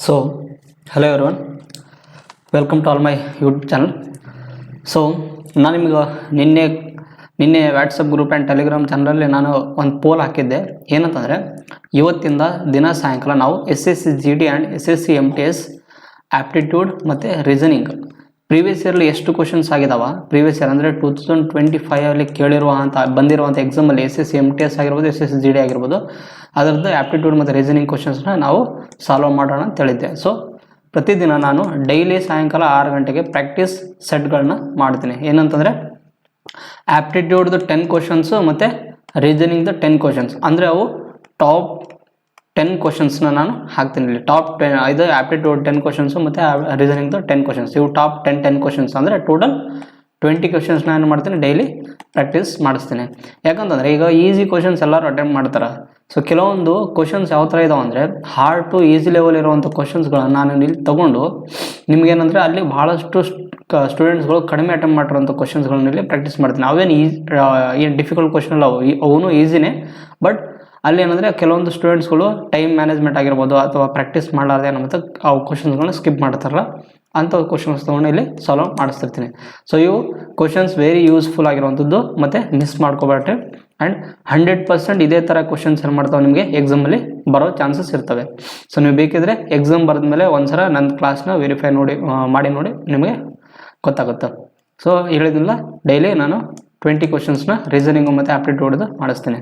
So, hello everyone, welcome to all my YouTube channel. So, ನಾನು ನಿಮಗೆ ನಿನ್ನೆ WhatsApp group and Telegram ಚಾನಲಲ್ಲಿ ನಾನು ಒಂದು ಪೋಲ್ ಹಾಕಿದ್ದೆ. ಏನಂತಂದರೆ ಇವತ್ತಿಂದ ದಿನ ಸಾಯಂಕಾಲ ನಾವು SSC GD and SSC MTS aptitude ಮತ್ತು ರೀಸನಿಂಗ್ ಪ್ರೀವಿಯಸ್ ಇಯರ್ಲಿ ಎಷ್ಟು ಕ್ವಶನ್ಸ್ ಆಗಿದಾವ, ಪ್ರೀವಿಯಸ್ ಇಯರ್ ಅಂದರೆ 2025ಅಲ್ಲಿ ಬಂದಿರುವಂಥ ಎಕ್ಸಾಮಲ್ಲಿ SSC MTS ಆಗಿರ್ಬೋದು, SSC GD ಆಗಿರ್ಬೋದು, ಅದರದ್ದು ಆ್ಯಪ್ಟಿಟ್ಯೂಡ್ ಮತ್ತು ರೀಸನಿಂಗ್ ಕ್ವಶನ್ಸ್ನ ನಾವು ಸಾಲ್ವ್ ಮಾಡೋಣ ಅಂತ ಹೇಳಿದ್ದೆ. ಸೊ ಪ್ರತಿದಿನ ನಾನು ಡೈಲಿ ಸಾಯಂಕಾಲ 6 ಗಂಟೆಗೆ ಪ್ರಾಕ್ಟೀಸ್ ಸೆಟ್ಗಳನ್ನ ಮಾಡ್ತೀನಿ. ಏನಂತಂದರೆ ಆ್ಯಪ್ಟಿಟ್ಯೂಡ್ದು 10 ಕ್ವಶನ್ಸು ಮತ್ತು ರೀಸನಿಂಗ್ದು 10 ಕ್ವಶನ್ಸ್, ಅಂದರೆ ಅವು ಟಾಪ್ 10 ಕ್ವಶನ್ಸ್ನ ನಾನು ಹಾಕ್ತೀನಿ ಇಲ್ಲಿ. ಟಾಪ್ 10 ಇದು ಆ್ಯಪ್ಟಿಟ್ಯೂಡ್ 10 ಕ್ವಶನ್ಸು ಮತ್ತು ರೀಸನಿಂಗ್ದು 10 ಕ್ವಶನ್ಸ್, ಇವು ಟಾಪ್ 10 ಕ್ವಶನ್ಸ್ ಅಂದರೆ ಟೋಟಲ್ 20 ಕ್ವಶನ್ಸ್ನ ಏನು ಮಾಡ್ತೀನಿ, ಡೈಲಿ ಪ್ರಾಕ್ಟೀಸ್ ಮಾಡಿಸ್ತೀನಿ. ಯಾಕಂತಂದರೆ ಈಗ ಈಸಿ ಕ್ವಶನ್ಸ್ ಎಲ್ಲರೂ ಅಟೆಂಪ್ಟ್ ಮಾಡ್ತಾರೆ. ಸೊ ಕೆಲವೊಂದು ಕ್ವಶನ್ಸ್ ಯಾವ ಥರ ಇದಾವೆ ಅಂದರೆ ಹಾರ್ಡ್ ಟು ಈಸಿ ಲೆವೆಲ್ ಇರುವಂಥ ಕ್ವಶನ್ಸ್ಗಳನ್ನ ನಾನು ಇಲ್ಲಿ ತೊಗೊಂಡು ನಿಮಗೇನಂದರೆ ಅಲ್ಲಿ ಭಾಳಷ್ಟು ಸ್ಟೂಡೆಂಟ್ಸ್ಗಳು ಕಡಿಮೆ ಅಟೆಂಪ್ಟ್ ಮಾಡಿರೋಂಥ ಕ್ವಶನ್ಸ್ಗಳನ್ನ ಇಲ್ಲಿ ಪ್ರಾಕ್ಟೀಸ್ ಮಾಡ್ತೀನಿ. ಅವೇನು ಏನು ಡಿಫಿಕಲ್ಟ್ ಕ್ವಶನ್ ಅಲ್ಲ, ಅವನು ಈಸಿನೇ. ಬಟ್ ಅಲ್ಲಿ ಏನಂದರೆ ಕೆಲವೊಂದು ಸ್ಟೂಡೆಂಟ್ಸ್ಗಳು ಟೈಮ್ ಮ್ಯಾನೇಜ್ಮೆಂಟ್ ಆಗಿರ್ಬೋದು ಅಥವಾ ಪ್ರಾಕ್ಟೀಸ್ ಮಾಡಲಾರ್ದೆ ಮತ್ತು ಆ ಕ್ವಶನ್ಸ್ಗಳನ್ನ ಸ್ಕಿಪ್ ಮಾಡ್ತಾರಲ್ಲ, ಅಂಥ ಕ್ವಶನ್ಸ್ ತೊಗೊಂಡು ಇಲ್ಲಿ ಸಾಲ್ವ್ ಮಾಡಿಸ್ತಿರ್ತೀನಿ. ಸೊ ಇವು ಕ್ವಶನ್ಸ್ ವೆರಿ ಯೂಸ್ಫುಲ್ ಆಗಿರುವಂಥದ್ದು, ಮತ್ತು ಮಿಸ್ ಮಾಡ್ಕೋಬೇಡ್ರಿ. ಆ್ಯಂಡ್ 100% ಇದೇ ಥರ ಕ್ವಶನ್ಸ್ ಏನು ಮಾಡ್ತಾವೆ ನಿಮಗೆ ಎಕ್ಸಾಮಲ್ಲಿ ಬರೋ ಚಾನ್ಸಸ್ ಇರ್ತವೆ. ಸೊ ನೀವು ಬೇಕಿದ್ರೆ ಎಕ್ಸಾಮ್ ಬರೆದ ಮೇಲೆ ಒಂದ್ಸಲ ನನ್ನ ಕ್ಲಾಸ್ನ ವೆರಿಫೈ ಮಾಡಿ ನೋಡಿ ನಿಮಗೆ ಗೊತ್ತಾಗುತ್ತೆ. ಸೊ ಹೇಳಿದ್ನಲ್ಲ, ಡೈಲಿ ನಾನು 20 ಕ್ವಶನ್ಸ್ನ ರೀಸನಿಂಗು ಮತ್ತು ಆ್ಯಪ್ಟಿಟ್ಯೂಡ್ದು ಮಾಡಿಸ್ತೀನಿ.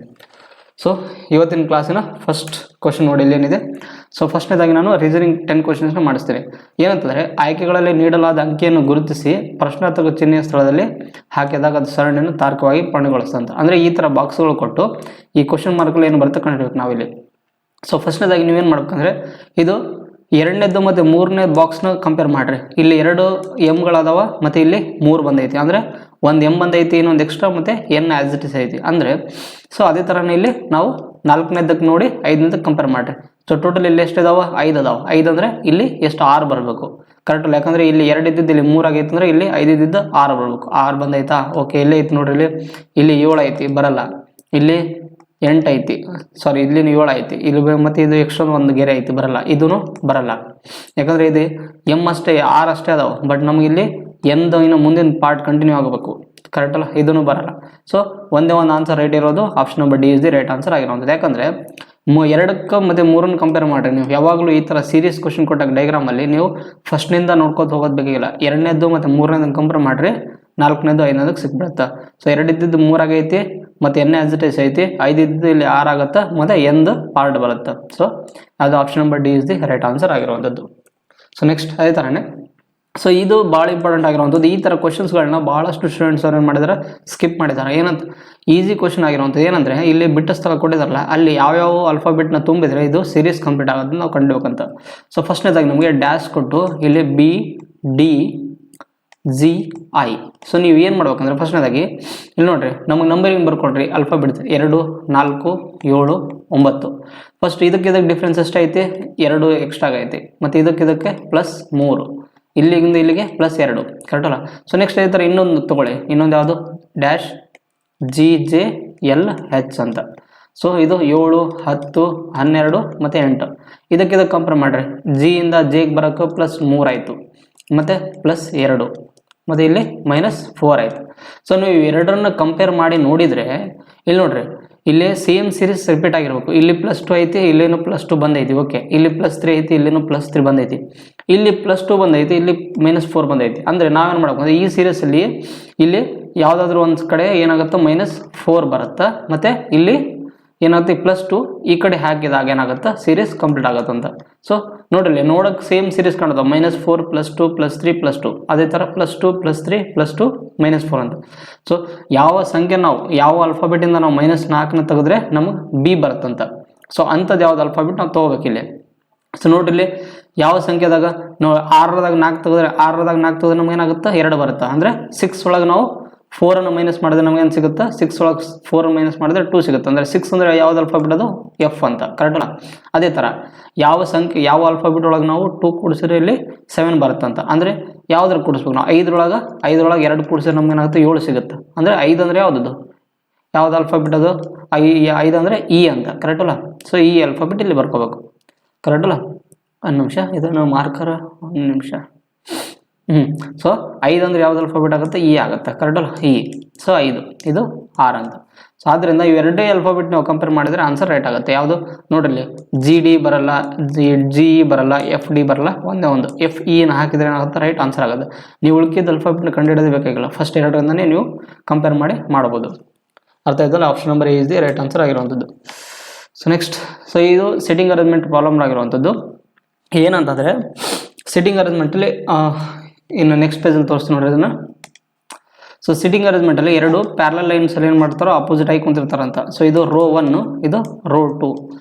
ಸೊ ಇವತ್ತಿನ ಕ್ಲಾಸಿನ ಫಸ್ಟ್ ಕ್ವಶನ್ ನೋಡಿ ಇಲ್ಲೇನಿದೆ. ಸೊ ಫಸ್ಟ್ನೇದಾಗಿ ನಾನು ರೀಸನಿಂಗ್ 10 ಕ್ವಶನ್ಸ್ನ ಮಾಡಿಸ್ತೀನಿ. ಏನಂತಂದರೆ ಆಯ್ಕೆಗಳಲ್ಲಿ ನೀಡಲಾದ ಅಂಕಿಯನ್ನು ಗುರುತಿಸಿ ಪ್ರಶ್ನಾರ್ಥಕ ಚಿಹ್ನೆಯ ಸ್ಥಳದಲ್ಲಿ ಹಾಕಿದಾಗ ಅದು ಸರಣಿಯನ್ನು ತಾರ್ಕವಾಗಿ ಪೂರ್ಣಗೊಳಿಸ್ತಂತ. ಅಂದರೆ ಈ ಥರ ಬಾಕ್ಸ್ಗಳು ಕೊಟ್ಟು ಈ ಕ್ವಶನ್ ಮಾರ್ಕಲ್ಲಿ ಏನು ಬರುತ್ತೆ ಕಂಡುಹಿಡಿಬೇಕು ನಾವಿಲ್ಲಿ. ಸೊ ಫಸ್ಟ್ನೇದಾಗಿ ನೀವೇನು ಮಾಡ್ಬೇಕಂದ್ರೆ ಇದು ಎರಡನೇದು ಮತ್ತು ಮೂರನೇ ಬಾಕ್ಸ್ನ ಕಂಪೇರ್ ಮಾಡಿರಿ. ಇಲ್ಲಿ 2 ಎಮ್ಗಳದಾವ ಮತ್ತು ಇಲ್ಲಿ 3 ಬಂದೈತಿ. ಅಂದರೆ ಒಂದು ಎಮ್ ಬಂದೈತಿ, ಇನ್ನೊಂದು ಎಕ್ಸ್ಟ್ರಾ ಮತ್ತು ಎನ್ ಆ್ಯಸ್ ಇಟ್ ಇಸ್ ಐತಿ. ಅಂದರೆ ಸೊ ಅದೇ ಥರನೇ ಇಲ್ಲಿ ನಾವು 4ನೇದಕ್ಕೆ ನೋಡಿ 5ನೇದಕ್ಕೆ ಕಂಪೇರ್ ಮಾಡಿರಿ. ಸೊ ಟೋಟಲ್ ಇಲ್ಲಿ ಎಷ್ಟು ಇದಾವೆ, 5 ಅದಾವೆ. 5 ಅಂದರೆ ಇಲ್ಲಿ ಎಷ್ಟು 6 ಬರಬೇಕು ಕರೆಕ್ಟಲ್ಲ. ಯಾಕಂದರೆ ಇಲ್ಲಿ 2 ಇದ್ದಿದ್ದು ಇಲ್ಲಿ 3 ಆಗೈತೆ, ಅಂದರೆ ಇಲ್ಲಿ 5 ಇದ್ದಿದ್ದು 6 ಬರಬೇಕು. 6 ಬಂದೈತಾ, ಓಕೆ. ಇಲ್ಲೇ ಐತಿ ನೋಡ್ರಿ, ಇಲ್ಲಿ 7 ಐತಿ, ಬರಲ್ಲ. ಇಲ್ಲಿ 8 ಐತಿ, ಸಾರಿ ಇಲ್ಲಿ 7 ಐತಿ, ಇಲ್ಲಿ ಮತ್ತು ಇದು ಎಕ್ಸ್ಟ್ರಾ ಒಂದು ಗೆರೆ ಐತಿ, ಬರಲ್ಲ. ಇದೂ ಬರಲ್ಲ. ಯಾಕಂದರೆ ಇದು ಎಮ್ ಅಷ್ಟೇ 6 ಅಷ್ಟೇ ಅದಾವೆ. ಬಟ್ ನಮಗಿಲ್ಲಿ ಎಂದು ಇನ್ನು ಮುಂದಿನ ಪಾರ್ಟ್ ಕಂಟಿನ್ಯೂ ಆಗಬೇಕು ಕರೆಕ್ಟಲ್ಲ, ಇದೂ ಬರಲ್ಲ. ಸೊ ಒಂದೇ ಒಂದು ಆನ್ಸರ್ ರೈಟ್ ಇರೋದು option number D is the right answer ಆಗಿರೋದು. ಯಾಕಂದರೆ 2ಕ್ಕೆ ಮತ್ತು 3ನ್ನು ಕಂಪೇರ್ ಮಾಡಿರಿ. ನೀವು ಯಾವಾಗಲೂ ಈ ಥರ ಸೀರೀಸ್ ಕ್ವಶನ್ ಕೊಟ್ಟಾಗ ಡೈಗ್ರಾಮಲ್ಲಿ ನೀವು ಫಸ್ಟ್ನಿಂದ ನೋಡ್ಕೊತ ಹೋಗೋದು ಬೇಕಾಗಿಲ್ಲ. 2ನೇದು ಮತ್ತು 3ನೇದನ್ನು ಕಂಪೇರ್ ಮಾಡಿರಿ, 4ನೇದು 5ನೇದಕ್ಕೆ ಸಿಕ್ಬಿಡುತ್ತೆ. ಸೊ 2 ಇದ್ದಿದ್ದು 3 ಆಗೈತಿ, ಮತ್ತು ಎನ್ ಆ್ಯಸ್ ಇಟ್ ಇಸ್ ಐತಿ. 5 ಇದ್ದು ಇಲ್ಲಿ 6 ಆಗುತ್ತೆ, ಮತ್ತು ಎಂದು ಪಾರ್ಟ್ ಬರುತ್ತೆ. ಸೊ ಅದು option number D is the right answer ಆಗಿರುವಂಥದ್ದು. ಸೊ ನೆಕ್ಸ್ಟ್ ಅದೇ ಥರನೇ. ಸೊ ಇದು ಭಾಳ ಇಂಪಾರ್ಟೆಂಟ್ ಆಗಿರುವಂಥದ್ದು. ಈ ಥರ ಕ್ವಶನ್ಸ್ಗಳನ್ನ ಭಾಳಷ್ಟು ಸ್ಟೂಡೆಂಟ್ಸ್ ಅವ್ರು ಏನು ಮಾಡಿದ್ದಾರೆ, ಸ್ಕಿಪ್ ಮಾಡಿದ್ದಾರೆ. ಏನಂತ ಈಸಿ ಕ್ವಶನ್ ಆಗಿರುವಂಥದ್ದು ಏನಂದರೆ ಇಲ್ಲಿ ಬಿಟ್ಟ ಸ್ಥಳ ಕೊಟ್ಟಿದ್ದಾರಲ್ಲ, ಅಲ್ಲಿ ಯಾವ್ಯಾವ ಆಲ್ಫಾಬೆಟ್ನ ತುಂಬಿದರೆ ಇದು ಸೀರೀಸ್ ಕಂಪ್ಲೀಟ್ ಆಗೋದನ್ನ ನಾವು ಕಂಡುಬೇಕಂತ. ಸೊ ಫಸ್ಟ್ನೇದಾಗಿ ನಮಗೆ ಡ್ಯಾಶ್ ಕೊಟ್ಟು ಇಲ್ಲಿ BDGI. ಸೊ ನೀವು ಏನು ಮಾಡ್ಬೇಕಂದ್ರೆ ಫಸ್ಟ್ನೇದಾಗಿ ಇಲ್ಲಿ ನೋಡಿರಿ, ನಮಗೆ ನಂಬರಿಂಗ್ ಬರ್ಕೊಡ್ರಿ ಆಲ್ಫಾಬೆಟ್ 2, 4, 7, 9. ಫಸ್ಟ್ ಇದಕ್ಕೆ ಡಿಫ್ರೆನ್ಸ್ ಎಷ್ಟೈತಿ, 2 ಎಕ್ಸ್ಟ್ರಾ ಆಗೈತಿ. ಮತ್ತು ಇದಕ್ಕೆ +3, ಇಲ್ಲಿಂದ ಇಲ್ಲಿಗೆ +2 ಕರೆಕ್ಟಲ್ಲ. ಸೊ ನೆಕ್ಸ್ಟ್ ಅದೇ ಥರ ಇನ್ನೊಂದು ತೊಗೊಳ್ಳಿ, ಇನ್ನೊಂದು ಯಾವುದು -GJLH ಅಂತ. ಸೊ ಇದು 7, 10, 12 ಮತ್ತು 8. ಇದಕ್ಕೆ ಕಂಪೇರ್ ಮಾಡಿರಿ. ಜಿಯಿಂದ ಜೆಗೆ ಬರೋಕ್ಕೆ +3 ಆಯಿತು, ಮತ್ತು +2, ಮತ್ತು ಇಲ್ಲಿ -4 ಆಯಿತು. ಸೊ ನೀವು ಇವೆರಡರನ್ನ ಕಂಪೇರ್ ಮಾಡಿ ನೋಡಿದರೆ ಇಲ್ಲಿ ನೋಡಿರಿ, ಇಲ್ಲಿ ಸೇಮ್ ಸೀರೀಸ್ ರಿಪೀಟ್ ಆಗಿರ್ಬೇಕು. ಇಲ್ಲಿ +2 ಐತಿ, ಇಲ್ಲೇನು +2 ಬಂದೈತಿ, ಓಕೆ. ಇಲ್ಲಿ +3 ಐತಿ, ಇಲ್ಲೇನು +3 ಬಂದೈತಿ. ಇಲ್ಲಿ +2 ಬಂದೈತಿ, ಇಲ್ಲಿ -4 ಬಂದೈತಿ. ಅಂದರೆ ನಾವೇನು ಮಾಡಬೇಕು ಅಂದರೆ ಈ ಸೀರೀಸಲ್ಲಿ ಇಲ್ಲಿ ಯಾವುದಾದ್ರೂ ಒಂದು ಕಡೆ ಏನಾಗುತ್ತೆ -4 ಬರುತ್ತೆ, ಮತ್ತು ಇಲ್ಲಿ ಏನಾಗುತ್ತೆ +2 ಈ ಕಡೆ ಹಾಕಿದಾಗ ಏನಾಗುತ್ತೆ ಸೀರೀಸ್ ಕಂಪ್ಲೀಟ್ ಆಗುತ್ತೆ ಅಂತ. ಸೊ ನೋಡಿರಿ, ನೋಡೋಕ್ಕೆ ಸೇಮ್ ಸೀರೀಸ್ ಕಾಣುತ್ತೆ, -4 +2 +3 +2. ಅದೇ ಥರ +2 +3 +2 -4 ಅಂತ. ಸೊ ಯಾವ ಸಂಖ್ಯೆ ನಾವು ಯಾವ ಆಲ್ಫಾಬೆಟಿಂದ ನಾವು -4ನ ತೆಗೆದ್ರೆ ನಮಗೆ B ಬರುತ್ತಂತ. ಸೊ ಅಂಥದ್ದು ಯಾವ್ದು ಆಲ್ಫಾಬೆಟ್ ನಾವು ತೊಗೋಬೇಕಿಲ್ಲಿ. ಸೊ ನೋಡ್ರಿ, ಯಾವ ಸಂಖ್ಯೆದಾಗ ನಾವು 6ರದಾಗ 4 ತೆಗೆದ್ರೆ 6ರದಾಗ 4 ತೆಗೆದ್ರೆ ನಮ್ಗೆ ಏನಾಗುತ್ತೆ 2 ಬರುತ್ತೆ. ಅಂದರೆ 6 ಒಳಗೆ ನಾವು 4ಅನ್ನು ಮೈನಸ್ ಮಾಡಿದ್ರೆ ನಮ್ಗೆ ಏನು ಸಿಗುತ್ತೆ, 6 ಒಳಗೆ 4 ಮೈನಸ್ ಮಾಡಿದ್ರೆ 2 ಸಿಗುತ್ತೆ. ಅಂದರೆ 6 ಅಂದರೆ ಯಾವ್ದು ಆಲ್ಫಾಬೆಟ್, ಅದು F ಅಂತ ಕರೆಕ್ಟಲ್ಲ. ಅದೇ ಥರ ಯಾವ ಸಂಖ್ಯೆ ಯಾವ ಆಲ್ಫಾಬೆಟ್ ಒಳಗೆ ನಾವು 2 ಕೂಡಿಸಿದ್ರೆ ಇಲ್ಲಿ 7 ಬರುತ್ತಂತ. ಅಂದರೆ ಯಾವ್ದ್ರ ಕೂಡಿಸ್ಬೇಕು ನಾವು 5ರೊಳಗೆ 2 ಕೂಡಿಸಿದ್ರೆ ನಮ್ಗೆ ಏನಾಗುತ್ತೆ 7 ಸಿಗುತ್ತೆ. ಅಂದರೆ 5 ಅಂದರೆ ಯಾವುದದು, ಯಾವ್ದು ಆಲ್ಫಾಬೆಟ್ ಅದು, 5 ಅಂದರೆ E ಅಂತ ಕರೆಕ್ಟಲ್ಲ. ಸೊ ಈ ಆಲ್ಫಾಬೆಟ್ ಇಲ್ಲಿ ಬರ್ಕೋಬೇಕು ಕರೆಕ್ಟಲ್ಲ. ಒಂದು ನಿಮಿಷ, ಇದನ್ನು ಮಾರ್ಕರ್, ಒಂದು ನಿಮಿಷ. ಸೊ 5 ಅಂದರೆ ಯಾವ್ದು ಅಲ್ಫಾಬೆಟ್ ಆಗುತ್ತೆ? ಇ ಆಗುತ್ತೆ, ಕರೆಕ್ಟಲ್ಲ? ಇ. ಸೊ 5, ಇದು ಆರ್ ಅಂತ. ಸೊ ಆದ್ದರಿಂದ ಇವೆರಡೇ ಅಲ್ಫಾಬೆಟ್ ನಾವು ಕಂಪೇರ್ ಮಾಡಿದರೆ ಆನ್ಸರ್ ರೈಟ್ ಆಗುತ್ತೆ. ಯಾವುದು ನೋಡ್ರಿ, ಜಿ ಡಿ ಬರಲ್ಲ, ಜಿ ಇ ಬರಲ್ಲ, ಎಫ್ ಡಿ ಬರಲ್ಲ, ಒಂದೇ ಒಂದು ಎಫ್ ಇನ ಹಾಕಿದ್ರೆ ಏನಾಗುತ್ತೆ? ರೈಟ್ ಆನ್ಸರ್ ಆಗುತ್ತೆ. ನೀವು ಉಳ್ಕಿದ ಅಲ್ಫಾಬೆಟ್ನ ಕಂಡುಹಿಡಿಯೋದು ಬೇಕಾಗಿಲ್ಲ, ಫಸ್ಟ್ ಎರಡರಿಂದನೇ ನೀವು ಕಂಪೇರ್ ಮಾಡಿ ಮಾಡ್ಬೋದು. ಅರ್ಥ ಆಯ್ತಲ್ಲ? Option number A is the right answer ಆಗಿರುವಂಥದ್ದು. ಸೊ ನೆಕ್ಸ್ಟ್, ಸೊ ಇದು ಸಿಟ್ಟಿಂಗ್ ಅರೇಂಜ್ಮೆಂಟ್ ಪ್ರಾಬ್ಲಮ್ ಆಗಿರುವಂಥದ್ದು. ಏನಂತಂದರೆ ಸಿಟ್ಟಿಂಗ್ ಅರೇಂಜ್ಮೆಂಟಲ್ಲಿ ಇನ್ನು ನೆಕ್ಸ್ಟ್ ಪೇಜಲ್ಲಿ ತೋರಿಸ್ತೀನಿ ನೋಡ್ರಿ ಇದನ್ನು. ಸೊ ಸಿಟ್ಟಿಂಗ್ ಅರೇಂಜ್ಮೆಂಟಲ್ಲಿ ಎರಡು ಪ್ಯಾರಲಲ್ ಲೈನ್ಸಲ್ಲಿ ಏನು ಮಾಡ್ತಾರೋ ಅಪೋಸಿಟ್ ಆಗಿ ಕುಂತಿರ್ತಾರಂತ. ಸೊ ಇದು ರೋ 1, ಇದು ರೋ 2.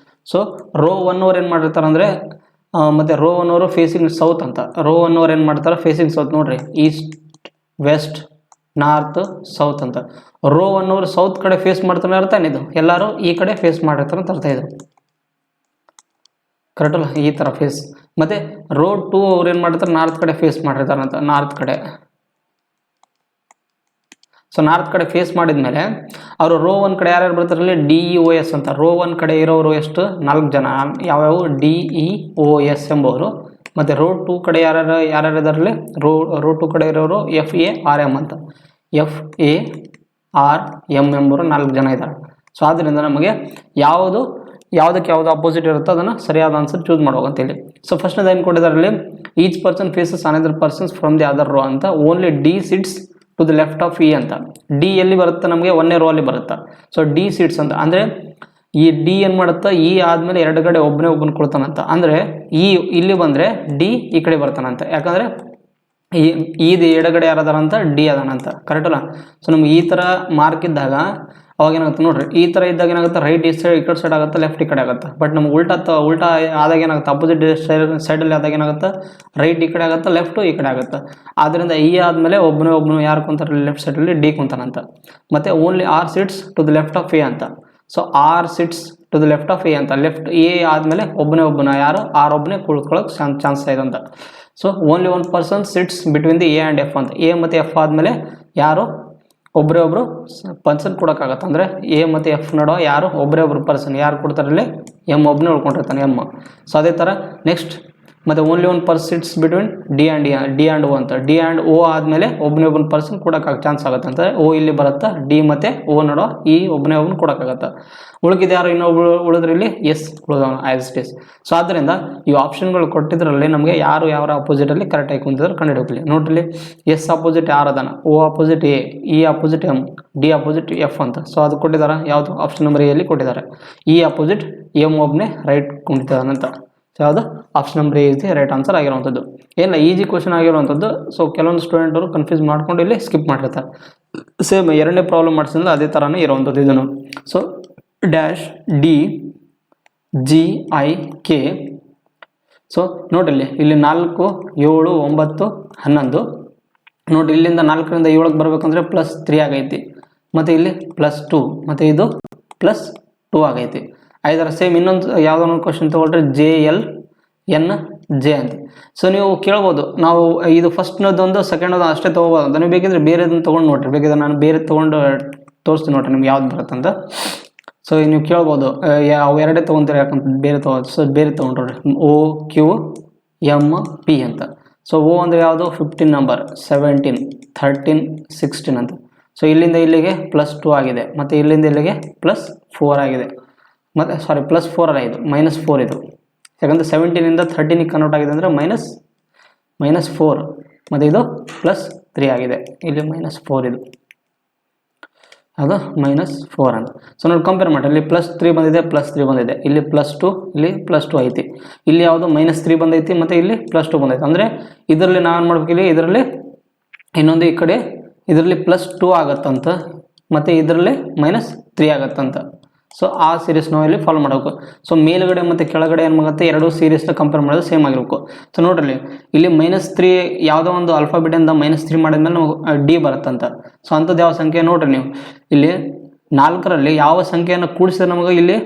ಸೊ ರೋ 1 ಅವ್ರು ಏನು ಮಾಡಿರ್ತಾರೆ ಅಂದರೆ ಮತ್ತು ರೋ 1 ಅವರು ಫೇಸಿಂಗ್ ಸೌತ್ ಅಂತ. ರೋ 1 ಅವ್ರು ಏನು ಮಾಡ್ತಾರೆ? Facing south. ನೋಡ್ರಿ, ಈಸ್ಟ್, ವೆಸ್ಟ್, ನಾರ್ತ್, ಸೌತ್ ಅಂತ. ರೋ 1 ಅವರು ಸೌತ್ ಕಡೆ ಫೇಸ್ ಮಾಡ್ತಾನೆ ಇರ್ತಾನೆ, ಇದು ಎಲ್ಲರೂ ಈ ಕಡೆ ಫೇಸ್ ಮಾಡಿರ್ತಾರೆ ಅಂತ ಅರ್ಥ. ಇದು ಕರೆಕ್ಟಲ್ಲ? ಈ ಥರ ಫೇಸ್. ಮತ್ತು ರೋ 2 ಅವ್ರು ಏನು ಮಾಡಿರ್ತಾರೆ? ನಾರ್ತ್ ಕಡೆ ಫೇಸ್ ಮಾಡಿರ್ತಾರಂತ, ನಾರ್ತ್ ಕಡೆ. ಸೊ ನಾರ್ತ್ ಕಡೆ ಫೇಸ್ ಮಾಡಿದ್ಮೇಲೆ ಅವರು ರೋ 1 ಕಡೆ ಯಾರ್ಯಾರು ಬರ್ತಾರಲ್ಲಿ? DEOS ಅಂತ. ರೋ 1 ಕಡೆ ಇರೋರು ಎಷ್ಟು? 4 ಜನ. ಯಾವ್ಯಾವು? DEOS ಎಂಬವರು. ಮತ್ತು ರೋ 2 ಕಡೆ ಯಾರ್ಯಾರು ಇದರಲ್ಲಿ? ರೋ 2 ಕಡೆ ಇರೋರು FARM ಅಂತ. FARM ಎಂಬವರು 4 ಜನ ಇದ್ದಾರೆ. ಸೊ ಆದ್ದರಿಂದ ನಮಗೆ ಯಾವುದಕ್ಕೆ ಯಾವುದು ಅಪೋಸಿಟ್ ಇರುತ್ತೋ ಅದನ್ನು ಸರಿಯಾದ ಆನ್ಸರ್ ಚೂಸ್ ಮಾಡ್ಬೇಕಂತೇಳಿ. ಸೊ ಫಸ್ಟ್ನೇದು ಏನು ಕೊಟ್ಟಿದ್ದಾರಲ್ಲಿ? Each person faces another persons from the other row ಅಂತ. Only D sits to the left of E ಅಂತ. ಡಿ ಎಲ್ಲಿ ಬರುತ್ತೆ? ನಮಗೆ 1ನೇ ರೋ ಅಲ್ಲಿ ಬರುತ್ತೆ. ಸೊ D ಸೀಟ್ಸ್ ಅಂತ ಅಂದರೆ ಈ ಡಿ ಏನು ಮಾಡುತ್ತಾ? ಇ ಆದಮೇಲೆ ಎರಡು ಕಡೆ ಒಬ್ಬನೇ ಕೊಡ್ತಾನಂತ. ಅಂದರೆ ಇಲ್ಲಿ ಬಂದರೆ ಡಿ ಈ ಕಡೆ ಬರ್ತಾನಂತ. ಯಾಕಂದರೆ ಇದು ಎಡಗಡೆ ಯಾರದಾರಂತ? ಡಿ ಅದಾನಂತ, ಕರೆಕ್ಟಲ್ಲ? ಸೊ ನಮ್ಗೆ ಈ ಥರ ಮಾರ್ಕ್ ಇದ್ದಾಗ ಅವಾಗ ಏನಾಗುತ್ತೆ ನೋಡ್ರಿ, ಈ ಥರ ಇದ್ದಾಗ ಏನಾಗುತ್ತೆ? ರೈಟ್ ಈ ಕಡೆ ಸೈಡ್ ಆಗುತ್ತೆ, ಲೆಫ್ಟ್ ಈ ಕಡೆ ಆಗುತ್ತೆ. ಬಟ್ ನಮ್ಗೆ ಉಲ್ಟಾ ಆದಾಗ ಏನಾಗುತ್ತೆ? ಅಪೋಸಿಟ್ ಸೈಡಲ್ಲಿ ಆದಾಗ ಏನಾಗುತ್ತೆ? ರೈಟ್ ಈ ಕಡೆ ಆಗುತ್ತೆ, ಲೆಫ್ಟು ಈ ಕಡೆ ಆಗುತ್ತೆ. ಆದ್ದರಿಂದ ಇ ಆದಮೇಲೆ ಒಬ್ಬನು ಯಾರು ಕುಂತಾರೆ? ಲೆಫ್ಟ್ ಸೈಡಲ್ಲಿ ಡಿ ಕುಂತಾನಂತ. ಮತ್ತು only R sits to the left of A ಅಂತ. So R sits to the left of A ಅಂತ. ಲೆಫ್ಟ್ ಎ ಆದಮೇಲೆ ಒಬ್ಬನ ಯಾರು? ಆರ್ ಒಬ್ಬನೇ ಕುಳ್ಕೊಳ್ಳೋಕೆ ಚಾನ್ಸ್ ಇದೆ ಅಂತ. So only 1 person sits between the A and F ಅಂತ. ಎ ಮತ್ತು ಎಫ್ ಆದಮೇಲೆ ಯಾರು? ಒಬ್ಬರು ಪರ್ಸನ್ ಕೊಡೋಕ್ಕಾಗತ್ತೆ. ಅಂದರೆ ಎ ಮತ್ತು ಎಫ್ ನಡುವ ಯಾರು? ಒಬ್ಬರು ಪರ್ಸನ್ ಯಾರು ಕೊಡ್ತಾರಲ್ಲಿ? ಎಮ್ ಒಬ್ಬನೇ ಉಳ್ಕೊಂಡಿರ್ತಾನೆ, ಎಮ್. ಸೊ ಅದೇ ಥರ ನೆಕ್ಸ್ಟ್ ಮತ್ತು only 1 person sits between D and O ಅಂತ. ಡಿ ಆ್ಯಂಡ್ ಓ ಆದಮೇಲೆ ಒಬ್ಬನ ಪರ್ಸನ್ ಕೊಡೋಕ್ಕಾಗ ಚಾನ್ಸ್ ಆಗುತ್ತೆ ಅಂತ. ಓ ಇಲ್ಲಿ ಬರುತ್ತೆ, ಡಿ ಮತ್ತು ಓ ನಡುವ ಈ ಒಬ್ಬನ ಕೊಡೋಕ್ಕಾಗತ್ತೆ. ಉಳಿದ ಯಾರು ಇನ್ನೊಬ್ರು ಉಳಿದ್ರಲ್ಲಿ? ಎಸ್ ಉಳಿದವನು ಆ್ಯಸ್ ಇಟ್ ಈಸ್. ಸೊ ಆದ್ದರಿಂದ ಈ ಆಪ್ಷನ್ಗಳು ಕೊಟ್ಟಿದ್ರಲ್ಲಿ ನಮಗೆ ಯಾರ ಅಪೋಸಿಟಲ್ಲಿ ಕರೆಕ್ಟಾಗಿ ಕುಂತಿದ್ರೆ ಕಂಡುಹಿಡಿಯಲಿ. ನೋಡ್ರಿ, ಎಸ್ ಅಪೋಸಿಟ್ ಯಾರು ಅದಾನ? O opposite A, E opposite M, D opposite F ಅಂತ. ಸೊ ಅದು ಕೊಟ್ಟಿದ್ದಾರೆ ಯಾವುದು? ಆಪ್ಷನ್ ನಂಬರ್ ಎಲ್ಲಿ ಕೊಟ್ಟಿದ್ದಾರೆ. ಇ ಅಪೋಸಿಟ್ ಎಮ್ ಒಬ್ಬನೇ ರೈಟ್ ಕುಂತಿದ್ದಾನಂತ. ಸೊ ಯಾವುದು? Option number A is the right answer ಆಗಿರುವಂಥದ್ದು. ಏನಿಲ್ಲ, ಈಜಿ ಕ್ವಶನ್ ಆಗಿರುವಂಥದ್ದು. ಸೊ ಕೆಲವೊಂದು ಸ್ಟೂಡೆಂಟರು ಕನ್ಫ್ಯೂಸ್ ಮಾಡ್ಕೊಂಡು ಇಲ್ಲಿ ಸ್ಕಿಪ್ ಮಾಡಿರ್ತಾರೆ. ಸೇಮ್ ಎರಡನೇ ಪ್ರಾಬ್ಲಮ್ ಮಾಡಿಸಿದ್ರೆ ಅದೇ ಥರನೇ ಇರುವಂಥದ್ದು ಇದನ್ನು. So dash D G I K. So ನೋಡ್ರಿ, ಇಲ್ಲಿ 4, 7, 9, 11. ನೋಡಿರಿ, ಇಲ್ಲಿಂದ 4ರಿಂದ 7ಕ್ಕೆ ಬರಬೇಕಂದ್ರೆ +3 ಆಗೈತಿ. ಮತ್ತು ಇಲ್ಲಿ +2, ಮತ್ತು ಇದು +2 ಆಗೈತಿ. ಐದರ ಸೇಮ್ ಇನ್ನೊಂದು ಯಾವುದೋ ಒಂದು ಕ್ವಶನ್ ತೊಗೊಳ್ರಿ, JLNJ ಅಂತ. ಸೊ ನೀವು ಕೇಳ್ಬೋದು, ನಾವು ಇದು ಫಸ್ಟ್ನದೊಂದು ಸೆಕೆಂಡದು ಅಷ್ಟೇ ತೊಗೋಬೋದು ಅಂತ. ನೀವು ಬೇಕಿದ್ರೆ ಬೇರೆದನ್ನು ತೊಗೊಂಡು ನೋಡಿರಿ. ಬೇಕಿದ್ರೆ ನಾನು ಬೇರೆ ತೊಗೊಂಡು ತೋರಿಸ್ತೀನಿ ನೋಡಿರಿ ನಿಮ್ಗೆ ಯಾವ್ದು ಬರುತ್ತಂತ. ಸೊ ನೀವು ಕೇಳ್ಬೋದು ಅವು ಎರಡೇ ತೊಗೊತೀರಿ ಯಾಕಂತ ಬೇರೆ ತೊಗೊಳ್ಳಿ. ಸೊ ಬೇರೆ ತೊಗೊಂಡ್ರಿ, OQMP ಅಂತ. ಸೊ ಓ ಅಂದರೆ ಯಾವುದು? 15 ನಂಬರ್, 17, 13, 16 ಅಂತ. ಸೊ ಇಲ್ಲಿಂದ ಇಲ್ಲಿಗೆ +2 ಆಗಿದೆ, ಮತ್ತು ಇಲ್ಲಿಂದ ಇಲ್ಲಿಗೆ +4 ಆಗಿದೆ. ಮತ್ತು +4 ಅಲ್ಲ, ಇದು -4 ಇದು. ಯಾಕಂದರೆ 17ಇಂದ 13ಗೆ ಕನ್ವರ್ಟ್ ಆಗಿದೆ ಅಂದರೆ -4, ಮತ್ತು ಇದು +3 ಆಗಿದೆ. ಇಲ್ಲಿ -4 ಇದು, ಅದು -4 ಅಂತ. ಸೊ ನೋಡಿ ಕಂಪೇರ್ ಮಾಡಿ, ಇಲ್ಲಿ +3 ಬಂದಿದೆ, +3 ಬಂದಿದೆ. ಇಲ್ಲಿ +2, ಇಲ್ಲಿ +2 ಐತಿ. ಇಲ್ಲಿ ಯಾವುದು? -3 ಬಂದೈತಿ, ಮತ್ತು ಇಲ್ಲಿ +2 ಬಂದೈತಿ. ಅಂದರೆ ಇದರಲ್ಲಿ ನಾವೇನು ಮಾಡ್ಬೇಕು? ಇಲ್ಲಿ ಇದರಲ್ಲಿ ಇನ್ನೊಂದು ಈ ಕಡೆ ಇದರಲ್ಲಿ +2 ಆಗತ್ತಂತ, ಮತ್ತು ಇದರಲ್ಲಿ -3 ಆಗತ್ತಂತ. ಸೊ ಆ ಸೀರೀಸ್ ನಾವು ಇಲ್ಲಿ ಫಾಲೋ ಮಾಡಬೇಕು. ಸೊ ಮೇಲುಗಡೆ ಮತ್ತು ಕೆಳಗಡೆ ಏನು ಮಾಡುತ್ತೆ? ಎರಡೂ ಸೀರೀಸ್ನ ಕಂಪೇರ್ ಮಾಡೋದು ಸೇಮ್ ಆಗಿರಬೇಕು. ಸೊ ನೋಡ್ರಿ, ಇಲ್ಲಿ -3 ಯಾವುದೋ ಒಂದು ಆಲ್ಫಾಬೆಟಿಂದ -3 ಮಾಡಿದ್ಮೇಲೆ ನಮಗೆ ಡಿ ಬರುತ್ತಂತ. ಸೊ ಅಂಥದ್ದು ಯಾವ ಸಂಖ್ಯೆ ನೋಡ್ರಿ, ನೀವು ಇಲ್ಲಿ 4ರಲ್ಲಿ ಯಾವ ಸಂಖ್ಯೆಯನ್ನು ಕೂಡಿಸಿದ್ರೆ ನಮಗೆ ಇಲ್ಲಿ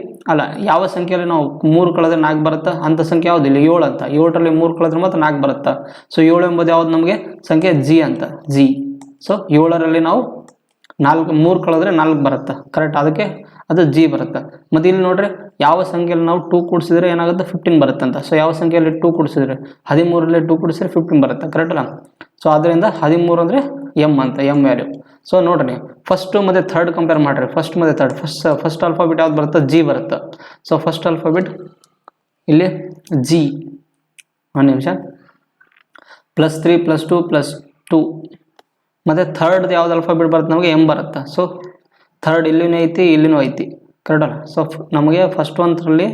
ಯಾವ ಸಂಖ್ಯೆಯಲ್ಲಿ ನಾವು 3 ಕಳೆದ್ರೆ 4 ಬರುತ್ತಾ? ಅಂಥ ಸಂಖ್ಯೆ ಯಾವುದು? ಇಲ್ಲಿ 7 ಅಂತ. 7ರಲ್ಲಿ 3 ಕಳೆದ್ರೆ ಮಾತ್ರ 4 ಬರುತ್ತಾ? ಸೊ 7 ಎಂಬುದು ಯಾವುದು ನಮಗೆ? ಸಂಖ್ಯೆ ಜಿ ಅಂತ, ಜಿ. ಸೊ 7ರಲ್ಲಿ ನಾವು 3 ಕಳೆದ್ರೆ 4 ಬರುತ್ತೆ, ಕರೆಕ್ಟ್. ಅದಕ್ಕೆ ಅದು ಜಿ ಬರುತ್ತೆ. ಮತ್ತು ಇಲ್ಲಿ ನೋಡ್ರಿ ಯಾವ ಸಂಖ್ಯೆಯಲ್ಲಿ ನಾವು 2 ಕೂಡಿಸಿದ್ರೆ ಏನಾಗುತ್ತೆ 15 ಬರುತ್ತೆ ಅಂತ. ಸೊ ಯಾವ ಸಂಖ್ಯೆಯಲ್ಲಿ 2 ಕೂಡಿಸಿದ್ರೆ 13ರಲ್ಲಿ 2 ಕೂಡಿಸಿದ್ರೆ 15 ಬರುತ್ತೆ, ಕರೆಕ್ಟ್ ಅಲ್ಲ. ಸೊ ಅದರಿಂದ 13 ಅಂದರೆ ಎಮ್ ಅಂತ, ಎಮ್ ವ್ಯಾಲ್ಯೂ. ಸೊ ನೋಡ್ರಿ ಫಸ್ಟ್ ಮತ್ತು ಥರ್ಡ್ ಕಂಪೇರ್ ಮಾಡಿರಿ. ಫಸ್ಟ್ ಮತ್ತು ಥರ್ಡ್, ಫಸ್ಟ್ ಆಲ್ಫಾಬಿಟ್ ಯಾವ್ದು ಬರುತ್ತೆ, ಜಿ ಬರುತ್ತೆ. ಸೊ ಫಸ್ಟ್ ಆಲ್ಫಾಬಿಟ್ ಇಲ್ಲಿ ಜಿ, ಒಂದು ನಿಮಿಷ, +3 +2 +2. ಮತ್ತು ಥರ್ಡ್ ಯಾವ್ದು ಆಲ್ಫಾಬಿಟ್ ಬರುತ್ತೆ ನಮಗೆ, ಎಮ್ ಬರುತ್ತೆ. ಸೊ ಥರ್ಡ್ ಇಲ್ಲಿನೂ ಐತಿ, ಇಲ್ಲಿನೂ ಐತಿ, ಕರೆಕ್ಟ್ ಅಲ್ಲ. ಸೊ ನಮಗೆ ಫಸ್ಟ್ ಒಂದರಲ್ಲಿ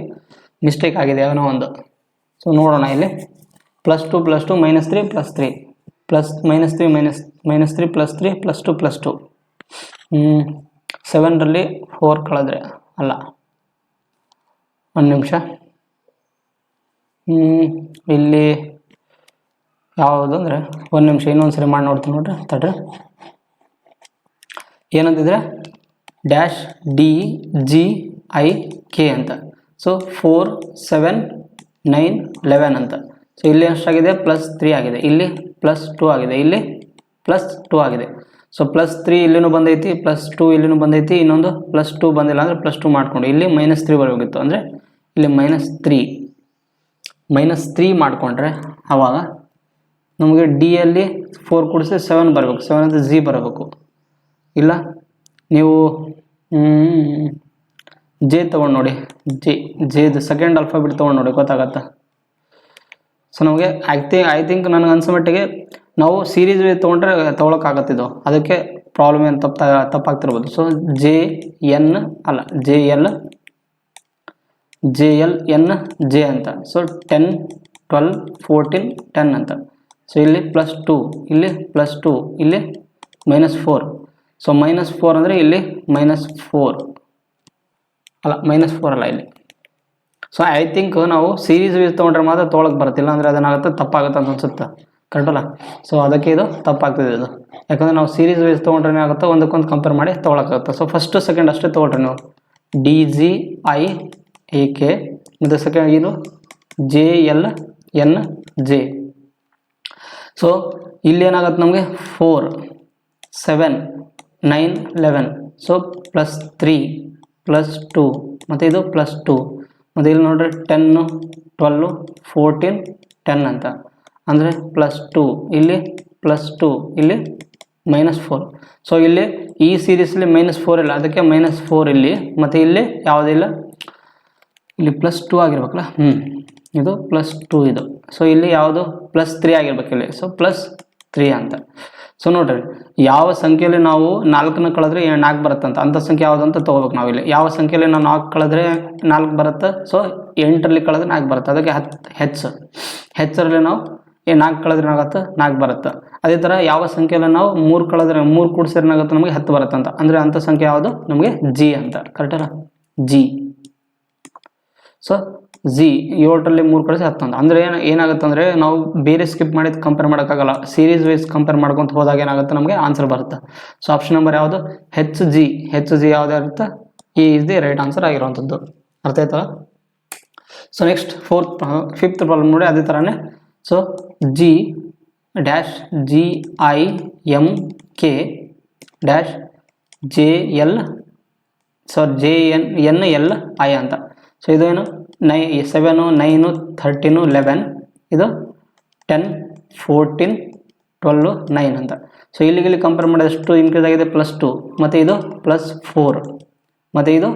ಮಿಸ್ಟೇಕ್ ಆಗಿದೆ ಏನೋ ಒಂದು. ಸೊ ನೋಡೋಣ ಇಲ್ಲಿ +2 +2 -3 +3 -3 +3 +2 +2. 7ರಲ್ಲಿ 4 ಕಳೆದ್ರೆ ಅಲ್ಲ, ಒಂದು ನಿಮಿಷ, ಇಲ್ಲಿ ಯಾವುದು ಅಂದರೆ ಒಂದು ನಿಮಿಷ ಇನ್ನೊಂದು ಸರಿ ಮಾಡಿ ನೋಡ್ತೀನಿ ನೋಡ್ರಿ, ತಡ್ರಿ. ಏನಂತಿದ್ರೆ -DGIK ಅಂತ. ಸೊ 4 7 9 11 ಅಂತ. ಸೊ ಇಲ್ಲಿ ಎಷ್ಟಾಗಿದೆ, +3 ಆಗಿದೆ, ಇಲ್ಲಿ +2 ಆಗಿದೆ, ಇಲ್ಲಿ +2 ಆಗಿದೆ. ಸೊ +3 ಇಲ್ಲಿನೂ ಬಂದೈತಿ, +2 ಇಲ್ಲಿನೂ ಬಂದೈತಿ, ಇನ್ನೊಂದು +2 ಬಂದಿಲ್ಲ ಅಂದರೆ +2 ಮಾಡಿಕೊಂಡು ಇಲ್ಲಿ -3 ಬರಬೇಕಿತ್ತು. ಅಂದರೆ ಇಲ್ಲಿ -3 ಮಾಡಿಕೊಂಡ್ರೆ ಆವಾಗ ನಮಗೆ ಡಿಯಲ್ಲಿ 4 ಕೂಡಿಸಿದ್ರೆ 7 ಬರಬೇಕು. 7 ಅಂತ ಜಿ ಬರಬೇಕು. ಇಲ್ಲ ನೀವು ಜೆ ತೊಗೊಂಡು ನೋಡಿ, ಜೇದು ಸೆಕೆಂಡ್ ಆಲ್ಫಾಬಿಟ್ ತೊಗೊಂಡು ನೋಡಿ, ಗೊತ್ತಾಗತ್ತಾ. ಸೊ ನಮಗೆ ಐ ಥಿಂಕ್ ನನಗೆ ಅನ್ಸೋ ಮಟ್ಟಿಗೆ ನಾವು ಸೀರೀಸ್ ತೊಗೊಂಡ್ರೆ ತೊಗೊಳಕ್ಕಾಗತ್ತಿದ್ದು, ಅದಕ್ಕೆ ಪ್ರಾಬ್ಲಮ್ ಏನು ತಪ್ಪಾಗ್ತಿರ್ಬೋದು. ಸೊ JN ಅಲ್ಲ, JLNJ ಅಂತ. ಸೊ 10 12 14 10 ಅಂತ. ಸೊ ಇಲ್ಲಿ +2, ಇಲ್ಲಿ +2, ಇಲ್ಲಿ -4. ಸೊ -4 ಅಂದರೆ ಇಲ್ಲಿ -4 ಅಲ್ಲ, -4 ಅಲ್ಲ ಇಲ್ಲಿ. ಸೊ ಐ ಥಿಂಕ್ ನಾವು ಸೀರೀಸ್ ವೈಸ್ ತೊಗೊಂಡ್ರೆ ಮಾತ್ರ ತೊಗೊಳಕ್ಕೆ ಬರುತ್ತಿಲ್ಲ, ಅಂದರೆ ಅದೇನಾಗುತ್ತೆ ತಪ್ಪಾಗುತ್ತೆ ಅಂತ ಅನ್ಸುತ್ತೆ, ಕರೆಕ್ಟ್ ಅಲ್ಲ. ಸೊ ಅದಕ್ಕೆ ಇದು ತಪ್ಪಾಗ್ತಿದೆ ಇದು, ಯಾಕಂದರೆ ನಾವು ಸೀರೀಸ್ ವೈಸ್ ತೊಗೊಂಡ್ರೆ ಏನಾಗುತ್ತೆ ಒಂದಕ್ಕೊಂದು ಕಂಪೇರ್ ಮಾಡಿ ತೊಗೊಳಕ್ಕಾಗುತ್ತೆ. ಸೊ ಫಸ್ಟ್ ಸೆಕೆಂಡ್ ಅಷ್ಟೇ ತೊಗೊಳ್ರಿ ನೀವು, DGIK ಮತ್ತು ಸೆಕೆಂಡ್ ಇದು JLNJ. ಸೊ ಇಲ್ಲಿ ಏನಾಗುತ್ತೆ ನಮಗೆ 4 7 9 11. ಸೊ +3 +2 ಮತ್ತು ಇದು +2 ಮತ್ತು ಇಲ್ಲಿ ನೋಡ್ರಿ 10 12 14 10 ಅಂತ. ಅಂದರೆ +2 ಇಲ್ಲಿ +2 ಇಲ್ಲಿ -4. ಸೊ ಇಲ್ಲಿ ಈ ಸೀರೀಸಲ್ಲಿ -4 ಇಲ್ಲ, ಅದಕ್ಕೆ -4 ಇಲ್ಲಿ, ಮತ್ತು ಇಲ್ಲಿ ಯಾವುದಿಲ್ಲ, ಇಲ್ಲಿ +2 ಆಗಿರ್ಬೇಕಲ್ಲ, ಇದು +2 ಇದು. ಸೊ ಇಲ್ಲಿ ಯಾವುದು +3 ಆಗಿರ್ಬೇಕು ಇಲ್ಲಿ. ಸೊ +3 ಅಂತ. ಸೊ ನೋಡ್ರಿ ಯಾವ ಸಂಖ್ಯೆಯಲ್ಲಿ ನಾವು 4ನ ಕಳೆದ್ರೆ 4 ಬರುತ್ತಂತ, ಅಂಥ ಸಂಖ್ಯೆ ಯಾವುದು ಅಂತ ತೊಗೋಬೇಕು ನಾವು. ಇಲ್ಲಿ ಯಾವ ಸಂಖ್ಯೆಯಲ್ಲಿ ನಾವು 4 ಕಳೆದ್ರೆ 4 ಬರುತ್ತೆ, ಸೊ 8ರಲ್ಲಿ ಕಳೆದ್ರೆ 4 ಬರುತ್ತೆ, ಅದಕ್ಕೆ ಹೆಚ್ಚರಲ್ಲಿ ನಾವು 4 ಕಳೆದ್ರೆ ಏನಾಗುತ್ತೆ 4 ಬರುತ್ತೆ. ಅದೇ ಥರ ಯಾವ ಸಂಖ್ಯೆಯಲ್ಲಿ ನಾವು 3 ಕಳೆದ್ರೆ 3 ಕೂಡಿಸಿದ್ರೆ ಏನಾಗುತ್ತೆ ನಮಗೆ 10 ಬರುತ್ತೆ ಅಂತ. ಅಂದರೆ ಅಂಥ ಸಂಖ್ಯೆ ಯಾವುದು ನಮಗೆ ಜಿ ಅಂತ, ಕರೆಕ್ಟ್ ಅಲ್ಲ, ಜಿ. ಸೊ ಜಿ 7ರಲ್ಲಿ 3 ಕಳಿಸಿ 10 ಅಂತ. ಅಂದರೆ ಏನಾಗುತ್ತೆ ಅಂದರೆ ನಾವು ಬೇರೆ ಸ್ಕಿಪ್ ಮಾಡಿ ಕಂಪೇರ್ ಮಾಡೋಕ್ಕಾಗಲ್ಲ, ಸೀರೀಸ್ ವೈಸ್ ಕಂಪೇರ್ ಮಾಡ್ಕೊತ ಹೋದಾಗ ಏನಾಗುತ್ತೆ ನಮಗೆ ಆನ್ಸರ್ ಬರುತ್ತೆ. ಸೊ ಆಪ್ಷನ್ ನಂಬರ್ ಯಾವುದು, ಹೆಚ್ ಜಿ ಯಾವುದೇ ಇರುತ್ತೆ, ಈ ಇಸ್ ದಿ ರೈಟ್ ಆನ್ಸರ್ ಆಗಿರುವಂಥದ್ದು. ಅರ್ಥ ಆಯ್ತಲ್ಲ. ಸೊ ನೆಕ್ಸ್ಟ್ ಫಿಫ್ತ್ ಪ್ರಾಬ್ಲಮ್ ನೋಡಿ, ಅದೇ ಥರನೇ. ಸೊ G-GIMK JNLI ಅಂತ. ಸೊ ಇದು ಏನು 7 9 13 11, ಇದು 10 14 12 9 ಅಂತ. ಸೊ ಇಲ್ಲಿ ಕಂಪೇರ್ ಮಾಡಿದಷ್ಟು ಇನ್ಕ್ರೀಸ್ ಆಗಿದೆ +2, ಮತ್ತು ಇದು +4, ಮತ್ತು ಇದು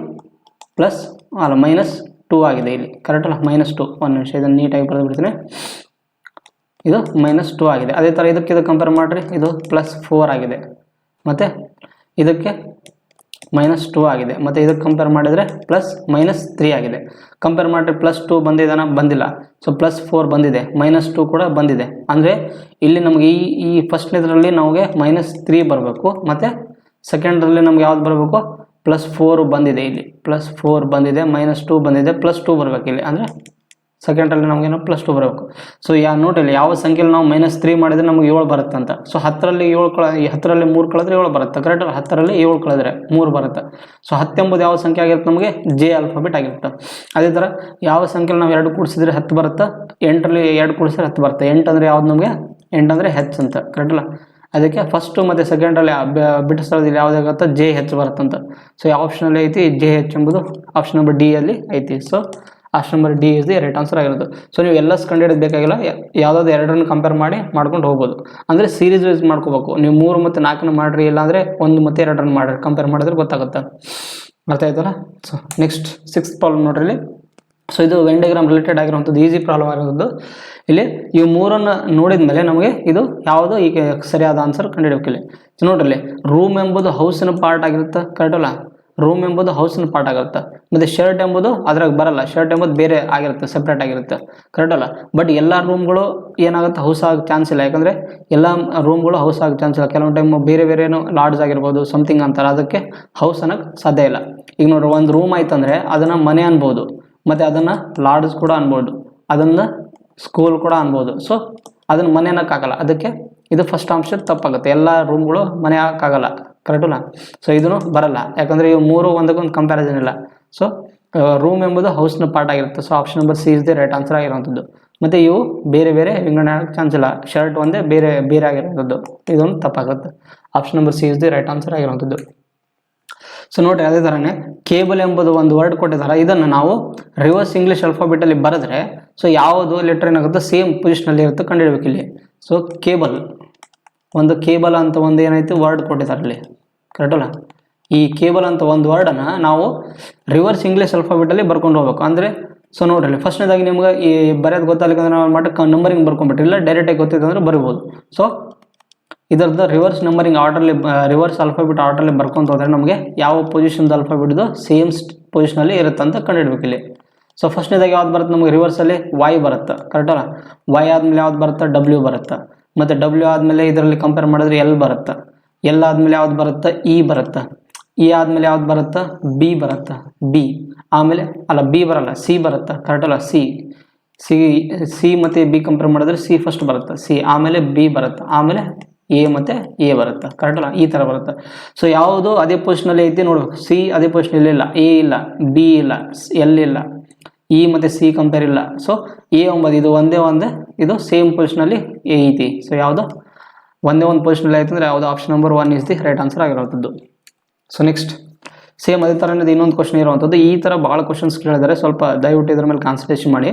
-2 ಆಗಿದೆ ಇಲ್ಲಿ, ಕರೆಕ್ಟ್ ಅಲ್ಲ, -2. ಒಂದು ನಿಮಿಷ ಇದನ್ನು ನೀಟಾಗಿ ಬರೆದು ಬಿಡ್ತೀನಿ. ಇದು -2 ಆಗಿದೆ. ಅದೇ ಥರ ಇದಕ್ಕೆ ಕಂಪೇರ್ ಮಾಡಿರಿ, ಇದು +4 ಆಗಿದೆ, ಮತ್ತು ಇದಕ್ಕೆ -2 ಆಗಿದೆ, ಮತ್ತು ಇದಕ್ಕೆ ಕಂಪೇರ್ ಮಾಡಿದರೆ +-3 ಆಗಿದೆ. ಕಂಪೇರ್ ಮಾಡಿದ್ರೆ +2 ಬಂದಿಲ್ಲ. ಸೊ +4 ಬಂದಿದೆ, -2 ಕೂಡ ಬಂದಿದೆ. ಅಂದರೆ ಇಲ್ಲಿ ನಮಗೆ ಈ ಫಸ್ಟ್ನೇದರಲ್ಲಿ ನಮಗೆ -3 ಬರಬೇಕು, ಮತ್ತು ಸೆಕೆಂಡ್ರಲ್ಲಿ ನಮ್ಗೆ ಯಾವ್ದು ಬರಬೇಕು, +4 ಬಂದಿದೆ. ಇಲ್ಲಿ +4 ಬಂದಿದೆ, -2 ಬಂದಿದೆ, +2 ಬರಬೇಕು ಇಲ್ಲಿ. ಅಂದರೆ ಸೆಕೆಂಡ್ರಲ್ಲಿ ನಮಗೇನು +2 ಬರಬೇಕು. ಸೊ ನೋಡ್ರಿ ಇಲ್ಲಿ ಯಾವ ಸಂಖ್ಯೆಯಲ್ಲಿ ನಾವು -3 ಮಾಡಿದರೆ ನಮಗೆ 7 ಬರುತ್ತೆ ಅಂತ. ಸೊ 10ರಲ್ಲಿ 3 ಕಳೆದ್ರೆ 7 ಬರುತ್ತೆ, ಕರೆಕ್ಟ್. 10ರಲ್ಲಿ 7 ಕಳೆದ್ರೆ 3 ಬರುತ್ತೆ. ಸೊ 10 ಎಂಬುದು ಯಾವ ಸಂಖ್ಯೆ ಆಗಿರುತ್ತೆ ನಮಗೆ, ಜೆ ಆಲ್ಫಾಬೆಟ್ ಆಗಿರುತ್ತೆ. ಅದೇ ಥರ ಯಾವ ಸಂಖ್ಯೆಯಲ್ಲಿ ನಾವು 2 ಕೂಡಿಸಿದ್ರೆ 10 ಬರುತ್ತೆ, 8ರಲ್ಲಿ 2 ಕೂಡಿಸಿದ್ರೆ 10 ಬರುತ್ತೆ. 8 ಅಂದರೆ ಯಾವ್ದು ನಮಗೆ, 8 ಅಂದರೆ ಹೆಚ್ ಅಂತ, ಕರೆಕ್ಟ್ ಅಲ್ಲ. ಅದಕ್ಕೆ ಫಸ್ಟು ಮತ್ತು ಸೆಕೆಂಡಲ್ಲಿ ಬಿಟ್ಟ ಸ್ಥಳದಲ್ಲಿ ಯಾವುದಾಗತ್ತೆ ಜೆ ಹೆಚ್ ಬರುತ್ತಂತ. ಸೊ ಯಾವ ಆಪ್ಷನಲ್ಲಿ ಐತಿ ಜೆ ಹೆಚ್ ಎಂಬುದು ಆಪ್ಷನ್ ನಂಬರ್ ಡಿ ಅಲ್ಲಿ ಐತಿ. So option number D is the right answer ಆಗಿರೋದು. ಸೊ ನೀವು ಎಲ್ಲ ಕಂಡುಹಿಡಿಯೋದು ಬೇಕಾಗಿಲ್ಲ, ಯಾವುದಾದ್ರು ಎರಡನ್ನು ಕಂಪೇರ್ ಮಾಡ್ಕೊಂಡು ಹೋಗ್ಬೋದು. ಅಂದರೆ ಸೀರೀಸ್ ವೈಸ್ ಮಾಡ್ಕೋಬೇಕು. ನೀವು 3 ಮತ್ತು 4 ಮಾಡಿರಿ, ಇಲ್ಲಾಂದರೆ 1 ಮತ್ತು 2 ಮಾಡಿರಿ, ಕಂಪೇರ್ ಮಾಡಿದ್ರೆ ಗೊತ್ತಾಗುತ್ತೆ. ಅರ್ಥ ಆಯ್ತಲ್ಲ. ಸೊ ನೆಕ್ಸ್ಟ್ 6th ಪ್ರಾಬ್ಲಮ್ ನೋಡ್ರಿ. ಸೊ ಇದು ವೆನ್ ಡಯಾಗ್ರಾಮ್ ರಿಲೇಟೆಡ್ ಆಗಿರುವಂಥದ್ದು ಈಸಿ ಪ್ರಾಬ್ಲಮ್ ಆಗಿರೋದು. ಇಲ್ಲಿ ಇವು 3 ನೋಡಿದ ಮೇಲೆ ನಮಗೆ ಇದು ಯಾವುದು ಈಗ ಸರಿಯಾದ ಆನ್ಸರ್ ಕಂಡುಹಿಡಬೇಕು. ಇಲ್ಲಿ ನೋಡ್ರಿ, ರೂಮ್ ಎಂಬುದು ಹೌಸಿನ ಪಾರ್ಟ್ ಆಗಿರುತ್ತೆ, ಕರೆಕ್ಟ್ ಅಲ್ಲ. ರೂಮ್ ಎಂಬುದು ಹೌಸಿನ ಪಾರ್ಟ್ ಆಗುತ್ತೆ. ಮತ್ತು ಶರ್ಟ್ ಎಂಬುದು ಅದ್ರಾಗ ಬರಲ್ಲ, ಶರ್ಟ್ ಎಂಬುದು ಬೇರೆ ಆಗಿರುತ್ತೆ, ಸಪ್ರೇಟ್ ಆಗಿರುತ್ತೆ, ಕರೆಕ್ಟ್ ಅಲ್ಲ. ಬಟ್ ಎಲ್ಲ ರೂಮ್ಗಳು ಏನಾಗುತ್ತೆ ಹೌಸ್ ಆಗೋ ಚಾನ್ಸ್ ಇಲ್ಲ, ಯಾಕಂದರೆ ಎಲ್ಲ ರೂಮ್ಗಳು ಹೌಸ್ ಆಗೋ ಚಾನ್ಸ್ ಇಲ್ಲ. ಕೆಲವೊಂದು ಟೈಮ್ ಬೇರೆ ಬೇರೆನೋ ಲಾಡ್ಜ್ ಆಗಿರ್ಬೋದು, ಸಮಥಿಂಗ್ ಅಂತಾರೆ, ಅದಕ್ಕೆ ಹೌಸ್ ಅನ್ನೋಕ್ಕೆ ಸಾಧ್ಯ ಇಲ್ಲ. ಈಗ ನೋಡ್ರಿ, ಒಂದು ರೂಮ್ ಆಯ್ತಂದರೆ ಅದನ್ನು ಮನೆ ಅನ್ಬೋದು, ಮತ್ತು ಅದನ್ನು ಲಾಡ್ಜ್ ಕೂಡ ಅನ್ಬೋದು, ಅದನ್ನು ಸ್ಕೂಲ್ ಕೂಡ ಅನ್ಬೋದು. ಸೊ ಅದನ್ನು ಮನೆ ಅನ್ನೋಕ್ಕಾಗಲ್ಲ, ಅದಕ್ಕೆ ಇದು ಫಸ್ಟ್ ಆಪ್ಷನ್ ತಪ್ಪಾಗುತ್ತೆ. ಎಲ್ಲ ರೂಮ್ಗಳು ಮನೆ ಹಾಕೋಕ್ಕಾಗಲ್ಲ, ಕರೆಕ್ಟಲ್ಲ. ಸೊ ಇದನ್ನು ಬರಲ್ಲ, ಯಾಕಂದರೆ ಇವು 3 ಒಂದಕ್ಕೊಂದು ಕಂಪ್ಯಾರಿಸನ್ ಇಲ್ಲ. ಸೊ ರೂಮ್ ಎಂಬುದು ಹೌಸ್ನ ಪಾರ್ಟ್ ಆಗಿರುತ್ತೆ. So option number C is the right answer ಆಗಿರುವಂಥದ್ದು. ಮತ್ತು ಇವು ಬೇರೆ ಬೇರೆ ವಿಂಗಡಣೆ ಆಗೋಕ್ಕೆ ಚಾನ್ಸ್ ಇಲ್ಲ, ಶರ್ಟ್ ಒಂದೇ ಬೇರೆ ಬೇರೆ ಆಗಿರುವಂಥದ್ದು, ಇದೊಂದು ತಪ್ಪಾಗುತ್ತೆ. Option number C is the right answer ಆಗಿರುವಂಥದ್ದು. ಸೊ ನೋಡಿರಿ, ಅದೇ ಥರನೇ ಕೇಬಲ್ ಎಂಬುದು ಒಂದು ವರ್ಡ್ ಕೊಟ್ಟಿದ್ದಾರೆ. ಇದನ್ನು ನಾವು ರಿವರ್ಸ್ ಇಂಗ್ಲೀಷ್ ಅಲ್ಫಾಬೆಟಲ್ಲಿ ಬರೆದ್ರೆ ಸೊ ಯಾವುದು ಲೆಟರ್ ಏನಾಗುತ್ತೆ ಸೇಮ್ ಪೊಸಿಷನಲ್ಲಿ ಇರುತ್ತೆ ಕಂಡುಹಿಡಬೇಕು ಇಲ್ಲಿ. ಸೊ ಕೇಬಲ್ ಅಂತ ಒಂದು ಏನಾಯ್ತು ವರ್ಡ್ ಕೊಟ್ಟಿದ್ದಾರೆ ಇಲ್ಲಿ, ಕರೆಕ್ಟಲ್ಲ. ಈ ಕೇಬಲ್ ಅಂತ ಒಂದು ವರ್ಡನ್ನು ನಾವು ರಿವರ್ಸ್ ಇಂಗ್ಲೀಷ್ ಅಲ್ಫಾಬೆಟಲ್ಲಿ ಬರ್ಕೊಂಡು ಹೋಗ್ಬೇಕು. ಅಂದರೆ ಸೊ ನೋಡ್ರಿ, ಫಸ್ಟ್ನೇದಾಗಿ ನಿಮ್ಗೆ ಈ ಬರೆಯೋದು ಗೊತ್ತಾಗಲಿಕ್ಕಂದ್ರೆ ನಾವು ಮಟ್ಟ ನಂಬರಿಂಗ್ ಬರ್ಕೊಂಡ್ಬಿಟ್ಟಿಲ್ಲ, ಡೈರೆಕ್ಟಾಗಿ ಗೊತ್ತಿದೆ ಅಂದರೆ ಬರಿಬೋದು. ಸೊ ಇದರದ್ದು ರಿವರ್ಸ್ ನಂಬರಿಂಗ್ ಆರ್ಡ್ರಲ್ಲಿ, ರಿವರ್ಸ್ ಆಲ್ಫಾಬೆಟ್ ಆರ್ಡ್ರಲ್ಲಿ ಬರ್ಕೊಂತ ಹೋದರೆ ನಮಗೆ ಯಾವ ಪೊಸಿಷನ್ದು ಆಲ್ಫಾಬೆಟ್ದು ಸೇಮ್ ಪೊಸಿಷನಲ್ಲಿ ಇರುತ್ತೆ ಅಂತ ಕಂಡುಹಿಡ್ಬೇಕು ಇಲ್ಲಿ. ಸೊ ಫಸ್ಟ್ನೇದಾಗಿ ಯಾವ್ದು ಬರುತ್ತೆ ನಮಗೆ ರಿವರ್ಸಲ್ಲಿ ವೈ ಬರುತ್ತೆ, ಕರೆಕ್ಟಲ್ಲ. ವೈ ಆದಮೇಲೆ ಯಾವ್ದು ಬರುತ್ತೆ ಡಬ್ಲ್ಯೂ ಬರುತ್ತೆ, ಮತ್ತು ಡಬ್ಲ್ಯೂ ಆದಮೇಲೆ ಇದರಲ್ಲಿ ಕಂಪೇರ್ ಮಾಡಿದ್ರೆ ಎಲ್ ಬರುತ್ತೆ, ಎಲ್ ಆದಮೇಲೆ ಯಾವ್ದು ಬರುತ್ತೆ ಇ ಬರುತ್ತೆ, ಇ ಆದಮೇಲೆ ಯಾವ್ದು ಬರುತ್ತೆ ಬಿ ಬರುತ್ತೆ, ಬಿ ಆಮೇಲೆ ಅಲ್ಲ ಬಿ ಬರಲ್ಲ ಸಿ ಬರುತ್ತೆ, ಕರೆಕ್ಟಲ್ಲ. ಸಿ ಮತ್ತು ಬಿ ಕಂಪೇರ್ ಮಾಡಿದ್ರೆ ಸಿ ಫಸ್ಟ್ ಬರುತ್ತೆ, ಸಿ ಆಮೇಲೆ ಬಿ ಬರುತ್ತೆ, ಆಮೇಲೆ ಎ ಮತ್ತು ಎ ಬರುತ್ತೆ, ಕರೆಕ್ಟಲ್ಲ. ಈ ಥರ ಬರುತ್ತೆ. ಸೊ ಯಾವುದು ಅದೇ ಪೊಸಿಷನಲ್ಲಿ ಐತಿ ನೋಡ್ಬೇಕು. ಸಿ ಅದೇ ಪೊಸಿಷನಲ್ಲಿ ಇಲ್ಲ, ಎ ಇಲ್ಲ, ಬಿ ಇಲ್ಲ, ಎಲ್ ಇಲ್ಲ, ಇ ಮತ್ತು ಸಿ ಕಂಪೇರ್ ಇಲ್ಲ. ಸೊ ಎ ಎಂಬುದು ಇದು ಒಂದೇ ಇದು ಸೇಮ್ ಪೊಸಿಷನಲ್ಲಿ ಐತಿ. ಸೊ ಯಾವುದು ಒಂದೇ ಒಂದು ಪೊಸಿಷನಲ್ಲಿ ಆಯ್ತು ಅಂದರೆ ಯಾವುದು option number 1 is the right answer ಆಗಿರುವಂಥದ್ದು. ಸೊ ನೆಕ್ಸ್ಟ್ ಸೇಮ್ ಅದೇ ಥರನೇ ಇನ್ನೊಂದು ಕ್ವಶನ್ ಇರುವಂಥದ್ದು. ಈ ಥರ ಭಾಳ ಕ್ವಶನ್ಸ್ ಕೇಳಿದರೆ ಸ್ವಲ್ಪ ದಯವಿಟ್ಟು ಇದ್ರ ಮೇಲೆ ಕಾನ್ಸಂಟ್ರೇಷನ್ ಮಾಡಿ,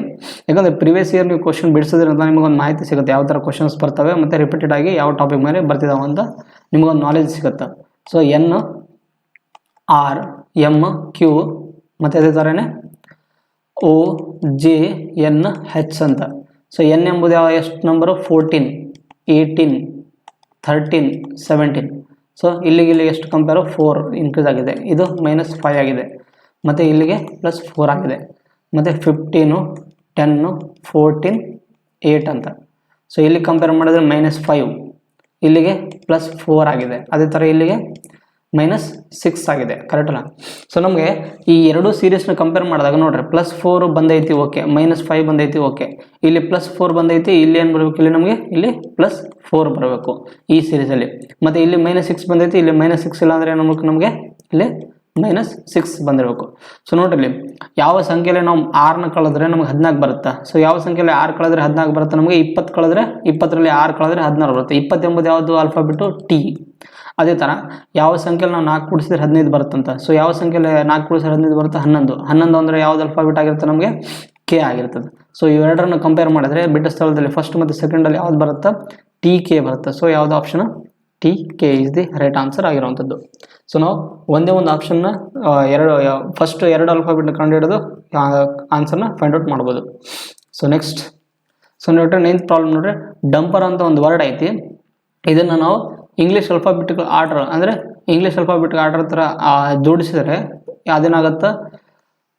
ಯಾಕಂದರೆ ಪ್ರಿವಿಯಸ್ ಇಯರ್ ನೀವು ಕ್ವಶನ್ ಬಿಡಿಸೋದ್ರಿಂದ ನಿಮಗೊಂದು ಮಾಹಿತಿ ಸಿಗುತ್ತೆ, ಯಾವ ಥರ ಕ್ವಶನ್ಸ್ ಬರ್ತವೆ ಮತ್ತು ರಿಪೀಟೆಡ್ ಆಗಿ ಯಾವ ಟಾಪಿಕ್ ಮೇಲೆ ಬರ್ತಿದ್ದಾವೆ ಅಂತ ನಿಮಗೊಂದು ನಾಲೆಜ್ ಸಿಗುತ್ತೆ. So N R M Q ಮತ್ತು ಅದೇ ಥರನೇ ಓ ಜೆ ಎನ್ ಹೆಚ್ ಅಂತ. ಸೊ ಎನ್ ಎಂಬುದು ಎಷ್ಟು ನಂಬರು 14, 18, 13, 17. ಸೊ ಇಲ್ಲಿಗೆ ಎಷ್ಟು ಕಂಪೇರು 4 ಇನ್ಕ್ರೀಸ್ ಆಗಿದೆ, ಇದು -5 ಆಗಿದೆ, ಮತ್ತು ಇಲ್ಲಿಗೆ +4 ಆಗಿದೆ, ಮತ್ತು 15, 10, 14, 8 ಅಂತ. ಸೊ ಇಲ್ಲಿ ಕಂಪೇರ್ ಮಾಡಿದ್ರೆ -5, ಇಲ್ಲಿಗೆ +4 ಆಗಿದೆ, ಅದೇ ಥರ ಇಲ್ಲಿಗೆ -6 ಆಗಿದೆ, ಕರೆಕ್ಟಲ್ಲ. ಸೊ ನಮಗೆ ಈ ಎರಡೂ ಸೀರೀಸ್ನ ಕಂಪೇರ್ ಮಾಡಿದಾಗ ನೋಡ್ರಿ +4 ಬಂದೈತಿ ಓಕೆ, -5 ಬಂದೈತಿ ಓಕೆ, ಇಲ್ಲಿ +4 ಬಂದೈತಿ, ಇಲ್ಲಿ ಏನು ಬರಬೇಕು ಇಲ್ಲಿ ನಮಗೆ ಇಲ್ಲಿ +4 ಬರಬೇಕು ಈ ಸೀರೀಸಲ್ಲಿ, ಮತ್ತು ಇಲ್ಲಿ -6 ಬಂದೈತಿ, ಇಲ್ಲಿ -6 ಇಲ್ಲ ಅಂದರೆ ಏನು ನಮಗೆ ಇಲ್ಲಿ -6 ಬಂದಿರಬೇಕು. ಸೊ ನೋಡ್ರಿ, ಯಾವ ಸಂಖ್ಯೆಯಲ್ಲಿ ನಾವು 6ನ ಕಳೆದ್ರೆ ನಮಗೆ 14 ಬರುತ್ತೆ. ಸೊ ಯಾವ ಸಂಖ್ಯೆಯಲ್ಲಿ 6 ಕಳೆದ್ರೆ 14 ಬರುತ್ತೆ ನಮಗೆ, 20 ಕಳೆದ್ರೆ 20ರಲ್ಲಿ 6 ಕಳೆದ್ರೆ 16 ಬರುತ್ತೆ. 20 ಎಂಬುದು ಯಾವುದು ಆಲ್ಫಾಬೆಟು ಟಿ. ಅದೇ ಥರ ಯಾವ ಸಂಖ್ಯೆಯಲ್ಲಿ ನಾವು 4 ಕೂಡಿಸಿದ್ರೆ 15 ಬರುತ್ತಂತ. ಸೊ ಯಾವ ಸಂಖ್ಯೆಯಲ್ಲಿ 4 ಕೂಡಿಸಿದ್ರೆ 15 ಬರುತ್ತೆ 11 ಅಂದರೆ ಯಾವ್ದು ಆಲ್ಫಾಬೆಟ್ ಆಗಿರುತ್ತೆ ನಮಗೆ ಕೆ ಆಗಿರ್ತದೆ. ಸೊ ಇವೆರಡರನ್ನು ಕಂಪೇರ್ ಮಾಡಿದ್ರೆ ಬಿಟ್ಟ ಸ್ಥಳದಲ್ಲಿ ಫಸ್ಟ್ ಮತ್ತು ಸೆಕೆಂಡಲ್ಲಿ ಯಾವ್ದು ಬರುತ್ತೆ ಟಿ ಕೆ ಬರುತ್ತೆ. ಸೊ ಯಾವ್ದು option T K is the right answer ಆಗಿರುವಂಥದ್ದು. ಸೊ ನಾವು ಒಂದೇ ಒಂದು ಆಪ್ಷನ್ನ ಫಸ್ಟ್ 2 ಆಲ್ಫಾಬೆಟ್ನ ಕಂಡುಹಿಡಿದು ಆನ್ಸರ್ನ ಫೈಂಡ್ ಔಟ್ ಮಾಡ್ಬೋದು. ಸೊ ನೆಕ್ಸ್ಟ್ ನೋಡ್ರಿ 9th ಪ್ರಾಬ್ಲಮ್ ನೋಡ್ರಿ, ಡಂಪರ್ ಅಂತ ಒಂದು ವರ್ಡ್ ಐತಿ. ಇದನ್ನು ನಾವು ಇಂಗ್ಲೀಷ್ ಅಲ್ಫಾಬೆಟಿಕಲ್ ಆರ್ಡರ್ ಅಂದರೆ ಇಂಗ್ಲೀಷ್ ಅಲ್ಫಾಬೆಟಿಕಲ್ ಆರ್ಡರ್ ಥರ ಜೋಡಿಸಿದರೆ ಅದೇನಾಗುತ್ತೆ,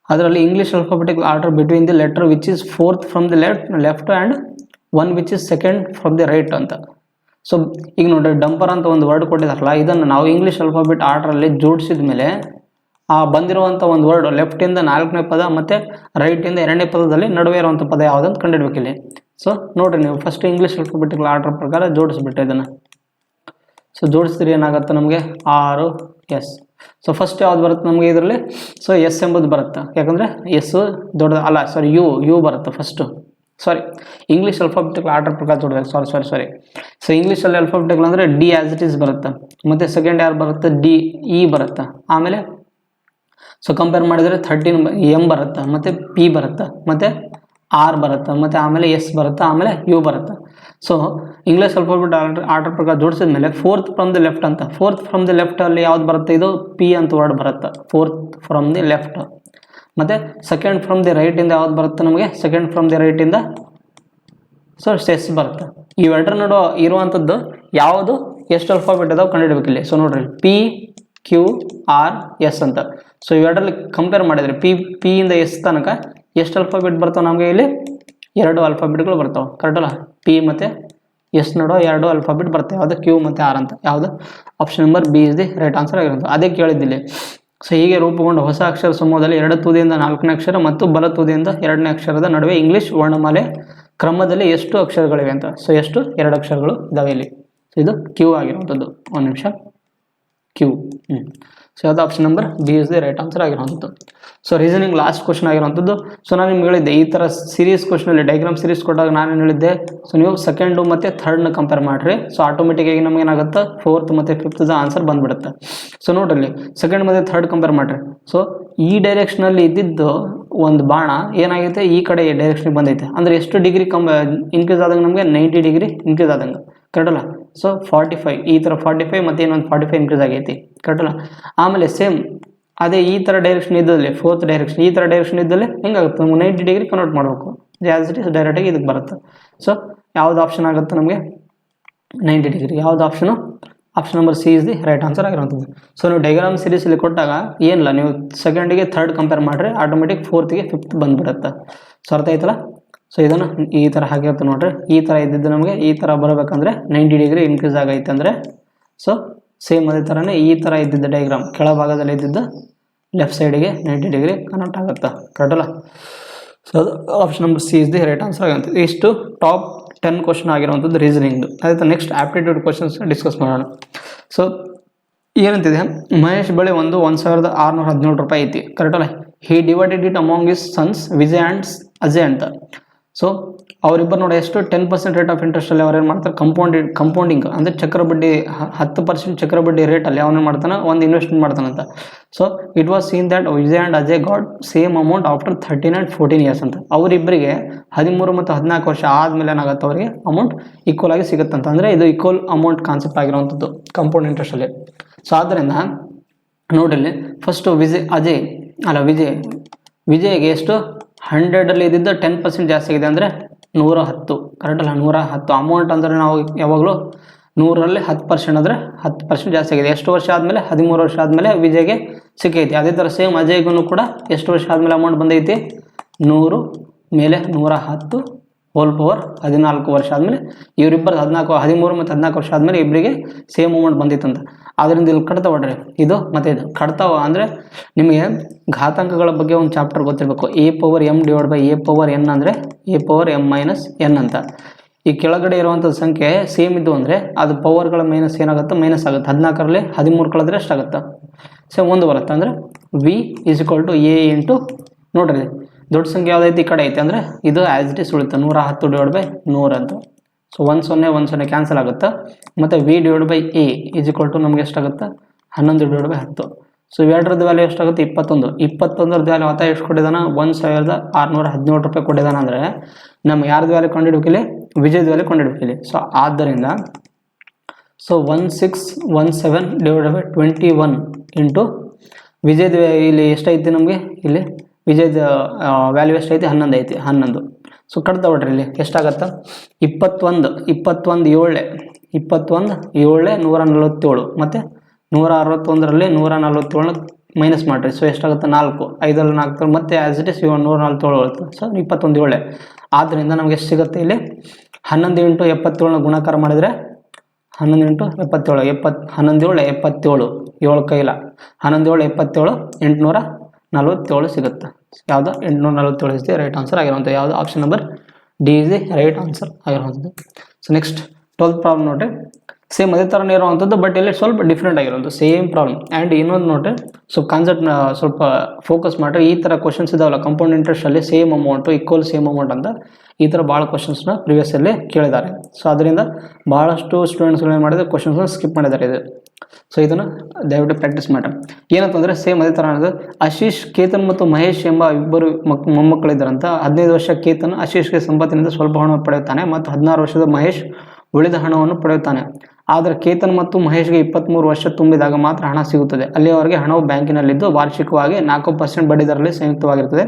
ಅದರಲ್ಲಿ English alphabetical order between the letter which is 4th from the left and 1 which is 2nd from the right ಅಂತ. ಸೊ ಈಗ ನೋಡ್ರಿ ಡಂಪರ್ ಅಂತ ಒಂದು ವರ್ಡ್ ಕೊಟ್ಟಿದಾರಲ್ಲ, ಇದನ್ನು ನಾವು ಇಂಗ್ಲೀಷ್ ಅಲ್ಫಾಬೆಟ್ ಆರ್ಡ್ರಲ್ಲಿ ಜೋಡಿಸಿದ ಮೇಲೆ ಆ ಬಂದಿರುವಂಥ ಒಂದು ವರ್ಡ್ ಲೆಫ್ಟಿಂದ 4ನೇ ಪದ ಮತ್ತು ರೈಟಿಂದ 2ನೇ ಪದದಲ್ಲಿ ನಡುವೆ ಇರುವಂಥ ಪದ ಯಾವುದಂತ ಕಂಡುಹಿಡ್ಬೇಕು ಇಲ್ಲಿ. ಸೊ ನೋಡಿರಿ ನೀವು ಫಸ್ಟ್ ಇಂಗ್ಲೀಷ್ ಅಲ್ಫಾಬೆಟಿಕಲ್ ಆರ್ಡರ್ ಪ್ರಕಾರ ಜೋಡಿಸ್ಬಿಟ್ಟು ಇದನ್ನು ಸೊ ಜೋಡಿಸಿದ್ರೆ ಏನಾಗುತ್ತೆ ನಮಗೆ 6 ಎಸ್. ಸೊ ಫಸ್ಟ್ ಯಾವ್ದು ಬರುತ್ತೆ ನಮಗೆ ಇದರಲ್ಲಿ, ಸೊ ಎಸ್ ಎಂಬುದು ಬರುತ್ತೆ, ಯಾಕಂದರೆ ಎಸ್ ದೊಡ್ಡ ಅಲ್ಲ ಸಾರಿ ಯು ಬರುತ್ತೆ ಫಸ್ಟು. ಸಾರಿ ಇಂಗ್ಲೀಷ್ ಅಲ್ಫಾಬೆಟಿಕಲ್ ಆರ್ಡರ್ ಪ್ರಕಾರ ಜೋಡಬೇಕು. ಸಾರಿ ಸೊ ಇಂಗ್ಲೀಷಲ್ಲಿ ಅಲ್ಫಾಬೆಟಿಕಲ್ ಅಂದರೆ ಡಿ ಆ್ಯಸ್ ಇಟ್ ಈಸ್ ಬರುತ್ತೆ. ಮತ್ತು ಸೆಕೆಂಡ್ ಯಾರು ಬರುತ್ತೆ, ಡಿ ಇ ಬರುತ್ತೆ. ಆಮೇಲೆ ಸೊ ಕಂಪೇರ್ ಮಾಡಿದರೆ 13 ಎಮ್ ಬರುತ್ತೆ, ಮತ್ತು ಪಿ ಬರುತ್ತೆ, ಮತ್ತು ಆರ್ ಬರುತ್ತೆ, ಮತ್ತು ಆಮೇಲೆ ಎಸ್ ಬರುತ್ತೆ, ಆಮೇಲೆ ಯು ಬರುತ್ತೆ. ಸೊ ಇಂಗ್ಲೀಷ್ ಅಲ್ಫಾಬೆಟ್ ಆರ್ಡರ್ ಪ್ರಕಾರ ಜೋಡಿಸಿದ ಮೇಲೆ ಫೋರ್ತ್ ಫ್ರಮ್ ದಿ ಲೆಫ್ಟ್ ಅಂತ, ಫೋರ್ತ್ ಫ್ರಮ್ ದಿ ಲೆಫ್ಟಲ್ಲಿ ಯಾವ್ದು ಬರುತ್ತೆ, ಇದು ಪಿ ಅಂತ ವರ್ಡ್ ಬರುತ್ತೆ, ಫೋರ್ತ್ ಫ್ರಮ್ ದಿ ಲೆಫ್ಟ್. ಮತ್ತು ಸೆಕೆಂಡ್ ಫ್ರಮ್ ದಿ ರೈಟಿಂದ ಯಾವ್ದು ಬರುತ್ತೆ ನಮಗೆ, ಸೆಕೆಂಡ್ ಫ್ರಮ್ ದಿ ರೈಟಿಂದ ಸೊ ಎಸ್ ಬರುತ್ತೆ. ಇವೆರಡರ ನಡುವೆ ಇರುವಂಥದ್ದು ಯಾವುದು ಎಷ್ಟು ಅಲ್ಫಾಬೆಟ್ ಇದಾವೆ ಕಂಡುಹಿಡಬೇಕು ಇಲ್ಲಿ. ಸೊ ನೋಡ್ರಿ ಪಿ ಕ್ಯೂ ಆರ್ ಎಸ್ ಅಂತ. ಸೊ ಇವೆರಡರಲ್ಲಿ ಕಂಪೇರ್ ಮಾಡಿದರೆ ಪಿ ಇಂದ ಎಸ್ ತನಕ ಎಷ್ಟು ಅಲ್ಫಾಬೆಟ್ ಬರ್ತಾವೆ ನಮಗೆ ಇಲ್ಲಿ, 2 ಅಲ್ಫಾಬೆಟ್ಗಳು ಬರ್ತಾವೆ. ಕರೆಕ್ಟಲ್ಲ, ಪಿ ಮತ್ತು ಎಸ್ ನಡುವೆ 2 ಅಲ್ಫಾಬೆಟ್ ಬರ್ತವೆ. ಯಾವುದು, ಕ್ಯೂ ಮತ್ತು ಆರ್ ಅಂತ. ಯಾವುದು, option number B is the right answer ಆಗಿರುತ್ತೆ. ಅದೇ ಕೇಳಿದ್ದಿಲ್ಲಿ. ಸೊ ಹೀಗೆ ರೂಪುಗೊಂಡ ಹೊಸ ಅಕ್ಷರ ಸಮೂಹದಲ್ಲಿ ಎಡ ತುದಿಯಿಂದ 4ನೇ ಅಕ್ಷರ ಮತ್ತು ಬಲ ತುದಿಯಿಂದ 2ನೇ ಅಕ್ಷರದ ನಡುವೆ ಇಂಗ್ಲೀಷ್ ವರ್ಣಮಾಲೆ ಕ್ರಮದಲ್ಲಿ ಎಷ್ಟು ಅಕ್ಷರಗಳಿವೆ ಅಂತ. ಸೊ ಎಷ್ಟು, 2 ಅಕ್ಷರಗಳು ಇದಾವೆ ಇಲ್ಲಿ. ಸೊ ಇದು ಕ್ಯೂ ಆಗಿರುವಂಥದ್ದು. ಒಂದು ನಿಮಿಷ, ಕ್ಯೂ. ಸೊ ಯಾವುದು, option number B is the right answer ಆಗಿರುವಂಥದ್ದು. ಸೊ ರೀಸನಿಂಗ್ ಲಾಸ್ಟ್ ಕ್ವಶನ್ ಆಗಿರುವಂಥದ್ದು. ಸೊ ನಾನು ನಿಮ್ಗೆ ಹೇಳಿದ್ದೆ ಈ ಥರ ಸೀರೀಸ್ ಕ್ವಶನಲ್ಲಿ ಡೈಗ್ರಾಮ್ ಸೀರೀಸ್ ಕೊಟ್ಟಾಗ ನಾನೇನು ಹೇಳಿದ್ದೆ, ಸೊ ನೀವು ಸೆಕೆಂಡು ಮತ್ತು ಥರ್ಡ್ನ ಕಂಪೇರ್ ಮಾಡಿರಿ. ಸೊ ಆಟೋಮೆಟಿಕ್ಕಾಗಿ ನಮ್ಗೆ ಏನಾಗುತ್ತೆ, 4th ಮತ್ತು 5th ಆನ್ಸರ್ ಬಂದುಬಿಡುತ್ತೆ. ಸೊ ನೋಡ್ರಿ ಸೆಕೆಂಡ್ ಮತ್ತು ಥರ್ಡ್ ಕಂಪೇರ್ ಮಾಡಿರಿ. ಸೊ ಈ ಡೈರೆಕ್ಷನಲ್ಲಿ ಇದ್ದಿದ್ದು ಒಂದು ಬಾಣ ಏನಾಗೈತೆ, ಈ ಕಡೆ ಡೈರೆಕ್ಷನ್ಗೆ ಬಂದೈತೆ. ಅಂದರೆ ಎಷ್ಟು ಡಿಗ್ರಿ ಇನ್ಕ್ರೀಸ್ ಆದಂಗೆ ನಮಗೆ 90 ಡಿಗ್ರಿ ಇನ್ಕ್ರೀಸ್ ಆದಂಗೆ. ಕರೆಕ್ಟಲ್ಲ. ಸೊ 45 ಈ ಥರ 45 ಮತ್ತು ಇನ್ನೊಂದು 45 ಇನ್ಕ್ರೀಸ್ ಆಗೈತಿ. ಕರೆಕ್ಟಲ್ಲ. ಆಮೇಲೆ ಸೇಮ್ ಅದೇ ಈ ಥರ ಡೈರೆಕ್ಷನ್ ಇದ್ದಲ್ಲಿ, 4th ಡೈರೆಕ್ಷನ್ ಈ ಥರ ಡೈರೆಕ್ಷನ್ ಇದ್ದಲ್ಲಿ ಹೆಂಗಾಗುತ್ತೆ, ನಮ್ಗೆ 90 ಡಿಗ್ರಿ ಕನ್ವರ್ಟ್ ಮಾಡಬೇಕು. ಆ್ಯಸ್ ಇಟ್ ಈಸ್ ಡೈರೆಕ್ಟಾಗಿ ಇದಕ್ಕೆ ಬರುತ್ತೆ. ಸೊ ಯಾವ್ದು ಆಪ್ಷನ್ ಆಗುತ್ತೆ ನಮಗೆ, 90 ಡಿಗ್ರಿ. ಯಾವ್ದು option, option number C is the right answer ಆಗಿರುವಂಥದ್ದು. ಸೊ ನೀವು ಡೈಗ್ರಾಮ್ ಸೀರೀಸಲ್ಲಿ ಕೊಟ್ಟಾಗ ಏನಿಲ್ಲ, ನೀವು ಸೆಕೆಂಡಿಗೆ ಥರ್ಡ್ ಕಂಪೇರ್ ಮಾಡಿರಿ, ಆಟೋಮೆಟಿಕ್ 4th-ಗೆ 5th ಬಂದುಬಿಡುತ್ತೆ. ಸೊ ಅರ್ಥ ಆಯ್ತಲ್ಲ. ಸೊ ಇದನ್ನು ಈ ಥರ ಹಾಕಿರುತ್ತೆ ನೋಡ್ರಿ. ಈ ಥರ ಇದ್ದಿದ್ದು ನಮಗೆ ಈ ಥರ ಬರಬೇಕಂದ್ರೆ 90 ಡಿಗ್ರಿ ಇನ್ಕ್ರೀಸ್ ಆಗೈತೆ ಅಂದರೆ, ಸೊ ಸೇಮ್ ಅದೇ ಥರನೇ ಈ ಥರ ಇದ್ದಿದ್ದು ಡೈಗ್ರಾಮ್ ಕೆಳಭಾಗದಲ್ಲಿ ಇದ್ದಿದ್ದು ಲೆಫ್ಟ್ ಸೈಡಿಗೆ 90 ಡಿಗ್ರಿ ಕನೆಕ್ಟ್ ಆಗುತ್ತೆ. ಕರೆಕ್ಟಲ್ಲ. ಸೊ ಅದು option number C is the right answer ಆಗುತ್ತೆ. ಇಷ್ಟು ಟಾಪ್ 10 ಕ್ವಶನ್ ಆಗಿರುವಂಥದ್ದು ರೀಸನಿಂಗ್ದು. ಆಯಿತಾ. ನೆಕ್ಸ್ಟ್ ಆಪ್ಟಿಟ್ಯೂಡ್ ಕ್ವಶನ್ಸ್ ಡಿಸ್ಕಸ್ ಮಾಡೋಣ. ಸೊ ಏನಂತಿದೆ, ಮಹೇಶ್ ಬಳಿ 1,617 ರೂಪಾಯಿ ಐತಿ. ಕರೆಕ್ಟಲ್ಲ. He divided it among his sons Vijay and Ajay ಅಂತ. ಸೊ ಅವರಿಬ್ಬರು ನೋಡಿ ಎಷ್ಟು 10% ರೇಟ್ ಆಫ್ ಇಂಟ್ರೆಸ್ಟಲ್ಲಿ ಅವ್ರು ಏನು ಮಾಡ್ತಾರೆ, ಕಂಪೌಂಡಿಂಗ್ ಅಂದರೆ ಚಕ್ರಬಡ್ಡಿ 10% ಚಕ್ರಬಡ್ಡಿ ರೇಟಲ್ಲಿ ಅವನೇನು ಮಾಡ್ತಾನೆ, ಒಂದು ಇನ್ವೆಸ್ಟ್ಮೆಂಟ್ ಮಾಡ್ತಾನಂತ. So it was seen that Vijay and Ajay got same amount after 13 and 14 years ಅಂತ. ಅವರಿಬ್ಬರಿಗೆ 13 ಮತ್ತು 14 ವರ್ಷ ಆದಮೇಲೆ ಏನಾಗುತ್ತೆ, ಅವರಿಗೆ ಅಮೌಂಟ್ ಈಕ್ವಲ್ ಆಗಿ ಸಿಗುತ್ತಂತ. ಅಂದರೆ ಇದು ಈಕ್ವಲ್ ಅಮೌಂಟ್ ಕಾನ್ಸೆಪ್ಟ್ ಆಗಿರುವಂಥದ್ದು ಕಂಪೌಂಡ್ ಇಂಟ್ರೆಸ್ಟಲ್ಲಿ. ಸೊ ಆದ್ದರಿಂದ ನೋಡ್ರಿ ಫಸ್ಟು ವಿಜಯ್ಗೆ ಎಷ್ಟು 100ಅಲ್ಲಿ ಇದ್ದಿದ್ದು 10% ಜಾಸ್ತಿ ಆಗಿದೆ ಅಂದರೆ 110. ಕರೆಕ್ಟಲ್ಲ. 110 ಅಮೌಂಟ್ ಅಂದರೆ ನಾವು ಯಾವಾಗಲೂ 100ರಲ್ಲಿ 10% ಅಂದರೆ 10% ಜಾಸ್ತಿ ಆಗಿದೆ. ಎಷ್ಟು ವರ್ಷ ಆದಮೇಲೆ, 13 ವರ್ಷ ಆದಮೇಲೆ ವಿಜಯ್ಗೆ ಸಿಕ್ಕೈತಿ. ಅದೇ ಥರ ಸೇಮ್ ಅಜಯ್ಗೂ ಕೂಡ ಎಷ್ಟು ವರ್ಷ ಆದಮೇಲೆ ಅಮೌಂಟ್ ಬಂದೈತಿ, 100 ಮೇಲೆ 110 ಹೋಲ್ ಪವರ್ 14 ವರ್ಷ ಆದಮೇಲೆ ಇವರಿಬ್ಬರು 13 ಮತ್ತು 14 ವರ್ಷ ಆದಮೇಲೆ ಇಬ್ಬರಿಗೆ ಸೇಮ್ ಅಮೌಂಟ್ ಬಂದಿತ್ತಂತ. ಆದ್ದರಿಂದ ಇಲ್ಲಿ ಕಡ್ತಾವ ನೋಡ್ರಿ, ಇದು ಮತ್ತು ಇದು ಕಡ್ತಾವ ಅಂದರೆ ನಿಮಗೆ ಘಾತಾಂಕಗಳ ಬಗ್ಗೆ ಒಂದು ಚಾಪ್ಟರ್ ಗೊತ್ತಿರಬೇಕು. a/m/a/n ಅಂದರೆ a/m-n ಅಂತ. ಈ ಕೆಳಗಡೆ ಇರುವಂಥದ್ದು ಸಂಖ್ಯೆ ಸೇಮ್ ಇದ್ದು ಅಂದರೆ ಅದು ಪವರ್ಗಳ ಮೈನಸ್ ಏನಾಗುತ್ತೆ, ಮೈನಸ್ ಆಗುತ್ತೆ. 14ರಲ್ಲಿ 13 ಕಳೆದ್ರೆ ಎಷ್ಟಾಗುತ್ತೆ, ಸೇಮ್ 1 ಬರುತ್ತೆ. ಅಂದರೆ v = a ಇಂಟು ನೋಡ್ರಿ ದೊಡ್ಡ ಸಂಖ್ಯೆ ಯಾವುದೈತಿ ಈ ಕಡೆ ಐತೆ ಅಂದರೆ ಇದು ಆ್ಯಸ್ ಇಟ್ ಈಸ್ ಉಳಿತು 110/100 ಅಂತ. ಸೊ 10 ಕ್ಯಾನ್ಸಲ್ ಆಗುತ್ತೆ. ಮತ್ತು v/a ನಮಗೆ ಎಷ್ಟಾಗುತ್ತೆ, 11/10. ಸೊ ಇವೆರಡರದ್ದು ವ್ಯಾಲ್ಯೂ ಎಷ್ಟಾಗುತ್ತೆ, 21. 21ರದ್ದು ವ್ಯಾಲ್ಯೂ ಆತ ಎಷ್ಟು ಕೊಟ್ಟಿದ್ದಾನೆ, 1,617 ರೂಪಾಯಿ ಕೊಟ್ಟಿದ್ದಾನೆ. ಅಂದರೆ ನಮ್ಗೆ ಯಾರ್ದು ವ್ಯಾಲ್ಯೂ ಕಂಡುಹಿಡ್ಬೇಕಿಲ್ಲಿ, ವಿಜಯದ ವ್ಯಾಲ್ಯೂ ಕಂಡುಹಿಡ್ಬೇಕಿಲ್ಲಿ. ಸೊ ಆದ್ದರಿಂದ 1617/21 ಇಂಟು ವಿಜಯದ ಇಲ್ಲಿ ಎಷ್ಟೈತಿ ನಮಗೆ, ಇಲ್ಲಿ ವಿಜಯದ ವ್ಯಾಲ್ಯೂ ಎಷ್ಟೈತಿ, 11 ಐತಿ. 11. ಸೊ ಕಡ್ತಾ ಬಿಡ್ರಿ ಇಲ್ಲಿ ಎಷ್ಟಾಗತ್ತೆ, 21 7 147 ಮತ್ತು 161ರಲ್ಲಿ 147 ಮೈನಸ್ ಮಾಡಿರಿ. ಸೊ ಎಷ್ಟಾಗುತ್ತೆ, 4 5ರಲ್ಲಿ 4 ಮತ್ತು ಆ್ಯಸ್ ಇಟ್ ಇಸ್ 147 ಬರುತ್ತೆ. ಸೊ 21 7. ಆದ್ದರಿಂದ ನಮಗೆ ಎಷ್ಟು ಸಿಗುತ್ತೆ ಇಲ್ಲಿ, 11 × 77 ಗುಣಾಕಾರ ಮಾಡಿದರೆ 11 × 77 11 77 7 ಕೈಲ 11 77 847 ಸಿಗುತ್ತೆ. ಯಾವುದು 847 ಇಸ್ ದಿ ರೈಟ್ ಆನ್ಸರ್ ಆಗಿರುವಂಥದ್ದು. ಯಾವುದು option number D is the right answer ಆಗಿರುವಂಥದ್ದು. ಸೊ ನೆಕ್ಸ್ಟ್ 12th ಪ್ರಾಬ್ಲಮ್ ನೋಡ್ರಿ. ಸೇಮ್ ಅದೇ ಥರನೇ ಇರುವಂಥದ್ದು, ಬಟ್ ಇಲ್ಲಿ ಸ್ವಲ್ಪ ಡಿಫ್ರೆಂಟ್ ಆಗಿರೋದು ಸೇಮ್ ಪ್ರಾಬ್ಲಮ್. ಆ್ಯಂಡ್ ಇನ್ನೊಂದು ನೋಡ್ರಿ, ಸೊ ಕಾನ್ಸೆಪ್ಟ್ನ ಸ್ವಲ್ಪ ಫೋಕಸ್ ಮಾಡಿರಿ. ಈ ಥರ ಕ್ವಶನ್ಸ್ ಇದಾವಲ್ಲ ಕಂಪೌಂಡ್ ಇಂಟ್ರೆಸ್ಟಲ್ಲಿ same amount equal same amount ಅಂತ, ಈ ಥರ ಭಾಳ ಕ್ವಶನ್ಸ್ನ ಪ್ರಿವಿಯಸ್ಸಲ್ಲಿ ಕೇಳಿದ್ದಾರೆ. ಸೊ ಅದರಿಂದ ಭಾಳಷ್ಟು ಸ್ಟೂಡೆಂಟ್ಸ್ಗಳು ಏನು ಮಾಡಿದರೆ ಕ್ವಶನ್ಸ್ನ ಸ್ಕಿಪ್ ಮಾಡಿದ್ದಾರೆ ಇದು. ಸೊ ಇದನ್ನು ದಯವಿಟ್ಟು ಪ್ರಾಕ್ಟೀಸ್ ಮಾಡಿ. ಏನಂತಂದರೆ ಸೇಮ್ ಅದೇ ಥರ ಅನ್ನೋದು, ಆಶೀಶ್, ಕೇತನ್ ಮತ್ತು ಮಹೇಶ್ ಎಂಬ ಇಬ್ಬರು ಮೊಮ್ಮಕ್ಕಳಿದ್ದಾರಂತ. 15 ವರ್ಷ ಕೇತನ್ ಆಶೀಶ್ಗೆ ಸಂಪತ್ತಿನಿಂದ ಸ್ವಲ್ಪ ಹಣವನ್ನು ಪಡೆಯುತ್ತಾನೆ ಮತ್ತು 16 ವರ್ಷದ ಮಹೇಶ್ ಉಳಿದ ಹಣವನ್ನು ಪಡೆಯುತ್ತಾನೆ. ಆದರೆ ಕೇತನ್ ಮತ್ತು ಮಹೇಶ್ಗೆ 23 ವರ್ಷ ತುಂಬಿದಾಗ ಮಾತ್ರ ಹಣ ಸಿಗುತ್ತದೆ. ಅಲ್ಲಿಯವರೆಗೆ ಹಣವು ಬ್ಯಾಂಕಿನಲ್ಲಿದ್ದು ವಾರ್ಷಿಕವಾಗಿ 4% ಬಡ್ಡಿದರಲ್ಲಿ ಸಂಯುಕ್ತವಾಗಿರುತ್ತದೆ.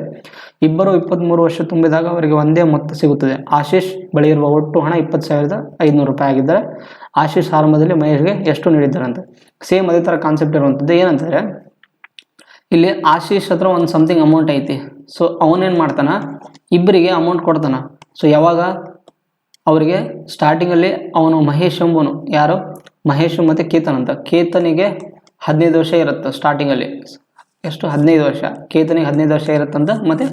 ಇಬ್ಬರು 23 ವರ್ಷ ತುಂಬಿದಾಗ ಅವರಿಗೆ ಒಂದೇ ಮೊತ್ತ ಸಿಗುತ್ತದೆ. ಆಶೀಶ್ ಬಳಿ ಇರುವ ಒಟ್ಟು ಹಣ 20,500 ರೂಪಾಯಿ ಆಗಿದ್ದರೆ ಆಶೀಶ್ ಆರಂಭದಲ್ಲಿ ಮಹೇಶ್ಗೆ ಎಷ್ಟು ನೀಡಿದ್ದಾರಂತೆ. ಸೇಮ್ ಅದೇ ಥರ ಕಾನ್ಸೆಪ್ಟ್ ಇರುವಂಥದ್ದು. ಏನಂತಂದರೆ ಇಲ್ಲಿ ಆಶೀಶ್ ಹತ್ರ ಒಂದು ಸಮಥಿಂಗ್ ಅಮೌಂಟ್ ಐತಿ. ಸೊ ಅವನೇನು ಮಾಡ್ತಾನೆ, ಇಬ್ಬರಿಗೆ ಅಮೌಂಟ್ ಕೊಡ್ತಾನೆ. ಸೊ ಯಾವಾಗ ಅವರಿಗೆ ಸ್ಟಾರ್ಟಿಂಗಲ್ಲಿ ಅವನು ಮಹೇಶ್ ಎಂಬನು, ಯಾರು ಮಹೇಶ್ ಮತ್ತು ಕೇತನ್ ಅಂತ, ಕೇತನಿಗೆ 15 ವರ್ಷ ಇರುತ್ತೆ ಸ್ಟಾರ್ಟಿಂಗಲ್ಲಿ. ಎಷ್ಟು 15 ವರ್ಷ, ಕೇತನಿಗೆ 15 ವರ್ಷ ಇರುತ್ತಂತ, ಮತ್ತು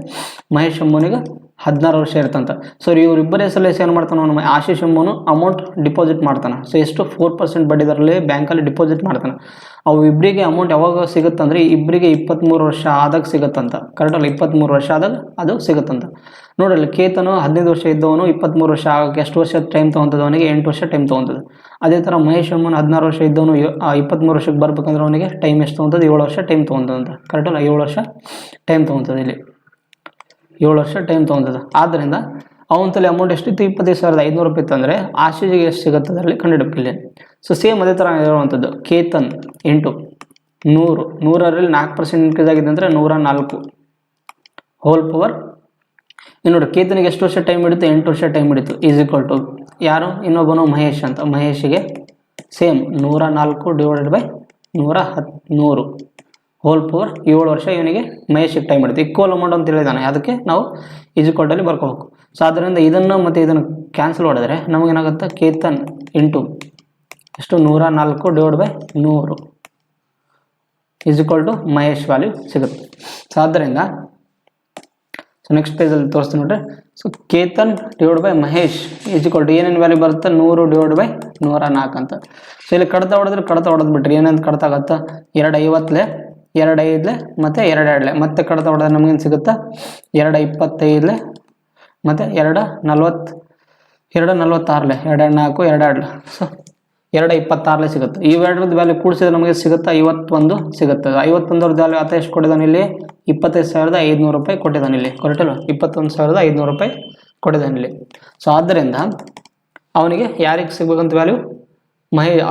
ಮಹೇಶ್ ಎಂಬನಿಗೆ 16 ವರ್ಷ ಇರುತ್ತಂತ. ಸೊ ಇವರಿಬ್ಬರ ಹೆಸರಲ್ಲಿ ಏನು ಮಾಡ್ತಾನೆ ಅವನು, ಆಶೀಶ್ ಎಂಬನು ಅಮೌಂಟ್ ಡಿಪಾಸಿಟ್ ಮಾಡ್ತಾನೆ. ಸೊ ಎಷ್ಟು 4% ಬಡ್ಡಿದರಲ್ಲಿ ಬ್ಯಾಂಕಲ್ಲಿ ಡಿಪಾಸಿಟ್ ಮಾಡ್ತಾನೆ. ಅವು ಇಬ್ಬರಿಗೆ ಅಮೌಂಟ್ ಯಾವಾಗ ಸಿಗುತ್ತಂದ್ರೆ ಇಬ್ಬರಿಗೆ 23 ವರ್ಷ ಆದಾಗ ಸಿಗುತ್ತಂತ. ಕರೆಕ್ಟಲ್ಲ, 23 ವರ್ಷ ಆದಾಗ ಅದು ಸಿಗುತ್ತಂತ. ನೋಡಲ್ಲಿ ಕೇತನು 15 ವರ್ಷ ಇದ್ದವನು 23 ವರ್ಷ ಆಗಕ್ಕೆ ಎಷ್ಟು ವರ್ಷ ಟೈಮ್ ತೊಗೊತದ, ಅವನಿಗೆ 8 ವರ್ಷ ಟೈಮ್ ತೊಗೊತದೆ. ಅದೇ ಥರ ಮಹೇಶ್ ಎಂಬನು 16 ವರ್ಷ ಇದ್ದವನು 23 ವರ್ಷಕ್ಕೆ ಬರ್ಬೇಕಂದ್ರೆ ಅವನಿಗೆ ಟೈಮ್ ಎಷ್ಟು ತೊಗೊತದೆ, 7 ವರ್ಷ ಟೈಮ್ ತೊಗೊತದಂತ. ಕರೆಕ್ಟಲ್ಲ, 7 ವರ್ಷ ಟೈಮ್ ತೊಗೊತದೆ. ಇಲ್ಲಿ 7 ವರ್ಷ ಟೈಮ್ ತೊಗೊತದೆ. ಆದ್ದರಿಂದ ಅವನ ತಲೆ ಅಮೌಂಟ್ ಎಷ್ಟಿತ್ತು, 25,500 ರೂಪಾಯಿ ಇತ್ತು. ಅಂದರೆ ಆಶೀಶ್ಗೆ ಎಷ್ಟು ಸಿಗುತ್ತೆ ಅದರಲ್ಲಿ ಕಂಡುಹಿಡಬೇಕಿಲ್ಲ. ಸೊ ಸೇಮ್ ಅದೇ ಥರ ಇರುವಂಥದ್ದು. ಕೇತನ್ ಇಂಟು 100, 100ರಲ್ಲಿ 4% ಇನ್ಕ್ರೀಸ್ ಆಗಿದೆ ಅಂದರೆ 104 ಹೋಲ್ ಪವರ್. ಇನ್ನು ನೋಡಿ, ಕೇತನಿಗೆ ಎಷ್ಟು ವರ್ಷ ಟೈಮ್ ಹಿಡಿತು, 8 ವರ್ಷ ಟೈಮ್ ಹಿಡಿತು. ಈಸ್ ಈಕ್ವಲ್ ಟು ಯಾರು, ಇನ್ನೊಬ್ಬನು ಮಹೇಶ್ ಅಂತ. ಮಹೇಶಿಗೆ same 104 divided by 110 whole power 7 ವರ್ಷ ಇವನಿಗೆ ಮಹೇಶಿಗೆ ಟೈಮ್ ಹಿಡಿತು. ಈಕ್ವಲ್ ಅಮೌಂಟ್ ಅಂತ ಹೇಳಿದಾನೆ, ಅದಕ್ಕೆ ನಾವು ಈಸ್ ಈಕ್ವಲ್ ಟಲ್ಲಿ ಬರ್ಕೋಬೇಕು. ಸೊ ಆದ್ದರಿಂದ ಇದನ್ನು ಮತ್ತು ಇದನ್ನು ಕ್ಯಾನ್ಸಲ್ ಮಾಡಿದ್ರೆ ನಮಗೇನಾಗುತ್ತೆ, ಕೇತನ್ ಇಂಟು ಎಷ್ಟು 104 divide by 100 is equal to Mahesh value ಸಿಗುತ್ತೆ. ಸೊ ಆದ್ದರಿಂದ ಸೊ ನೆಕ್ಸ್ಟ್ ಪೇಜಲ್ಲಿ ತೋರಿಸ್ತೀನಿ ನೋಡ್ರಿ. So Ketan divide by Mahesh is equal to ಏನೇನು ವ್ಯಾಲ್ಯೂ ಬರುತ್ತೆ, 100 ಡಿವೈಡ್ ಬೈ 104 ಅಂತ. ಸೊ ಇಲ್ಲಿ ಕಡ್ತ ಹೊಡೆದ್ರೆ ಕಡ್ತ ಹೊಡೆದು ಬಿಟ್ರಿ ಏನಂತ ಕಡ್ತ ಆಗುತ್ತೆ, 250 2 ಮತ್ತು 2 ಮತ್ತೆ ಕಡ್ತ ಹೊಡೆದ್ರೆ ನಮಗೇನು ಸಿಗುತ್ತೆ, 225 ಮತ್ತು 240 246 2 4 2 ಸೊ 226 ಸಿಗುತ್ತೆ. ಇವೆರಡರದ್ದು ವ್ಯಾಲ್ಯೂ ಕೂಡಿಸಿದ್ರೆ ನಮಗೆ ಸಿಗುತ್ತೆ 51 ಸಿಗುತ್ತೆ. 51 ವ್ಯಾಲ್ಯೂ ಆತ ಎಷ್ಟು ಕೊಟ್ಟಿದ್ದಾನೆ ಇಲ್ಲಿ, 25,500 ರೂಪಾಯಿ ಕೊಟ್ಟಿದ್ದಾನೆ ಇಲ್ಲಿ. ಕರೆಕ್ಟಲ್ಲ, 21,500 ರೂಪಾಯಿ ಕೊಟ್ಟಿದ್ದಾನೆ ಇಲ್ಲಿ. ಸೊ ಆದ್ದರಿಂದ ಅವನಿಗೆ ಯಾರಿಗೆ ಸಿಗ್ಬೇಕಂತ ವ್ಯಾಲ್ಯೂ,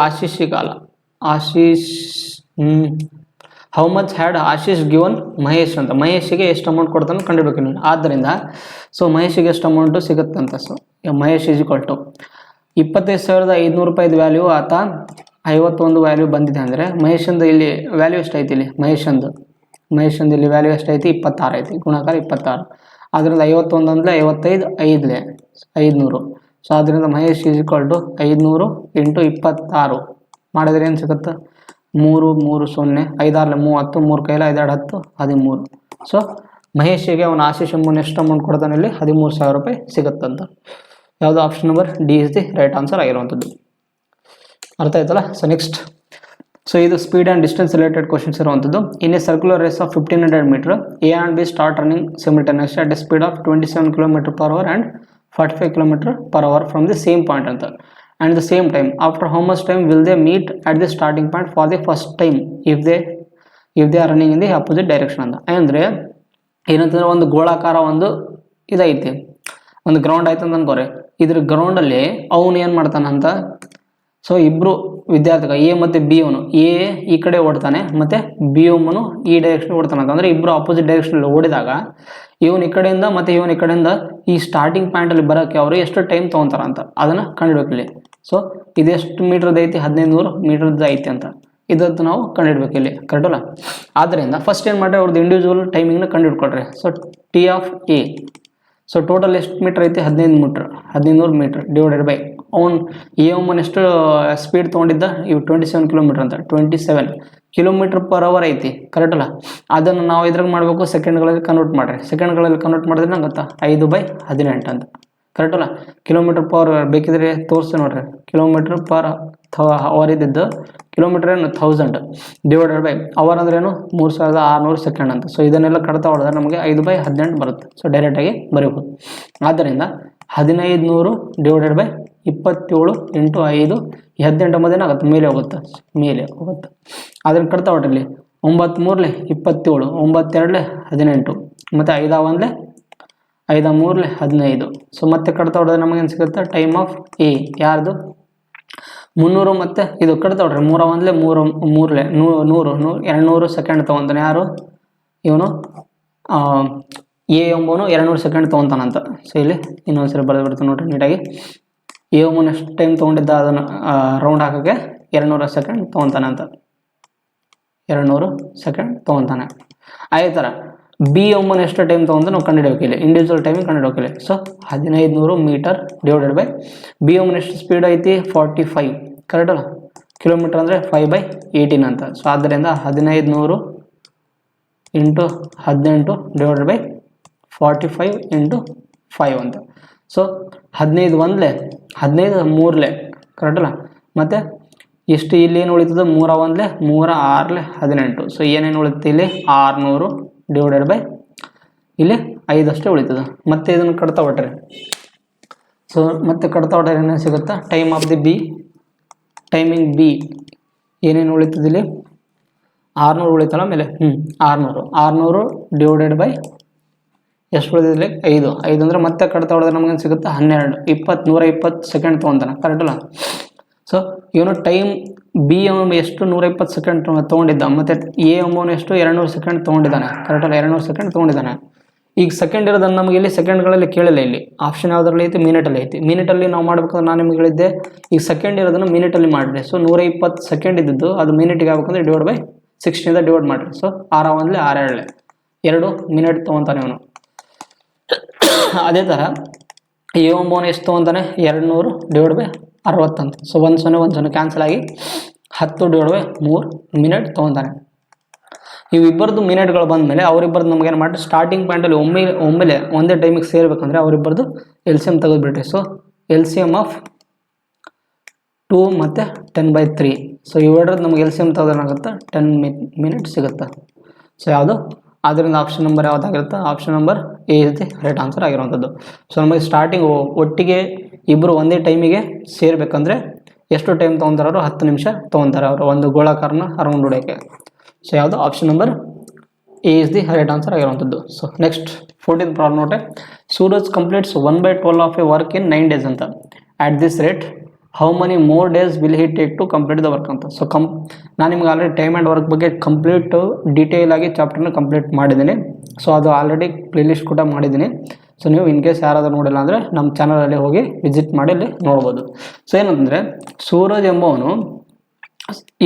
ಆಶೀಶಿಗಲ್ಲ, Ashish how much had Ashish given Mahesh ಅಂತ. ಮಹೇಶಿಗೆ ಎಷ್ಟು ಅಮೌಂಟ್ ಕೊಡ್ತಾನೆ ಕಂಡುಹಿಡಬೇಕು ನೀವು. ಆದ್ದರಿಂದ ಸೊ ಮಹೇಶಿಗೆ ಎಷ್ಟು ಅಮೌಂಟು ಸಿಗುತ್ತಂತ. So Mahesh is equal to 25,500 ರೂಪಾಯಿದು ವ್ಯಾಲ್ಯೂ ಆತ 51 ವ್ಯಾಲ್ಯೂ ಬಂದಿದೆ ಅಂದರೆ ಮಹೇಶಂದು ಇಲ್ಲಿ ವ್ಯಾಲ್ಯೂ ಎಷ್ಟೈತಿ, ಇಲ್ಲಿ ಮಹೇಶಂದು ಇಲ್ಲಿ ವ್ಯಾಲ್ಯೂ ಎಷ್ಟೈತಿ, 26 ಐತಿ. ಗುಣಾಕಾರ 26. ಅದರಿಂದ 51 ಅಂದರೆ 55 500. ಸೊ ಅದರಿಂದ Mahesh is equal to 500 into 26 ಮಾಡಿದ್ರೆ ಏನು ಸಿಗುತ್ತೆ, 3 3 0 5 6 30 3 ಕೈಲ 5 2 10 13. ಸೊ ಮಹೇಶಿಗೆ ಅವನ ಆಶೀಶ್ ಎಂಬನು ಎಷ್ಟು ಅಮೌಂಟ್ ಕೊಡ್ತಾನೆ ಇಲ್ಲಿ, 13,000 ರೂಪಾಯಿ ಸಿಗುತ್ತಂತ. ಯಾವುದು option number D is the right answer ಆಗಿರುವಂಥದ್ದು. ಅರ್ಥ ಆಯ್ತಲ್ಲ. ಸೊ ನೆಕ್ಸ್ಟ್, ಸೊ ಇದು speed and distance related questions ಇರುವಂಥದ್ದು. In a circular race of 1500 metre, A and B start running simultaneously at a speed of 27 km/h and 45 km/h from the same point ಅಂತ. And the same time, after how much time will they meet at the starting point for the first time if they are running in the opposite direction ಅಂತ. ಅಂದರೆ ಏನಂತಂದ್ರೆ ಒಂದು ಗೋಳಾಕಾರ ಒಂದು ಇದೈತಿ, ಒಂದು ground ಆಯ್ತು ಅಂತ ಅನ್ಕೋರಿ. ಇದ್ರ ಗ್ರೌಂಡಲ್ಲಿ ಅವನು ಏನು ಮಾಡ್ತಾನಂತ, ಸೊ ಇಬ್ಬರು ವಿದ್ಯಾರ್ಥಿಗಳು ಎ ಮತ್ತು ಬಿ, ಅವನು ಎ ಈ ಕಡೆ ಓಡ್ತಾನೆ ಮತ್ತು ಬಿ ಅವನು ಈ ಡೈರೆಕ್ಷನ್ ಓಡ್ತಾನಂತ. ಅಂದರೆ ಇಬ್ಬರು ಆಪೋಸಿಟ್ ಡೈರೆಕ್ಷನಲ್ಲಿ ಓಡಿದಾಗ ಇವನು ಈ ಕಡೆಯಿಂದ ಮತ್ತು ಇವನು ಈ ಕಡೆಯಿಂದ ಈ ಸ್ಟಾರ್ಟಿಂಗ್ ಪಾಯಿಂಟಲ್ಲಿ ಬರೋಕ್ಕೆ ಅವರು ಎಷ್ಟು ಟೈಮ್ ತೊಗೊತಾರಂತ ಅದನ್ನು ಕಂಡುಹಿಡ್ಬೇಕಿಲ್ಲಿ. ಸೊ ಇದೆಷ್ಟು ಮೀಟ್ರದ್ದು ಐತಿ, 1500 ಮೀಟ್ರದ್ದು ಐತಿ ಅಂತ. ಇದನ್ನು ನಾವು ಕಂಡುಹಿಡ್ಬೇಕು ಇಲ್ಲಿ. ಕರೆಕ್ಟಲ್ಲ. ಆದ್ದರಿಂದ ಫಸ್ಟ್ ಏನು ಮಾಡ್ರಿ, ಅವ್ರದ್ದು ಇಂಡಿವಿಜುವಲ್ ಟೈಮಿಂಗ್ನ ಕಂಡುಹಿಡ್ಕೊಳ್ರಿ. So T of A, so total ಎಷ್ಟು ಮೀಟ್ರ್ ಐತಿ, 1500 ಮೀಟ್ರ್ ಡಿವೈಡೆಡ್ ಬೈ ಅವ್ನು ಎ ಒಮ್ಮನ್ ಎಷ್ಟು ಸ್ಪೀಡ್ ತೊಗೊಂಡಿದ್ದ, ಇವು 27 ಕಿಲೋಮೀಟ್ರ್ ಅಂತ. 27 km/h ಐತಿ. ಕರೆಕ್ಟಲ್ಲ. ಅದನ್ನು ನಾವು ಇದ್ರಾಗ ಮಾಡಬೇಕು, ಸೆಕೆಂಡ್ಗಳಲ್ಲಿ ಕನ್ವರ್ಟ್ ಮಾಡಿರಿ. ಸೆಕೆಂಡ್ಗಳಲ್ಲಿ ಕನ್ವರ್ಟ್ ಮಾಡಿದ್ರೆ ನಂಗೆ ಗೊತ್ತಾ 5/18 ಅಂತ. ಕರೆಕ್ಟ್ ಅಲ್ಲ. ಕಿಲೋಮೀಟರ್ ಪರ್ ಬೇಕಿದ್ರೆ ತೋರಿಸ್ತೀನಿ ನೋಡ್ರಿ. ಕಿಲೋಮೀಟರ್ ಪರ್ ಅವರ್ ಇದ್ದಿದ್ದು ಕಿಲೋಮೀಟರ್ ಏನು 1000 ಡಿವೈಡೆಡ್ ಬೈ ಅವರ್ ಅಂದ್ರೆ ಏನು 3600 ಸೆಕೆಂಡ್ ಅಂತ. ಸೊ ಇದನ್ನೆಲ್ಲ ಕಡ್ತಾ ಹೊಡೆದ್ರೆ ನಮಗೆ 5/18 ಬರುತ್ತೆ. ಸೊ ಡೈರೆಕ್ಟಾಗಿ ಬರೀಬೋದು. ಆದ್ದರಿಂದ 1500 ಡಿವೈಡೆಡ್ ಬೈ 27 ಇಂಟು 5 18 ಮಧ್ಯ ಆಗುತ್ತೆ, ಮೇಲೆ ಹೋಗುತ್ತೆ ಅದನ್ನು ಕಡ್ತಾ ಹೊಡ್ರಿ. 9 3 27, 9 2 18 ಮತ್ತು 5 1 5 3 15. ಸೊ ಮತ್ತೆ ಕಡ್ತಾ ಹೊಡೆದ್ರೆ ನಮಗೇನು ಸಿಗುತ್ತೆ? ಟೈಮ್ ಆಫ್ ಎ ಯಾರ್ದು 300 ಮತ್ತು ಇದು ಕಡ್ತಾ ಹೊಡ್ರಿ. 3 1 3 200 ಸೆಕೆಂಡ್ ತೊಗೊತಾನೆ. ಯಾರು ಇವನು ಎ ಎಂಬವನು 200 ಸೆಕೆಂಡ್ ತೊಗೊತಾನಂತ. ಸೊ ಇಲ್ಲಿ ಇನ್ನೊಂದ್ಸರಿ ಬರೆದು ಬಿಡ್ತಾನೆ ನೋಡ್ರಿ ನೀಟಾಗಿ. ಎ ಎಂಬನು ಎಷ್ಟು ಟೈಮ್ ತೊಗೊಂಡಿದ್ದ ಅದನ್ನು ರೌಂಡ್ ಹಾಕೋಕ್ಕೆ 200 ಸೆಕೆಂಡ್ ತೊಗೊತಾನಂತ. 200 ಸೆಕೆಂಡ್ ತೊಗೊತಾನೆ. ಅದೇ ಥರ ಬಿ ಎಂಬನು ಎಷ್ಟು ಟೈಮ್ ತೊಗೊಂತ ನಾವು ಕಂಡುಹಿಡಿಯೋಕಿಲ್ಲ, ಇಂಡಿವಿಜುವಲ್ ಟೈಮಿಂಗ್ ಕಂಡುಹಿಡಿಯೋಕಿಲ್ಲ. So 1500 metre divided by B ಎಂಬನು ಎಷ್ಟು ಸ್ಪೀಡ್ ಐತಿ 45 ಕರೆಕ್ಟ್ ಅಲ್ಲ. ಕಿಲೋಮೀಟರ್ ಅಂದರೆ 5/18 ಅಂತ. ಸೊ ಆದ್ದರಿಂದ 1500 ಇಂಟು 18 ಡಿವೈಡೆಡ್ ಬೈ 45 ಇಂಟು 5 ಅಂತ. ಸೊ 15 1 15 3 ಕರೆಕ್ಟ್ ಅಲ್ಲ. ಮತ್ತು ಎಷ್ಟು ಇಲ್ಲಿ ಏನು ಉಳಿತದೆ 3 1 3 6 18. ಸೊ ಏನೇನು ಉಳಿತದೆ ಇಲ್ಲಿ 600 ಡಿವೈಡೆಡ್ ಬೈ ಇಲ್ಲಿ 5 ಅಷ್ಟೇ ಉಳಿತದೆ. ಮತ್ತೆ ಇದನ್ನು ಕಡ್ತಾ ಹೊಟ್ರಿ. ಸೊ ಮತ್ತೆ ಕಡ್ತಾ ಹೊಟ್ರೆ ಏನೇನು ಸಿಗುತ್ತಾ? Time of the B timing B ಏನೇನು ಉಳಿತದೆ ಇಲ್ಲಿ 600 ಉಳಿತಲ್ಲ ಮೇಲೆ 600 ಡಿವೈಡೆಡ್ ಬೈ ಎಷ್ಟು ಉಳಿದಿದೆ 5 ಅಂದರೆ ಮತ್ತೆ ಕಡ್ತಾ ಹೊಡೆದ್ರೆ ನಮಗೇನು ಸಿಗುತ್ತೆ 12 120 ಸೆಕೆಂಡ್ ತೊಗೊತಾನೆ ಕರೆಕ್ಟ್ ಅಲ್ಲ. ಸೊ ಇವನು ಟೈಮ್ ಬಿ ಎಂಬ ಎಷ್ಟು 120 ಸೆಕೆಂಡ್ ತೊಗೊಂಡಿದ್ದ, ಮತ್ತು ಎ ಎಂಬವನು ಎಷ್ಟು 200 ಸೆಕೆಂಡ್ ತೊಗೊಂಡಿದ್ದಾನೆ ಕರೆಕ್ಟ್ ಅಲ್ಲ. 200 ಸೆಕೆಂಡ್ ತೊಗೊಂಡಿದ್ದಾನೆ. ಈಗ ಸೆಕೆಂಡ್ ಇರೋದನ್ನು ನಮಗೆ ಇಲ್ಲಿ ಸೆಕೆಂಡ್ಗಳಲ್ಲಿ ಕೇಳಿಲ್ಲ. ಇಲ್ಲಿ ಆಪ್ಷನ್ ಯಾವುದರಲ್ಲಿ ಐತಿ? ಮಿನಿಟಲ್ಲಿ ಐತಿ. ಮಿನಿಟಲ್ಲಿ ನಾವು ಮಾಡ್ಬೇಕಾದ್ರೆ ನಾನು ನಿಮ್ಗೆ ಹೇಳಿದ್ದೆ ಈಗ ಸೆಕೆಂಡ್ ಇರೋದನ್ನು ಮಿನಿಟಲ್ಲಿ ಮಾಡಿರಿ. ಸೊ 120 ಸೆಕೆಂಡ್ ಇದ್ದು ಅದು ಮಿನಿಟಿಗೆ ಆಗ್ಬೇಕಂದ್ರೆ ಡಿವೈಡ್ ಬೈ 60 ಡಿವೈಡ್ ಮಾಡಿರಿ. ಸೊ 6 1 6 2 ಮಿನಿಟ್ ತೊಗೊತಾನೆ ಇವನು. ಅದೇ ಥರ ಎ ಎಂಬವನು ಎಷ್ಟು ತೊಗೊತಾನೆ 200 ಡಿವೈಡ್ ಬೈ 60 ಅಂತ. ಸೊ 1 0 ಕ್ಯಾನ್ಸಲ್ ಆಗಿ 10 ಡಿವೈಡ್ ಬೈ 3 ಮಿನಿಟ್ ತೊಗೊತಾನೆ. ಇವಿಬ್ಬರದು ಮಿನಿಟ್ಗಳು ಬಂದ ಮೇಲೆ ಅವರಿಬ್ಬರದ್ದು ನಮಗೇನು ಮಾಡಿ ಸ್ಟಾರ್ಟಿಂಗ್ ಪಾಯಿಂಟಲ್ಲಿ ಒಮ್ಮೆಲೆ ಒಂದೇ ಟೈಮಿಗೆ ಸೇರ್ಬೇಕಂದ್ರೆ ಅವರಿಬ್ಬರದು ಎಲ್ ಸಿ ಎಮ್ ತೆಗೆದುಬಿಟ್ರಿ. So L C M of 2 ಮತ್ತು 10/3. ಸೊ ಇವೆರಡರದ್ದು ನಮಗೆ ಎಲ್ ಸಿ ಎಮ್ ತೆಗೆದಾಗುತ್ತೆ 10 ಮಿನಿಟ್ ಸಿಗುತ್ತೆ. ಸೊ ಯಾವುದು ಆದ್ದರಿಂದ ಆಪ್ಷನ್ ನಂಬರ್ ಯಾವುದಾಗಿರುತ್ತೆ? Option number A is the right answer ಆಗಿರುವಂಥದ್ದು. ಸೊ ನಮಗೆ ಸ್ಟಾರ್ಟಿಂಗ್ ಒಟ್ಟಿಗೆ ಇಬ್ಬರು ಒಂದೇ ಟೈಮಿಗೆ ಸೇರಬೇಕಂದ್ರೆ ಎಷ್ಟು ಟೈಮ್ ತೊಗೊತಾರೆ? ಅವರು 10 ನಿಮಿಷ ತೊಗೊತಾರೆ ಅವರು ಒಂದು ಗೋಳಾಕಾರನ ರೌಂಡ್ ಹೊಡೆಯೋಕ್ಕೆ. ಸೊ ಯಾವುದು option number A is the right answer ಆಗಿರುವಂಥದ್ದು. ಸೊ ನೆಕ್ಸ್ಟ್ 14th ಪ್ರಾಬ್ಲಮ್ ನೋಡ್ರಿ. Suraj completes 1/12 of a work in 9 days ಅಂತ. At this rate how many more days will he take to complete the work ಅಂತ. So ನಾನು ನಿಮ್ಗೆ already time and work ಬಗ್ಗೆ complete detail ಆಗಿ ಚಾಪ್ಟರ್ನ complete ಮಾಡಿದ್ದೀನಿ. So ಅದು ಆಲ್ರೆಡಿ ಪ್ಲೇಲಿಸ್ಟ್ ಕೂಡ ಮಾಡಿದ್ದೀನಿ. ಸೊ ನೀವು ಇನ್ ಕೇಸ್ ಯಾರಾದರೂ ನೋಡಿಲ್ಲ ಅಂದರೆ ನಮ್ಮ ಚಾನಲಲ್ಲಿ ಹೋಗಿ ವಿಸಿಟ್ ಮಾಡಿ ಅಲ್ಲಿ ನೋಡ್ಬೋದು. ಸೊ ಏನಂತಂದರೆ ಸೂರಜ್ ಎಂಬವನು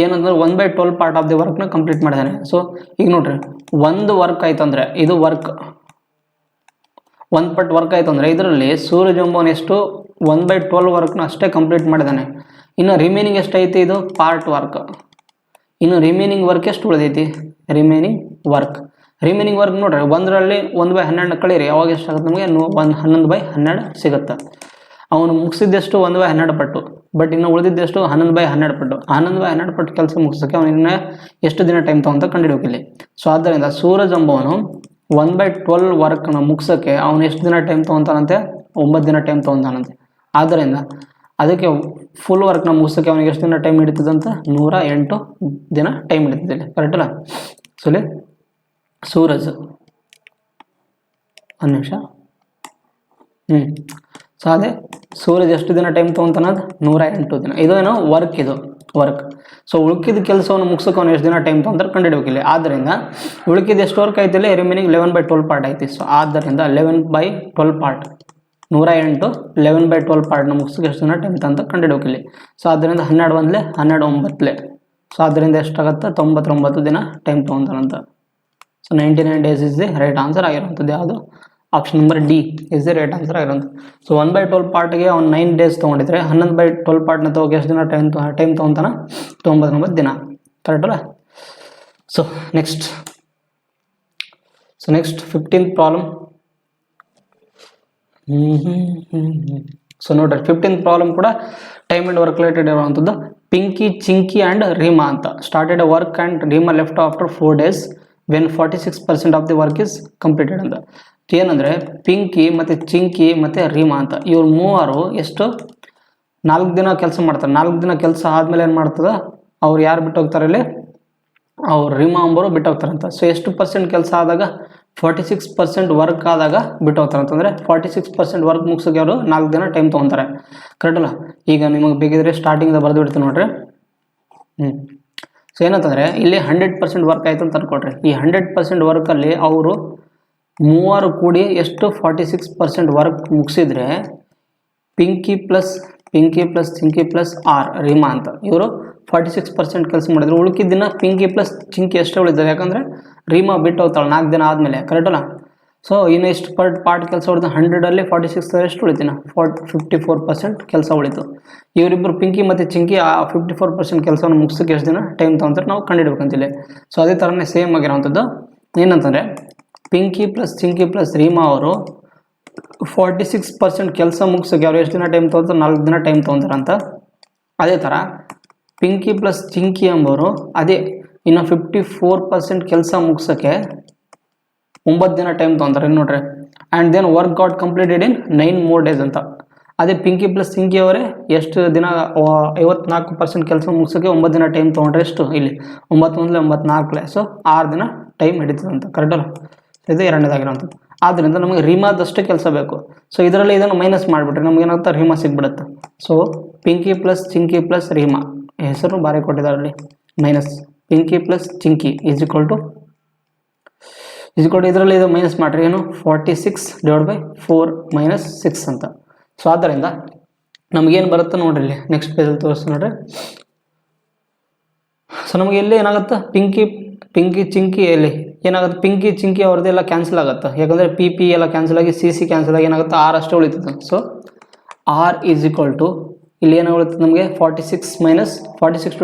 ಏನಂದ್ರೆ 1/12 ಪಾರ್ಟ್ ಆಫ್ ದಿ ವರ್ಕ್ನ ಕಂಪ್ಲೀಟ್ ಮಾಡಿದ್ದಾನೆ. ಸೊ ಈಗ ನೋಡ್ರಿ ಒಂದು ವರ್ಕ್ ಆಯ್ತು ಅಂದರೆ ಇದು ವರ್ಕ್ 1 ಪಟ್ ವರ್ಕ್ ಆಯಿತು ಅಂದರೆ ಇದರಲ್ಲಿ ಸೂರಜ್ ಎಂಬವನು ಎಷ್ಟು 1/12 ವರ್ಕ್ನ ಅಷ್ಟೇ ಕಂಪ್ಲೀಟ್ ಮಾಡಿದ್ದಾನೆ. ಇನ್ನು ರಿಮೈನಿಂಗ್ ಎಷ್ಟೈತಿ? ಇದು ಪಾರ್ಟ್ ವರ್ಕ್. ಇನ್ನು ರಿಮೈನಿಂಗ್ ವರ್ಕ್ ಎಷ್ಟು ಉಳಿದೈತಿ? ರಿಮೈನಿಂಗ್ ವರ್ಕ್ ನೋಡ್ರಿ 1ರಲ್ಲಿ 1/12 ಕಳೀರಿ ಅವಾಗ ಎಷ್ಟಾಗುತ್ತೆ ನಮಗೆ 11/12 ಸಿಗುತ್ತೆ. ಅವನು ಮುಗಿಸಿದ್ದೆಷ್ಟು 1/12 ಪಟ್ಟು, ಬಟ್ ಇನ್ನು ಉಳಿದಿದ್ದೆಷ್ಟು 11/12 ಪಟ್ಟು. 11/12 ಪಟ್ಟು ಕೆಲಸ ಮುಗಿಸೋಕ್ಕೆ ಅವನಿನ್ನ ಎಷ್ಟು ದಿನ ಟೈಮ್ ತೊಗೊಂತ ಕಂಡುಹಿಡಿಯೋಕಿಲ್ಲ. ಸೊ ಆದ್ದರಿಂದ ಸೂರಜ್ ಎಂಬವನು 1/12 ವರ್ಕ್ನ ಮುಗಿಸೋಕ್ಕೆ ಅವನು ಎಷ್ಟು ದಿನ ಟೈಮ್ ತೊಗೊತಾನಂತೆ? 9 ದಿನ ಟೈಮ್ ತೊಗೊತಾನಂತೆ. ಆದ್ದರಿಂದ ಅದಕ್ಕೆ ಫುಲ್ ವರ್ಕ್ನ ಮುಗಿಸೋಕ್ಕೆ ಅವನಿಗೆ ಎಷ್ಟು ದಿನ ಟೈಮ್ ಹಿಡಿತದಂತ 108 ದಿನ ಟೈಮ್ ಹಿಡಿತಿದ್ದೆ ಕರೆಕ್ಟ್ ಅಲ್ಲ. ಸೊ ಇಲ್ಲಿ ಸೂರಜ್ 1 ನಿಮಿಷ ಸೊ ಅದೇ ಸೂರಜ್ ಎಷ್ಟು ದಿನ ಟೈಮ್ ತೊಗೊತಾನದು 108 ದಿನ. ಇದು ಏನೋ ವರ್ಕ್, ಇದು ವರ್ಕ್. ಸೊ ಉಳ್ಕಿದ ಕೆಲಸವನ್ನು ಮುಗಿಸೋಕೆ ಅವನು ಎಷ್ಟು ದಿನ ಟೈಮ್ ತೊಗೊಂತಾರೆ ಕಂಡುಹಿಡಬೇಕಿಲ್ಲ. ಆದ್ದರಿಂದ ಉಳ್ಕಿದ ಎಷ್ಟು ವರ್ಕ್ ಐತಿಲ್ಲ ರಿಮೈನಿಂಗ್ 11/12 ಪಾರ್ಟ್ ಐತಿ. ಸೊ ಆದ್ದರಿಂದ 11/12 ಪಾರ್ಟ್ 108 11/12 ಪಾರ್ಟ್ನ ಮುಗಿಸೋಕೆ ಎಷ್ಟು ದಿನ ಟೈಮ್ ಅಂತ ಕಂಡುಹಿಡಬೇಕಿಲ್ಲ. ಸೊ ಆದ್ದರಿಂದ 12 1 12 9. ಸೊ ಆದ್ದರಿಂದ ಎಷ್ಟಾಗುತ್ತೆ 99 ದಿನ ಟೈಮ್ ತೊಗೊತಾನಂತ. So 99 days is the right answer ಆಗಿರುವಂಥದ್ದು. ಯಾವುದು? Option number D is the right answer ಆಗಿರೋದು. ಸೊ 1/12 ಪಾರ್ಟ್ಗೆ ಅವ್ನು 9 days ತೊಗೊಂಡಿದ್ರೆ 11/12 ಪಾರ್ಟ್ನ ತೊಗೋಕೆ ಎಷ್ಟು ದಿನ ಟೈಮ್ ತೊಗೊತಾನ? 99 ದಿನ ಕರೆಕ್ಟ್ ಅಲ್ಲ. So next 15th problem. So ನೋಡ್ರಿ 15th ಪ್ರಾಬ್ಲಮ್ ಕೂಡ ಟೈಮ್ ಅಂಡ್ ವರ್ಕ್ ರಿಲೇಟೆಡ್ ಇರುವಂಥದ್ದು. ಪಿಂಕಿ, ಚಿಂಕಿ ಆ್ಯಂಡ್ ರೀಮಾ ಅಂತ started a work and Reema left after 4 days when 46% of the work is completed ಅಂತ. ಏನಂದರೆ ಪಿಂಕಿ ಮತ್ತು ಚಿಂಕಿ ಮತ್ತು ರೀಮಾ ಅಂತ ಇವ್ರು ಮೂವರು ಎಷ್ಟು 4 ದಿನ ಕೆಲಸ ಮಾಡ್ತಾರೆ. 4 ದಿನ ಕೆಲಸ ಆದಮೇಲೆ ಏನು ಮಾಡ್ತದೆ, ಅವ್ರು ಯಾರು ಬಿಟ್ಟು ಹೋಗ್ತಾರೆ ಇಲ್ಲಿ, ಅವ್ರು ರೀಮಾ ಅಂಬರು ಬಿಟ್ಟು ಹೋಗ್ತಾರಂತ. ಸೊ ಎಷ್ಟು ಪರ್ಸೆಂಟ್ ಕೆಲಸ ಆದಾಗ 46% ವರ್ಕ್ ಆದಾಗ ಬಿಟ್ಟು ಹೋಗ್ತಾರೆ ಅಂತಂದರೆ 46% ವರ್ಕ್ ಮುಗಿಸೋಕೆ ಅವರು 4 ದಿನ ಟೈಮ್ ತೊಗೊತಾರೆ. ಕರೆಕ್ಟ್ ಅಲ್ಲ? ಈಗ ನಿಮಗೆ ಬೇಕಿದ್ರೆ ಸ್ಟಾರ್ಟಿಂಗಿಂದ ಬರೆದು ಬಿಡ್ತೀನಿ ನೋಡ್ರಿ. ಸೊ ಏನಂತಂದರೆ ಇಲ್ಲಿ 100% ವರ್ಕ್ ಆಯಿತು ಅಂತ ಅನ್ಕೊಡ್ರಿ. ಈ 100% ವರ್ಕಲ್ಲಿ ಅವರು ಮೂವರು ಕೂಡಿ ಎಷ್ಟು 46% ವರ್ಕ್ ಮುಗಿಸಿದ್ರೆ Pinki plus Chinki plus or Reema ಅಂತ ಇವರು 46% ಕೆಲಸ ಮಾಡಿದ್ರು. ಉಳ್ಕಿದ ದಿನ ಪಿಂಕಿ ಪ್ಲಸ್ ಚಿಂಕಿ ಎಷ್ಟೇ ಉಳಿತದೆ, ಯಾಕಂದರೆ ರೀಮಾ ಬಿಟ್ಟು ಹೋಗ್ತಾಳೆ 4 ದಿನ ಆದಮೇಲೆ. ಕರೆಕ್ಟ್ ಅಲ್ಲ? ಸೊ ಇನ್ನು ಎಷ್ಟು ಪಾರ್ಟ್ ಕೆಲಸ ಉಳಿದು 100ಅಲ್ಲಿ 46 ಎಷ್ಟು ಉಳಿತಿನ 54% ಕೆಲಸ ಉಳಿತು. ಇವರಿಬ್ಬರು ಪಿಂಕಿ ಮತ್ತು ಚಿಂಕಿ ಆ 54% ಕೆಲಸವನ್ನು ಮುಗಿಸೋಕೆ ಎಷ್ಟು ದಿನ ಟೈಮ್ ತೊಗೊಂತಾರೆ ನಾವು ಕಂಡುಹಿಡ್ಬೇಕಂತಿಲ್ಲ. ಸೊ ಅದೇ ಥರನೇ ಸೇಮ್ ಆಗಿರೋವಂಥದ್ದು ಏನಂತಂದರೆ ಪಿಂಕಿ ಪ್ಲಸ್ ಚಿಂಕಿ ಪ್ಲಸ್ ರೀಮಾ ಅವರು 46% ಕೆಲಸ ಮುಗಿಸೋಕೆ ಅವ್ರು ಎಷ್ಟು ದಿನ ಟೈಮ್ ತೊಗೊತಾರೆ, 4 ದಿನ ಟೈಮ್ ತೊಗೊತಾರೆ ಅಂತ. ಅದೇ ಥರ ಪಿಂಕಿ ಪ್ಲಸ್ ಚಿಂಕಿ ಎಂಬವರು ಅದೇ ಇನ್ನು 54% ಕೆಲಸ ಮುಗಿಸೋಕ್ಕೆ 9 ದಿನ ಟೈಮ್ ತೊಗೊತಾರೆ ನೋಡ್ರಿ. And then work got completed in 9 more days ಅಂತ. ಅದೇ ಪಿಂಕಿ ಪ್ಲಸ್ ಚಿಂಕಿ ಅವರೇ ಎಷ್ಟು ದಿನ 54% ಕೆಲಸ ಮುಗಿಸೋಕ್ಕೆ 9 ದಿನ ಟೈಮ್ ತೊಗೊಂಡ್ರೆ ಎಷ್ಟು ಇಲ್ಲಿ 9 1 9 4 ಸೊ 6 ದಿನ ಟೈಮ್ ಹಿಡಿತದೆ ಅಂತ. ಕರೆಕ್ಟಲ್ಲ? ಇದು ಎರಡನೇದಾಗಿರೋಂಥದ್ದು. ಆದ್ದರಿಂದ ನಮಗೆ ರೀಮಾದಷ್ಟೇ ಕೆಲಸ ಬೇಕು. ಸೊ ಇದರಲ್ಲಿ ಇದನ್ನು ಮೈನಸ್ ಮಾಡಿಬಿಟ್ರೆ ನಮ್ಗೆ ಏನಾಗುತ್ತೆ, ರೀಮಾ ಸಿಗ್ಬಿಡುತ್ತೆ. So Pinki plus Chinki plus Reema ಹೆಸರು ಬಾರಿ ಕೊಟ್ಟಿದ್ದಾರೆ ಅಲ್ಲಿ, minus Pinki plus Chinki is equal to ಇದರಲ್ಲಿ ಇದು ಮೈನಸ್ ಮಾಡಿರಿ ಏನು 46/4 ಮೈನಸ್ 6 ಅಂತ. ಸೊ ಆದ್ದರಿಂದ ನಮಗೇನು ಬರುತ್ತೆ ನೋಡ್ರಿ ಇಲ್ಲಿ ನೆಕ್ಸ್ಟ್ ಪೇಜಲ್ಲಿ ತೋರಿಸಿ ನೋಡ್ರಿ. ಸೊ ನಮಗೆ ಎಲ್ಲಿ ಏನಾಗುತ್ತೆ, ಪಿಂಕಿ ಚಿಂಕಿ ಎಲ್ಲಿ ಏನಾಗುತ್ತೆ, ಪಿಂಕಿ ಚಿಂಕಿ ಅವ್ರದ್ದೆಲ್ಲ ಕ್ಯಾನ್ಸಲ್ ಆಗುತ್ತೆ. ಯಾಕಂದರೆ ಪಿ ಎಲ್ಲ ಕ್ಯಾನ್ಸಲ್ ಆಗಿ ಸಿ ಕ್ಯಾನ್ಸಲ್ ಆಗಿ ಏನಾಗುತ್ತೆ, ಆರ್ ಅಷ್ಟೇ ಉಳಿತದೆ. So R is equal to ಇಲ್ಲಿ ಏನು ಉಳಿತದೆ ನಮಗೆ 46/4 ಮೈನಸ್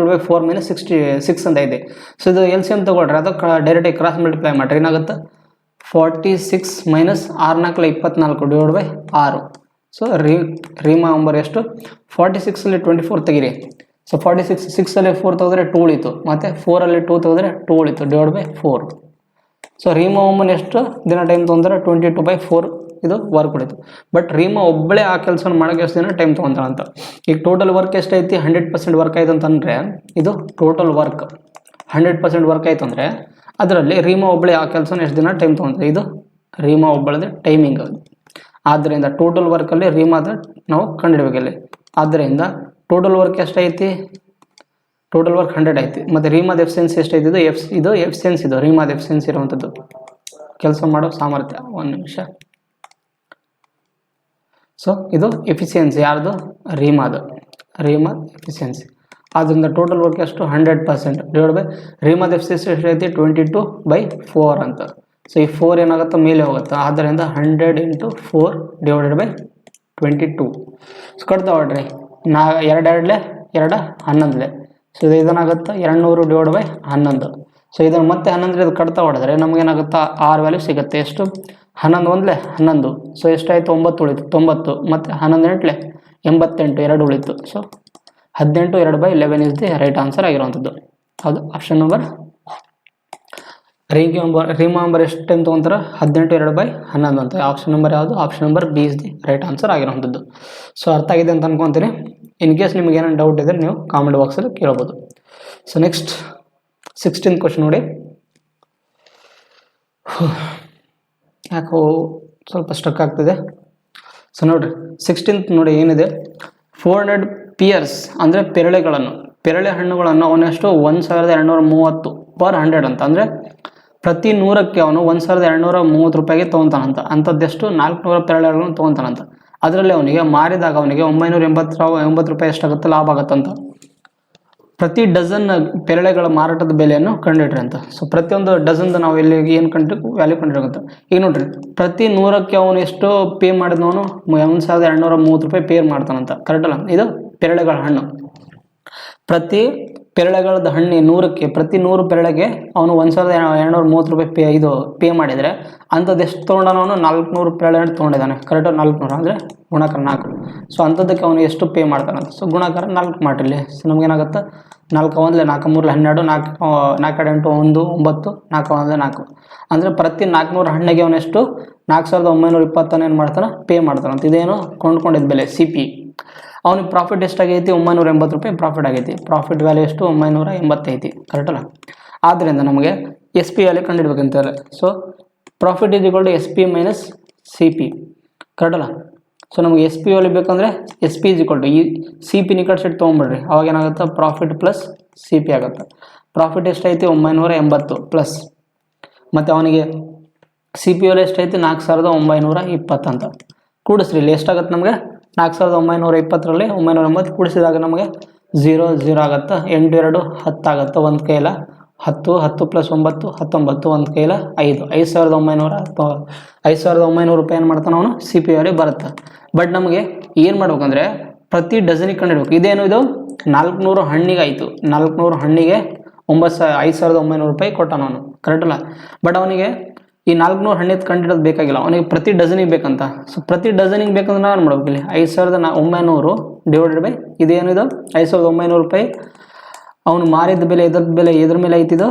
66 ಅಂತ ಇದೆ. ಸೊ ಇದು ಎಲ್ ಸಿ ಎಮ್ ತೊಗೊಳ್ರಿ, ಅದು ಡೈರೆಕ್ಟಾಗಿ ಕ್ರಾಸ್ ಮಲ್ಟಿಪ್ಲೈ ಮಾಡಿರಿ ಏನಾಗುತ್ತೆ 46 ಮೈನಸ್ 6 4/6. ಸೊ ರೀಮಾ ನಂಬರ್ ಎಷ್ಟು 46ಅಲ್ಲಿ 24 ತೆಗಿರಿ. ಸೊ 46 6ಅಲ್ಲಿ 4 ತೆಗೆದ್ರೆ 2 ಉಳಿತು, ಮತ್ತು 4ಅಲ್ಲಿ 2 ತೆಗೆದ್ರೆ 2 ಉಳಿತು /4. ಸೊ ರೀಮಾ ಒಮ್ಮನ್ ಎಷ್ಟು ದಿನ ಟೈಮ್ ತೊಗೊಂತಾರೆ 22/4 ಇದು ವರ್ಕ್ ಉಳಿತು. ಬಟ್ ರೀಮಾ ಒಬ್ಬಳೇ ಆ ಕೆಲಸವನ್ನು ಮಾಡೋಕ್ಕೆ ಎಷ್ಟು ದಿನ ಟೈಮ್ ತೊಗೊತಾಳೆ ಅಂತ. ಈಗ ಟೋಟಲ್ ವರ್ಕ್ ಎಷ್ಟೈತಿ 100% ವರ್ಕ್ ಆಯ್ತು ಅಂತಂದರೆ ಇದು ಟೋಟಲ್ ವರ್ಕ್ 100% ವರ್ಕ್ ಆಯ್ತು ಅಂದರೆ ಅದರಲ್ಲಿ ರೀಮಾ ಒಬ್ಬಳೇ ಆ ಕೆಲಸನ ಎಷ್ಟು ದಿನ ಟೈಮ್ ತೊಗೊತಾರೆ. ಇದು ರೀಮಾ ಒಬ್ಬಳದೇ ಟೈಮಿಂಗ್. ಆದ್ದರಿಂದ ಟೋಟಲ್ ವರ್ಕಲ್ಲಿ ರೀಮಾದ ನಾವು ಕಂಡುಹಿಡಬೇಕಲ್ಲಿ. ಆದ್ದರಿಂದ ಟೋಟಲ್ ವರ್ಕ್ ಎಷ್ಟೈತಿ, ಟೋಟಲ್ ವರ್ಕ್ 100 ಐತಿ. ಮತ್ತು ರೀಮಾದ ಎಫಿಷಿಯನ್ಸಿ ಎಷ್ಟೈತಿ, ಇದು ಎಫಿಷಿಯನ್ಸಿ, ಇದು ರೀಮಾದ ಎಫಿಷಿಯನ್ಸಿ ಇರುವಂಥದ್ದು ಕೆಲಸ ಮಾಡೋ ಸಾಮರ್ಥ್ಯ. ಒಂದು ನಿಮಿಷ. ಸೊ ಇದು ಎಫಿಷಿಯನ್ಸಿ ಯಾರ್ದು, ರೀಮಾದ ಎಫಿಷಿಯನ್ಸಿ. ಆದ್ದರಿಂದ ಟೋಟಲ್ ವರ್ಕ್ ಎಷ್ಟು 100% ಡಿವೈಡ್ ಬೈ ರೀಮಾದ ಎಫಿಷಿಯನ್ಸಿ ಎಷ್ಟೈತಿ 22/4 ಅಂತ. ಸೊ ಈ 4 ಏನಾಗುತ್ತೆ ಮೇಲೆ ಹೋಗುತ್ತೆ. ಆದ್ದರಿಂದ 100 × 4 ಡಿವೈಡೆಡ್ ಬೈ 22. ಸೊ ಕಟ್ತಾ ಹೊಡ್ರಿ 2 11. ಸೊ ಇದು ಏನಾಗುತ್ತೆ 200 ಡಿವೈಡ್ ಬೈ 11. ಸೊ ಇದನ್ನು ಮತ್ತೆ 11 ಇದು ಕಟ್ತಾ ಹೊಡೆದ್ರೆ ನಮಗೇನಾಗುತ್ತೆ ಆರ್ ವ್ಯಾಲ್ಯೂ ಸಿಗುತ್ತೆ. ಎಷ್ಟು 11 1 11. ಸೊ ಎಷ್ಟಾಯಿತು 9 ಉಳಿತು 90, ಮತ್ತು 11 8 88 2 ಉಳಿತು. So 18 2/11 is the right answer ಆಗಿರುವಂಥದ್ದು. ಅದು ಆಪ್ಷನ್ ನಂಬರ್. ರೀಮಾ ನಂಬರ್ ಎಷ್ಟು ಟೈಮ್ ತೊಗೊಂತಾರೆ 18 2/11 ಅಂತ. ಆಪ್ಷನ್ ನಂಬರ್ ಯಾವುದು, option number B is the right answer ಆಗಿರುವಂಥದ್ದು. ಸೊ ಅರ್ಥ ಆಗಿದೆ ಅಂತ ಅನ್ಕೊತೀನಿ. ಇನ್ ಕೇಸ್ ನಿಮಗೆ ಏನೇನು ಡೌಟ್ ಇದ್ದರೆ ನೀವು ಕಾಮೆಂಟ್ ಬಾಕ್ಸಲ್ಲಿ ಕೇಳ್ಬೋದು. ಸೊ ನೆಕ್ಸ್ಟ್ 16th ಕ್ವಶನ್ ನೋಡಿ. ಯಾಕೋ ಸ್ವಲ್ಪ ಸ್ಟಕ್ ಆಗ್ತಿದೆ. ಸೊ ನೋಡಿರಿ 16th ನೋಡಿ ಏನಿದೆ 400 pears ಅಂದರೆ ಪೇರಳೆ ಹಣ್ಣುಗಳನ್ನು ಅವನೆಷ್ಟು 1230 per 100 ಅಂತ. ಅಂದರೆ ಪ್ರತಿ 100ಕ್ಕೆ ಅವನು 1230 ರೂಪಾಯಿಗೆ ತೊಗೊತಾನಂತ. ಅಂಥದ್ದೆಷ್ಟು 400 ಪೇರಳೆಗಳನ್ನು ತೊಗೊತಾನಂತ. ಅದರಲ್ಲಿ ಅವನಿಗೆ ಮಾರಿದಾಗ ಅವನಿಗೆ 989 ರೂಪಾಯಿ ಎಷ್ಟಾಗುತ್ತೆ ಲಾಭ ಆಗುತ್ತಂತ. ಪ್ರತಿ ಡಜನ್ ಪೇರಳೆಗಳ ಮಾರಾಟದ ಬೆಲೆಯನ್ನು ಕಂಡುಹಿಡ್ರಿ ಅಂತ. ಸೊ ಪ್ರತಿಯೊಂದು ಡಜನ್ದು ನಾವು ಇಲ್ಲಿ ಏನು ವ್ಯಾಲ್ಯೂ ಕಂಡುಹಿಡೋಗುತ್ತೆ. ಈಗ ನೋಡ್ರಿ ಪ್ರತಿ 100ಕ್ಕೆ ಅವನು ಎಷ್ಟು ಪೇ ಮಾಡಿದವನು 1230 ರೂಪಾಯಿ ಪೇ ಮಾಡ್ತಾನಂತ. ಕರೆಕ್ಟ್ ಅಲ್ಲ? ಇದು ಪೇರಳೆಗಳ ಹಣ್ಣು. ಪ್ರತಿ ಪೇರಳೆಗಳದ್ದು ಹಣ್ಣು 100ಕ್ಕೆ ಪ್ರತಿ 100 ಪೇರಳೆಗೆ ಅವನು 1230 ರೂಪಾಯಿ ಪೇ ಮಾಡಿದರೆ ಅಂಥದ್ದು ಎಷ್ಟು ತೊಗೊಂಡಾನು ಅವನು 400 ಪೇರಳೆ ಹಣ್ಣು ತೊಗೊಂಡಿದ್ದಾನೆ. ಕರೆಕ್ಟಾಗಿ 400 ಅಂದರೆ ಗುಣಾಕಾರ 4. ಸೊ ಅಂಥದ್ದಕ್ಕೆ ಅವನು ಎಷ್ಟು ಪೇ ಮಾಡ್ತಾನಂತ. ಸೊ ಗುಣಾಕಾರ 4 ಮಾಡಿರಲಿ. ಸೊ ನಮಗೇನಾಗುತ್ತೆ 4 1 4 3 12 4 8 1 9 4 1 4 ಅಂದರೆ ಪ್ರತಿ 400 ಹಣ್ಣಿಗೆ ಅವನೆಷ್ಟು 4920 ಏನು ಮಾಡ್ತಾನೆ ಪೇ ಮಾಡ್ತಾನಂತ. ಇದೇನು ಕೊಂಡ್ಕೊಂಡಿದ್ದ ಬೆಲೆ CP. ಅವನಿಗೆ ಪ್ರಾಫಿಟ್ ಎಷ್ಟಾಗೈತಿ 980 ರೂಪಾಯಿ ಪ್ರಾಫಿಟ್ ಆಗೈತಿ. ಪ್ರಾಫಿಟ್ ವ್ಯಾಲ್ಯೂ ಎಷ್ಟು 980 ಐತಿ. ಕರೆಕ್ಟಲ್ಲ. ಆದ್ದರಿಂದ ನಮಗೆ SP ವ್ಯಾಲ್ಯೂ ಕಂಡುಹಿಡ್ಬೇಕಂತಾರೆ. So profit is equal to SP minus CP. ಕರೆಕ್ಟಲ್ಲ. ಸೊ ನಮಗೆ SP ವ್ಯಾಲ್ಯೂ ಬೇಕಂದರೆ SP ಈಸ್ ಈಕ್ವಲ್ ಟು ಈ CP ನಿಕಟ ಸೆಟ್ ತೊಗೊಂಬಿಡ್ರಿ. ಅವಾಗ ಏನಾಗುತ್ತೆ ಪ್ರಾಫಿಟ್ ಪ್ಲಸ್ CP ಆಗುತ್ತೆ. ಪ್ರಾಫಿಟ್ ಎಷ್ಟೈತಿ 980 ಪ್ಲಸ್ ಮತ್ತು ಅವನಿಗೆ CP ವ್ಯಾಲ್ಯೂ ಎಷ್ಟೈತಿ 4920 ಅಂತ ಕೂಡಿಸ್ರಿ. ಇಲ್ಲಿ ಎಷ್ಟಾಗುತ್ತೆ ನಮಗೆ 4920ರಲ್ಲಿ 980 ಕೂಡಿಸಿದಾಗ ನಮಗೆ 0 0 ಆಗುತ್ತೆ. 8 2 10 ಆಗುತ್ತೆ. ಒಂದು ಕೈಲ 10 10 ಪ್ಲಸ್ 9 19 ಒಂದು ಕೈಲ 5 5900 ರೂಪಾಯಿ ಏನು ಮಾಡ್ತಾನೆ ಅವನು CP ವ್ಯಾಲ್ಯೂ ಬರುತ್ತೆ. ಬಟ್ ನಮಗೆ ಏನು ಮಾಡ್ಬೇಕಂದ್ರೆ ಪ್ರತಿ ಡಜನಿಗೆ ಕಂಡಿಡ್ಬೇಕು. ಇದೇನು ಇದು 400 ಹಣ್ಣಿಗೆ ಆಯಿತು. 400 ಹಣ್ಣಿಗೆ 5900 ರೂಪಾಯಿ ಕೊಟ್ಟಾನ ಅವನು. ಕರೆಕ್ಟಲ್ಲ. ಬಟ್ ಅವನಿಗೆ ಈ 400 ಹಣ್ಣಿದ್ದು ಕಂಡಿಡೋದು ಬೇಕಾಗಿಲ್ಲ. ಅವನಿಗೆ ಪ್ರತಿ ಡಜನಿಗೆ ಬೇಕಂತ. ಸೊ ಪ್ರತಿ ಡಜನಿಗೆ ಬೇಕಂದ್ರೆ ನಾವು ಏನು ಮಾಡ್ಬೇಕು ಇಲ್ಲಿ 5900 ಡಿವೈಡೆಡ್ ಬೈ ಇದೇನಿದು 5900 ರೂಪಾಯಿ ಅವನು ಮಾರಿದ ಬೆಲೆ ಇದ್ರ ಮೇಲೆ ಐತಿದು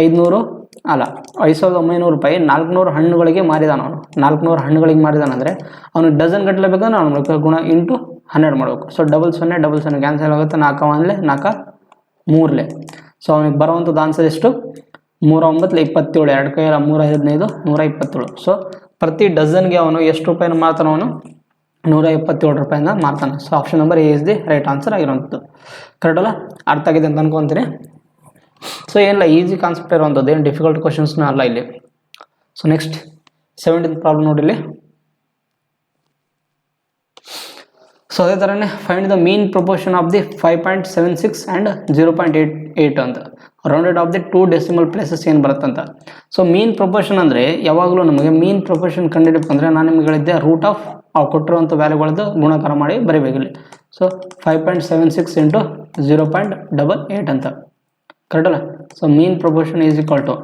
500 ಅಲ್ಲ 5900 ರೂಪಾಯಿ 400 ಹಣ್ಣುಗಳಿಗೆ ಮಾರಿದಾನ ಅವನು. 400 ಹಣ್ಣುಗಳಿಗೆ ಮಾರಿದಾನಂದರೆ ಅವನು ಡಜನ್ ಗಟ್ಟಲೆ ಬೇಕಂದ್ರೆ ನಾವು ಮಾಡ್ಬೇಕು ಗುಣ ಇಂಟು 12 ಮಾಡಬೇಕು. ಸೊ 00 00 ಕ್ಯಾನ್ಸಲ್ ಆಗುತ್ತೆ. 4 1 4 3 ಸೊ ಅವನಿಗೆ ಬರುವಂಥದ್ದು ಆನ್ಸರ್ ಎಷ್ಟು 3 9 27 2 ಕೈಯಲ್ಲಿ 3 15 127. ಸೊ ಪ್ರತಿ ಡಜನ್ಗೆ ಅವನು ಎಷ್ಟು ರೂಪಾಯಿನ ಮಾರ್ತಾನೆ ಅವನು 127 ರೂಪಾಯಿಂದ ಮಾರ್ತಾನೆ. So option number A is the right answer ಆಗಿರುವಂಥದ್ದು. ಕರೆಕ್ಟಲ್ಲ. ಅರ್ಥ ಆಗಿದೆ ಅಂತ ಅನ್ಕೊತೀನಿ. ಸೊ ಏನಿಲ್ಲ ಈಸಿ ಕಾನ್ಸೆಪ್ಟ್ ಇರುವಂಥದ್ದು, ಏನು ಡಿಫಿಕಲ್ಟ್ ಕ್ವಶನ್ಸ್ನ ಅಲ್ಲ ಇಲ್ಲಿ. ಸೊ ನೆಕ್ಸ್ಟ್ 17th ಪ್ರಾಬ್ಲಮ್ ನೋಡಿಲ್ಲಿ. ಸೊ ಅದೇ ಥರನೇ find the mean proportion of the 5.76 and 0.88 ಅಂತ rounded off the 2 decimal places ಏನು ಬರುತ್ತಂತ. ಸೊ ಮೀನ್ ಪ್ರಪೋರ್ಷನ್ ಅಂದರೆ ಯಾವಾಗಲೂ ನಮಗೆ ಮೀನ್ ಪ್ರಪೋರ್ಷನ್ ಕಂಡುಹಿಡಿಬೇಕಂದ್ರೆ ನಾನು ನಿಮ್ಗೆ ಹೇಳಿದ್ದೆ ರೂಟ್ ಆಫ್ ಅವು ಕೊಟ್ಟಿರುವಂಥ ವ್ಯಾಲ್ಯೂಗಳದ್ದು ಗುಣಾಕಾರ ಮಾಡಿ ಬರೀಬೇಕಿಲ್ಲಿ. ಸೊ 5.76 ಇಂಟು 0.88 ಅಂತ. ಕರೆಕ್ಟಲ್ಲ. So mean proportion is equal to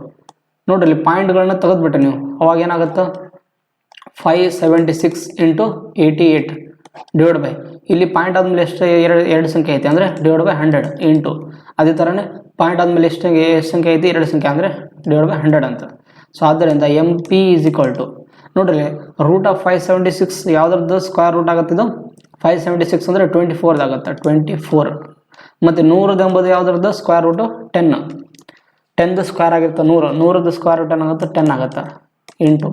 ನೋಡಿರಿ ಪಾಯಿಂಟ್ಗಳನ್ನ ತೆಗೆದುಬಿಟ್ರೆ ನೀವು ಅವಾಗ ಏನಾಗುತ್ತೆ 576 ಇಂಟು 88 ಡಿವೈಡ್ ಬೈ ಇಲ್ಲಿ ಪಾಯಿಂಟ್ ಆದಮೇಲೆ ಎಷ್ಟು ಎರಡು ಸಂಖ್ಯೆ ಐತಿ ಅಂದರೆ ಡಿವೈಡ್ ಬೈ 100 ಇಂಟು ಅದೇ ಥರನೇ ಪಾಯಿಂಟ್ ಆದಮೇಲೆ ಎಷ್ಟು ಸಂಖ್ಯೆ ಐತಿ 2 ಸಂಖ್ಯೆ ಅಂದರೆ ಡಿವೈಡ್ ಬೈ 100 ಅಂತ. ಸೊ ಆದ್ದರಿಂದ MP ಈಸ್ ಈಕ್ವಲ್ ಟು ನೋಡ್ರಿ ರೂಟ್ ಆಫ್ 576 ಯಾವುದ್ರದ್ದು ಸ್ಕ್ವೇರ್ ರೂಟ್ ಆಗುತ್ತಿದ್ದು 576 ಅಂದರೆ 24 ಆಗುತ್ತೆ 24. ಮತ್ತು 100 ಎಂಬುದು ಯಾವುದ್ರದ್ದು ಸ್ಕ್ವೇರ್ ರೂಟು 10 ಸ್ಕ್ವೇರ್ ಆಗಿರುತ್ತೆ 100 ಸ್ಕ್ವೇರ್ ರೂಟ್ ಏನಾಗುತ್ತೆ 10 ಆಗುತ್ತೆ ಇಂಟು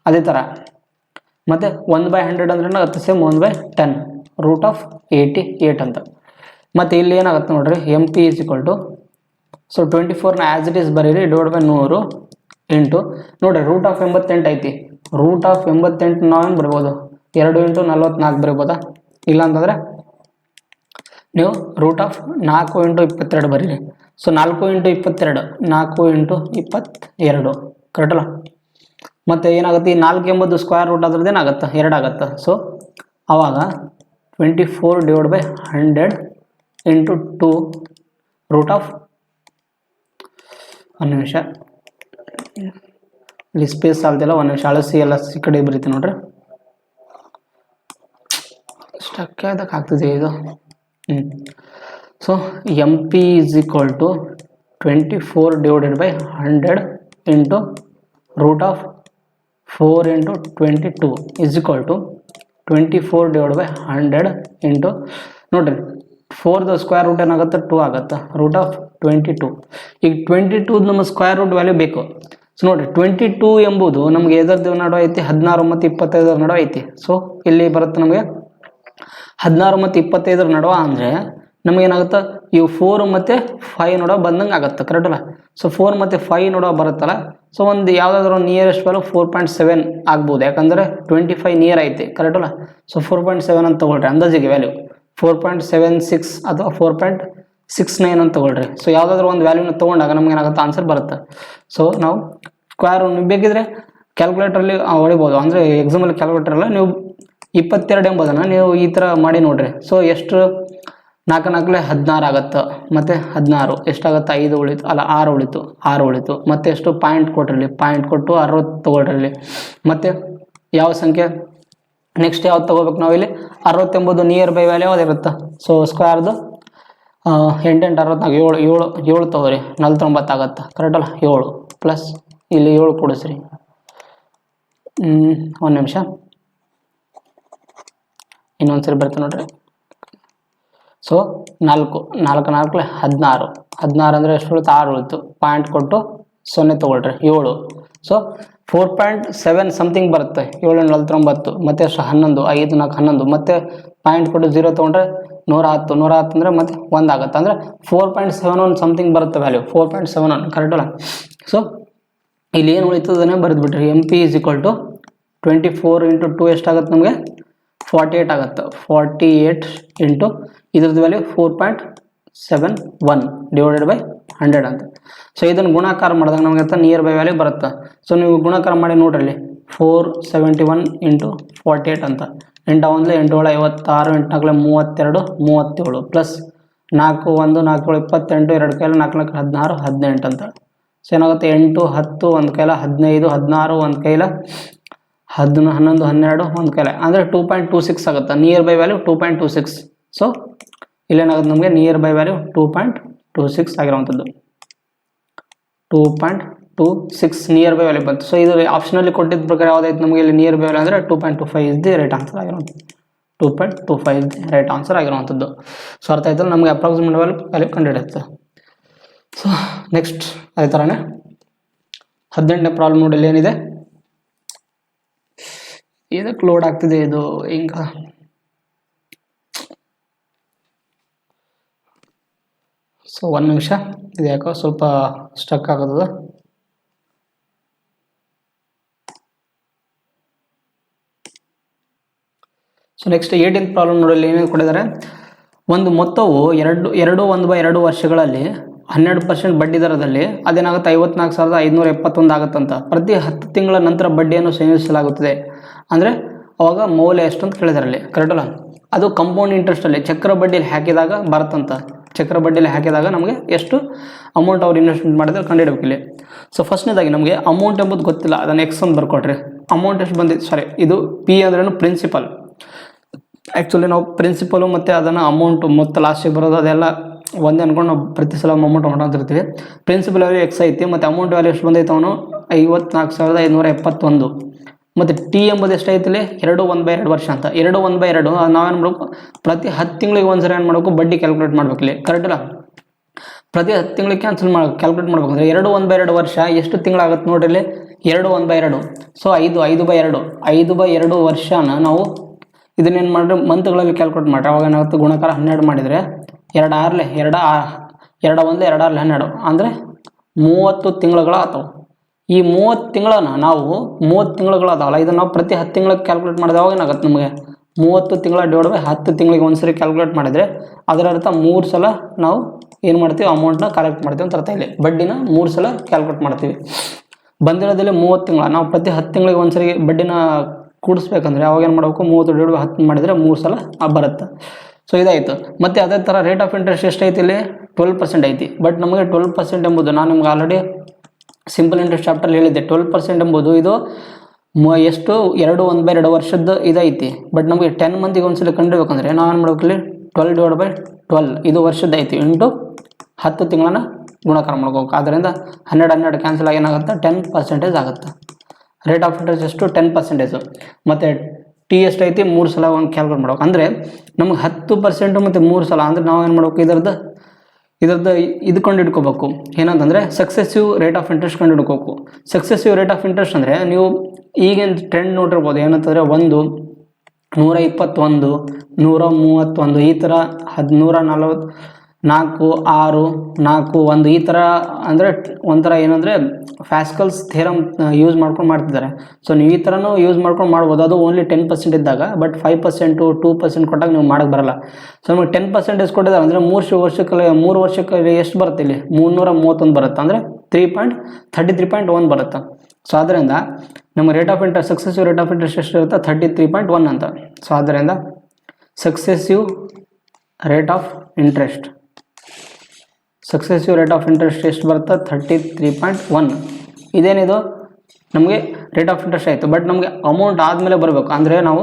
ಅದೇ ಥರ ಮತ್ತು 1/100 ಅಂದ್ರೆ ಏನಾಗುತ್ತೆ ಸೇಮ್ 1/10 ರೂಟ್ ಆಫ್ 88 ಅಂತ. ಮತ್ತು ಇಲ್ಲಿ ಏನಾಗುತ್ತೆ ನೋಡ್ರಿ MP is equal to so 24ನ ಆ್ಯಸ್ ಇಟ್ ಈಸ್ ಬರೀರಿ ಡಿವೈಡ್ ಬೈ 100 ಇಂಟು ನೋಡಿರಿ ರೂಟ್ ಆಫ್ 88 ಐತಿ. ರೂಟ್ ಆಫ್ 88 ನಾವೇನು ಬರ್ಬೋದು 2 ಇಂಟು 44 ಬರೀಬೋದಾ? ಇಲ್ಲಾಂತಂದರೆ ನೀವು ರೂಟ್ ಆಫ್ 4 ಇಂಟು 22 ಬರೀರಿ. So 4 into 22 4 into 22 ಕರೆಕ್ಟಲ್ಲ. ಮತ್ತು ಏನಾಗುತ್ತೆ ಈ 4 ಎಂಬುದು ಸ್ಕ್ವೇರ್ ರೂಟ್ ಅದ್ರದ್ದು ಏನಾಗುತ್ತೆ 2 ಆಗುತ್ತೆ. ಸೊ ಆವಾಗ 24 divide by 100 into 2 root of ಒಂದು ನಿಮಿಷ ಇಲ್ಲಿ ಸ್ಪೇಸ್ ಆಗ್ತಿಲ್ಲ ಒಂದು ನಿಮಿಷ ಅಳಸಿ ಎಲ್ಲ ಈ ಕಡೆ ಬರೀತೀನಿ ನೋಡ್ರಿ. ಸ್ಟಕ್ ಅದಕ್ಕೆ ಆಗ್ತಿದೆ ಇದು. So MP is equal to 24 divided by 100 into root of 4 into 22 is equal to 24 divide by 100 into ನೋಡ್ರಿ 4ದ ಸ್ಕ್ವೇರ್ ರೂಟ್ ಏನಾಗುತ್ತೆ 2 ಆಗುತ್ತೆ ರೂಟ್ ಆಫ್ 22. ಈಗ 22 ನಮ್ಮ ಸ್ಕ್ವೇರ್ ರೂಟ್ ವ್ಯಾಲ್ಯೂ ಬೇಕು. ಸೊ ನೋಡಿರಿ 22 ಎಂಬುದು ನಮಗೆ ಎದರದ್ದು ನಡುವೆ ಐತಿ 16 ಮತ್ತು 25ರ ನಡುವೆ ಐತಿ. ಸೊ ಇಲ್ಲಿ ಬರುತ್ತೆ ನಮಗೆ 16 ಮತ್ತು 25ರ ನಡುವೆ ಅಂದರೆ ನಮಗೇನಾಗುತ್ತೆ ಇವು 4 ಮತ್ತು 5 ನಡುವೆ ಬಂದಂಗೆ ಆಗುತ್ತೆ ಕರೆಕ್ಟಲ್ಲ. ಸೊ 4 ಮತ್ತು 5 ನಡುವೆ ಬರುತ್ತಲ್ಲ. ಸೊ ಒಂದು ಯಾವುದಾದ್ರೂ ನಿಯರೆಸ್ಟ್ ವ್ಯಾಲ್ಯೂ 4.7 ಆಗ್ಬೋದು, ಯಾಕಂದರೆ 25 ನಿಯರ್ ಐತಿ ಕರೆಕ್ಟಲ್ಲ. ಸೊ 4.7 ಅಂತ ತೊಗೊಳ್ರಿ ಅಂದಾಜಿಗೆ ವ್ಯಾಲ್ಯೂ 4.76 ಅಥವಾ 4.69 ಅಂತ ತೊಗೊಳ್ರಿ. ಸೊ ಯಾವುದಾದ್ರೂ ಒಂದು ವ್ಯಾಲ್ಯೂನ ತೊಗೊಂಡಾಗ ನಮ್ಗೆ ಏನಾಗುತ್ತೆ ಆನ್ಸರ್ ಬರುತ್ತೆ. ಸೊ ನಾವು ಸ್ಕ್ವೇರ್ ಬೇಕಿದ್ರೆ ಕ್ಯಾಲ್ಕುಲೇಟ್ರಲ್ಲಿ ಹೊಡಿಬೋದು, ಅಂದರೆ ಎಕ್ಸಾಮಲ್ಲಿ ಕ್ಯಾಲ್ಕುಲೇಟರಲ್ಲ ನೀವು 22 ಎಂಬುದನ್ನು ನೀವು ಈ ಥರ ಮಾಡಿ ನೋಡ್ರಿ. ಸೊ ಎಷ್ಟು 4 4 16 ಆಗುತ್ತೆ, ಮತ್ತು 16 ಎಷ್ಟಾಗುತ್ತೆ 5 ಉಳಿತು, ಅಲ್ಲ 6 ಉಳಿತು, 6 ಉಳಿತು, ಮತ್ತು ಎಷ್ಟು ಪಾಯಿಂಟ್ ಕೊಟ್ರಲ್ಲಿ, ಪಾಯಿಂಟ್ ಕೊಟ್ಟು 60 ತೊಗೊಳ್ರಲ್ಲಿ. ಮತ್ತು ಯಾವ ಸಂಖ್ಯೆ ನೆಕ್ಸ್ಟ್ ಯಾವ್ದು ತೊಗೋಬೇಕು ನಾವು ಇಲ್ಲಿ, 60 ಎಂಬುದು ನಿಯರ್ ಬೈ ವ್ಯಾಲ್ಯೂ ಯಾವ್ದಿರುತ್ತೆ, ಸೊ ಸ್ಕ್ವೇರ್ದು 8 8 64 7 ತೊಗೋರಿ 49 ಆಗುತ್ತೆ, ಕರೆಕ್ಟಲ್ಲ. 7 ಪ್ಲಸ್ ಇಲ್ಲಿ 7 ಕೊಡಿಸ್ರಿ, ಒಂದು ನಿಮಿಷ ಇನ್ನೊಂದು ಸರಿ ಬರ್ತೀನಿ ನೋಡ್ರಿ. ಸೊ 4 4 4 16 16 ಅಂದರೆ ಎಷ್ಟು ಉಳಿತು, 6 ಉಳಿತು, ಪಾಯಿಂಟ್ ಕೊಟ್ಟು 0 ತೊಗೊಳ್ರಿ 7. ಸೊ 4.7 ಸಮಥಿಂಗ್ ಬರುತ್ತೆ, 7 49, ಮತ್ತು ಎಷ್ಟು 11, 5 4 11, ಮತ್ತು ಪಾಯಿಂಟ್ ಕೊಟ್ಟು 0 ತೊಗೊಂಡ್ರೆ 110 110 ಅಂದರೆ ಮತ್ತೆ 1 ಆಗುತ್ತೆ, ಅಂದರೆ 4.71 ಸಮಥಿಂಗ್ ಬರುತ್ತೆ ವ್ಯಾಲ್ಯೂ, 4.71 ಕರೆಕ್ಟಲ್ಲ. ಸೊ ಇಲ್ಲಿ ಏನು ಉಳಿತದನ್ನೇ ಬರೆದುಬಿಟ್ರಿ, MP = 24 × 2 ಎಷ್ಟಾಗುತ್ತೆ ನಮಗೆ 48 ಆಗುತ್ತೆ. 48 ಇಂಟು ಇದ್ರದ್ದು ವ್ಯಾಲ್ಯೂ 4.71 ಡಿವೈಡೆಡ್ ಬೈ 100 ಅಂತ. ಸೊ ಇದನ್ನು ಗುಣಾಕಾರ ಮಾಡಿದಾಗ ನಮಗೆ ನಿಯರ್ ಬೈ ವ್ಯಾಲ್ಯೂ ಬರುತ್ತೆ. ಸೊ ನೀವು ಗುಣಾಕಾರ ಮಾಡಿ ನೋಡ್ರಿ, 471 ಇಂಟು 48 ಅಂತ, 8 1 8 7 56, 8 4 32 37, ಪ್ಲಸ್ 4 1 4 7 28, 2 ಕೈಲ 4 4 16 18 ಅಂತ. ಸೊ ಏನಾಗುತ್ತೆ 8 10 ಒಂದು ಕೈಲ 15 16 ಒಂದು ಕೈಲ 11 12 ಒಂದು ಕೈಲ, ಅಂದರೆ 2.26 ಆಗುತ್ತೆ, ನಿಯರ್ ಬೈ ವ್ಯಾಲ್ಯೂ 2.26. ಸೊ ಇಲ್ಲೇನಾಗುತ್ತೆ ನಮಗೆ ನಿಯರ್ ಬೈ ವ್ಯಾಲ್ಯೂ 2.26 ಆಗಿರುವಂಥದ್ದು, 2.26 ನಿಯರ್ ಬೈ ವ್ಯಾಲ್ಯೂ ಬಂತು. ಸೊ ಇದು ಆಪ್ಷನಲ್ಲಿ ಕೊಟ್ಟಿದ್ದ ಪ್ರಕಾರ ಯಾವುದಾಯ್ತು ನಮಗೆ ಇಲ್ಲಿ ನಿಯರ್ ಬೈ ವ್ಯಾಲ್ಯೂ ಅಂದರೆ 2.25 ಇಸ್ ದಿ ರೈಟ್ ಆನ್ಸರ್ ಆಗಿರುವಂಥದ್ದು, 2.25 ಇಸ್ ದಿ ರೈಟ್ ಆನ್ಸರ್ ಆಗಿರುವಂಥದ್ದು. ಸೊ ಅರ್ಥ ಆಯ್ತಲ್ಲ, ನಮಗೆ ಅಪ್ರಾಕ್ಸಿಮೇಟ್ ವ್ಯಾಲ್ಯೂ ಕಂಡುಹಿಡಿಯುತ್ತೆ. ಸೊ ನೆಕ್ಸ್ಟ್ ಅದೇ ಥರನೇ 18ನೇ ಪ್ರಾಬ್ಲಮ್ ನೋಡಿ, ಇಲ್ಲಿ ಏನಿದೆ, ಇದಕ್ಕೆ ಲೋಡ್ ಆಗ್ತಿದೆ ಇದು ಹಿಂಗ. ಸೊ ಒಂದು ನಿಮಿಷ, ಇದು ಯಾಕೋ ಸ್ವಲ್ಪ ಸ್ಟಕ್ ಆಗೋದು. ಸೊ ನೆಕ್ಸ್ಟ್ 18th ಪ್ರಾಬ್ಲಮ್ ನೋಡಿ, ಏನೇನು ಕೊಟ್ಟಿದ್ದಾರೆ, ಒಂದು ಮೊತ್ತವು 1/2 ವರ್ಷಗಳಲ್ಲಿ 12% ಬಡ್ಡಿ ದರದಲ್ಲಿ ಅದೇನಾಗುತ್ತೆ 54,571 ಆಗುತ್ತಂತ. ಪ್ರತಿ 10 ತಿಂಗಳ ನಂತರ ಬಡ್ಡಿಯನ್ನು ಸಂಯೋಜಿಸಲಾಗುತ್ತದೆ. ಅಂದರೆ ಅವಾಗ ಮೌಲ್ಯ ಎಷ್ಟು ಅಂತ ಕೇಳಿದಾರಲ್ಲಿ, ಕರೆಕ್ಟಲ್ಲ. ಅದು ಕಂಪೌಂಡ್ ಇಂಟ್ರೆಸ್ಟಲ್ಲಿ ಚಕ್ರ ಬಡ್ಡಿಯಲ್ಲಿ ಹಾಕಿದಾಗ ಬರುತ್ತಂತ. ಚಕ್ರ ಬಡ್ಡಿಯಲ್ಲಿ ಹಾಕಿದಾಗ ನಮಗೆ ಎಷ್ಟು ಅಮೌಂಟ್ ಅವ್ರು ಇನ್ವೆಸ್ಟ್ಮೆಂಟ್ ಮಾಡಿದ್ರೆ ಕಂಡುಹಿಡಬೇಕು ಇಲ್ಲಿ. ಸೊ ಫಸ್ಟ್ನೇದಾಗಿ ನಮಗೆ ಅಮೌಂಟ್ ಎಂಬುದು ಗೊತ್ತಿಲ್ಲ, ಅದನ್ನು ಎಕ್ಸ್ ಅಂತ ಬರ್ಕೊಟ್ರಿ. ಅಮೌಂಟ್ ಎಷ್ಟು ಬಂದಿದೆ, ಸಾರಿ ಇದು ಪಿ ಅಂದ್ರೇನು ಪ್ರಿನ್ಸಿಪಲ್. ಆ್ಯಕ್ಚುಲಿ ನಾವು ಪ್ರಿನ್ಸಿಪಲು ಮತ್ತು ಅದನ್ನು ಅಮೌಂಟು ಮೊತ್ತ ಲಾಸ್ಟಿಗೆ ಬರೋದು ಅದೆಲ್ಲ ಒಂದೇ ಅಂದ್ಕೊಂಡು ನಾವು ಪ್ರತಿ ಸಲ ಅಮೌಂಟ್ ಹೊಂಟಿರ್ತೀವಿ. ಪ್ರಿನ್ಸಿಪಲ್ ವ್ಯಾಲ್ಯೂ ಎಕ್ಸ್ ಐತಿ, ಮತ್ತು ಅಮೌಂಟ್ ವ್ಯಾಲ್ಯೂ ಎಷ್ಟು ಬಂದೈತೆ ಅವನು 54,571. ಮತ್ತು ಟಿ ಎಂಬುದು ಎಷ್ಟೈತಿಲಿ 2/2 ವರ್ಷ ಅಂತ. 2/2 ನಾವೇನು ಮಾಡಬೇಕು, ಪ್ರತಿ 10 ತಿಂಗಳಿಗೆ ಒಂದ್ಸರಿ ಏನು ಮಾಡಬೇಕು, ಬಡ್ಡಿ ಕ್ಯಾಲ್ಕುಲೇಟ್ ಮಾಡ್ಬೇಕು ಇಲ್ಲಿ, ಕರೆಕ್ಟಲ್ಲ. ಪ್ರತಿ 10 ತಿಂಗಳಿಗೆ ಕ್ಯಾಲ್ಕುಲೇಟ್ ಮಾಡ್ಬೇಕಂದ್ರೆ 2/2 ವರ್ಷ ಎಷ್ಟು ತಿಂಗಳಾಗುತ್ತೆ ನೋಡ್ರಿ ಇಲ್ಲಿ, 2/2. ಸೊ 5/2 ವರ್ಷನ ನಾವು ಇದನ್ನೇನು ಮಾಡಿದ್ರೆ ಮಂತ್ಗಳಲ್ಲಿ ಕ್ಯಾಲ್ಕುಲೇಟ್ ಮಾಡಿರಿ. ಅವಾಗ ಏನಾಗುತ್ತೆ, ಗುಣಾಕಾರ 12 ಮಾಡಿದರೆ 2 6 2 2 1 2 6 12, ಅಂದರೆ 30 ತಿಂಗಳುಗಳು ಆತವು. ಈ 30 ತಿಂಗಳನ್ನ ನಾವು 30 ತಿಂಗಳುಗಳದಾವಲ್ಲ, ಇದನ್ನು ನಾವು ಪ್ರತಿ 10 ತಿಂಗಳಿಗೆ ಕ್ಯಾಲ್ಕುಲೇಟ್ ಮಾಡಿದಾಗ ಏನಾಗುತ್ತೆ ನಮಗೆ 30 ತಿಂಗಳ ಡಿವೈಡ್ ಬೈ 10 ತಿಂಗಳಿಗೆ ಒಂದ್ಸರಿ ಕ್ಯಾಲ್ಕುಲೇಟ್ ಮಾಡಿದರೆ ಅದರ ಅರ್ಥ 3 ಸಲ ನಾವು ಏನು ಮಾಡ್ತೀವಿ, ಅಮೌಂಟ್ನ ಕಲೆಕ್ಟ್ ಮಾಡ್ತೀವಿ ಅಂತ ಅರ್ಥ. ಇಲ್ಲಿ ಬಡ್ಡಿನ 3 ಸಲ ಕ್ಯಾಲ್ಕುಲೇಟ್ ಮಾಡ್ತೀವಿ. ಬಂದಿರೋದಲ್ಲಿ 30 ತಿಂಗಳ, ನಾವು ಪ್ರತಿ 10 ತಿಂಗಳಿಗೆ ಒಂದ್ಸರಿ ಬಡ್ಡಿನ ಕೂಡಿಸ್ಬೇಕಂದ್ರೆ ಅವಾಗ ಏನು ಮಾಡಬೇಕು, 30 ಡಿವೈಡ್ ಬೈ 10 ಮಾಡಿದರೆ 3 ಸಲ ಬರುತ್ತೆ. ಸೊ ಇದಾಯಿತು. ಮತ್ತು ಅದೇ ಥರ ರೇಟ್ ಆಫ್ ಇಂಟ್ರೆಸ್ಟ್ ಎಷ್ಟೈತಿ ಇಲ್ಲಿ 12% ಐತಿ. ಬಟ್ ನಮಗೆ 12% ಎಂಬುದು ನಾನು ನಿಮ್ಗೆ ಆಲ್ರೆಡಿ ಸಿಂಪಲ್ ಇಂಟ್ರೆಸ್ಟ್ ಚಾಪ್ಟರ್ ಹೇಳಿದ್ದೆ. 12% ಎಂಬುದು ಇದು ಎಷ್ಟು 1/2 ವರ್ಷದ ಇದೈತಿ. ಬಟ್ ನಮಗೆ 10 ಮಂದಿಗೆ ಒಂದ್ಸಲ ಕಂಡಿಡ್ಬೇಕಂದ್ರೆ ನಾವೇನು ಮಾಡ್ಬೇಕು, ಇಲ್ಲಿ 12 ಡಿವೈಡ್ ಬೈ 12 ಇದು ವರ್ಷದ ಐತಿ ಇಂಟು 10 ತಿಂಗಳನ್ನ ಗುಣಾಕಾರ ಮಾಡ್ಕೋಬೇಕು. ಆದ್ದರಿಂದ 12 ಕ್ಯಾನ್ಸಲ್ ಆಗಿ ಏನಾಗುತ್ತೆ 10% ಆಗುತ್ತೆ. ರೇಟ್ ಆಫ್ ಇಂಟ್ರೆಸ್ಟ್ ಎಷ್ಟು 10%. ಮತ್ತು ಟಿ ಎಷ್ಟೈತಿ 3 ಸಲ ಒಂದು ಕ್ಯಾಲ್ಕುಲೇಟ್ ಮಾಡ್ಬೇಕು. ಅಂದರೆ ನಮ್ಗೆ 10% ಮತ್ತು 3 ಸಲ ಅಂದರೆ ನಾವು ಏನು ಮಾಡ್ಬೇಕು, ಇದರದ್ದು ಇದು ಕಂಡು ಹಿಡ್ಕೋಬೇಕು. ಏನಂತಂದರೆ ಸಕ್ಸೆಸಿವ್ ರೇಟ್ ಆಫ್ ಇಂಟ್ರೆಸ್ಟ್ ಕಂಡು ಹಿಡ್ಕೋಬೇಕು. ಸಕ್ಸೆಸಿವ್ ರೇಟ್ ಆಫ್ ಇಂಟ್ರೆಸ್ಟ್ ಅಂದರೆ ನೀವು ಈಗಿನ ಟ್ರೆಂಡ್ ನೋಡಿರ್ಬೋದು. ಏನಂತಂದರೆ 1 121 131 ಈ ಥರ 140 4 6 4 1 ಈ ಥರ ಅಂದರೆ ಒಂಥರ ಏನಂದರೆ ಫ್ಯಾಸ್ಕಲ್ಸ್ ಥಿಯರಮ್ ಯೂಸ್ ಮಾಡ್ಕೊಂಡು ಮಾಡ್ತಿದ್ದಾರೆ. ಸೊ ನೀವು ಈ ಥರನೂ ಯೂಸ್ ಮಾಡ್ಕೊಂಡು ಮಾಡ್ಬೋದು. ಅದು ಓನ್ಲಿ 10% ಇದ್ದಾಗ. ಬಟ್ 5% 2% ಕೊಟ್ಟಾಗ ನೀವು ಮಾಡೋಕ್ಕೆ ಬರಲ್ಲ. ಸೊ ನಮಗೆ 10% ಕೊಟ್ಟಿದ್ದಾರೆ ಅಂದರೆ 3 ವರ್ಷಕ್ಕೆ ಎಷ್ಟು ಬರುತ್ತೆ, ಇಲ್ಲಿ 331 ಬರುತ್ತೆ. ಅಂದರೆ 33.1 ಬರುತ್ತೆ. ಸೊ ಆದ್ದರಿಂದ ನಮ್ಮ rate of interest successive rate of interest ಎಷ್ಟು ಇರುತ್ತೆ 33.1 ಅಂತ. ಸೊ ಆದ್ದರಿಂದ successive rate of interest. Successive rate of interest ಎಷ್ಟು ಬರುತ್ತೆ? 33.1. ಇದೇನಿದು ನಮಗೆ ರೇಟ್ ಆಫ್ ಇಂಟ್ರೆಸ್ಟ್ ಆಯಿತು. ಬಟ್ ನಮಗೆ ಅಮೌಂಟ್ ಆದಮೇಲೆ ಬರಬೇಕು. ಅಂದರೆ ನಾವು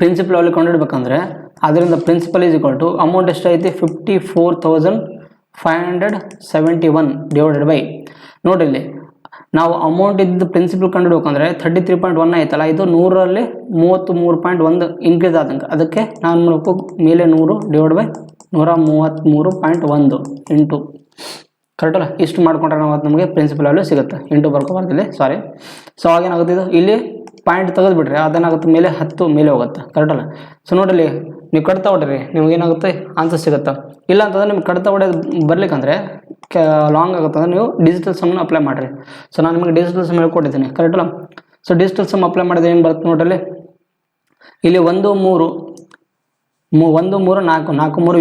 ಪ್ರಿನ್ಸಿಪಲ್ ಅಲ್ಲಿ ಕೊಂಡಿಡ್ಬೇಕಂದ್ರೆ ಅದರಿಂದ principal is equal to amount ಎಷ್ಟೈತಿ 54,571 ಡಿವೈಡೆಡ್ ಬೈ ನೋಡಿರಿ ಇಲ್ಲಿ ನಾವು ಅಮೌಂಟ್ ಇದ್ದು ಪ್ರಿನ್ಸಿಪಲ್ ಕಂಡುಹಿಡ್ಬೇಕಂದ್ರೆ 33.1 ಆಯ್ತಲ್ಲ, ಇದು 100ರಲ್ಲಿ 33.1 ಇನ್ಕ್ರೀಸ್ ಆದಂಗೆ. ಅದಕ್ಕೆ ನಾನು ಮಾಡಬೇಕು ಮೇಲೆ 100 ಡಿವೈಡ್ ಬೈ 133.1 ಇಂಟು ಕರೆಕ್ಟಲ್ಲ. ಇಷ್ಟು ಮಾಡ್ಕೊಂಡ್ರೆ ನಾವು ನಮಗೆ ಪ್ರಿನ್ಸಿಪಲ್ ವ್ಯಾಲ್ಯೂ ಸಿಗುತ್ತೆ. ಇಂಟು ಬರ್ಕೊಬಾರ್ದಿಲ್ಲ, ಸಾರಿ. ಸೊ ಅವಾಗೇನಾಗುತ್ತೆ, ಇದು ಇಲ್ಲಿ ಪಾಯಿಂಟ್ ತೆಗೆದುಬಿಟ್ರಿ ಅದೇನಾಗುತ್ತೆ ಮೇಲೆ 10 ಮೇಲೆ ಹೋಗುತ್ತೆ. ಕರೆಕ್ಟಲ್ಲ. ಸೊ ನೋಡಿರಿ ನೀವು ಕಟ್ತಾ ಹೊಡ್ರಿ ನಿಮ್ಗೇನಾಗುತ್ತೆ ಆನ್ಸರ್ ಸಿಗುತ್ತೆ. ಇಲ್ಲ ಅಂತಂದ್ರೆ ನಿಮ್ಗೆ ಕಟ್ತಾ ಹೊಡೆಯೋದು ಬರ್ಲಿಕ್ಕಂದ್ರೆ ಲಾಂಗ್ ಆಗುತ್ತೆ ಅಂದ್ರೆ ನೀವು ಡಿಜಿಟಲ್ ಸಮ್ನ ಅಪ್ಲೈ ಮಾಡಿರಿ. ಸೊ ನಾನು ನಿಮಗೆ ಡಿಜಿಟಲ್ ಸಮ್ ಹೇಳ್ಕೊಟ್ಟಿದ್ದೀನಿ. ಕರೆಕ್ಟಲ್ಲ. ಸೊ ಡಿಜಿಟಲ್ ಸಮ್ ಅಪ್ಲೈ ಮಾಡಿದ್ರೆ ಏನು ಬರುತ್ತೆ ನೋಡ್ರಿ, ಇಲ್ಲಿ 1 3 4 4 3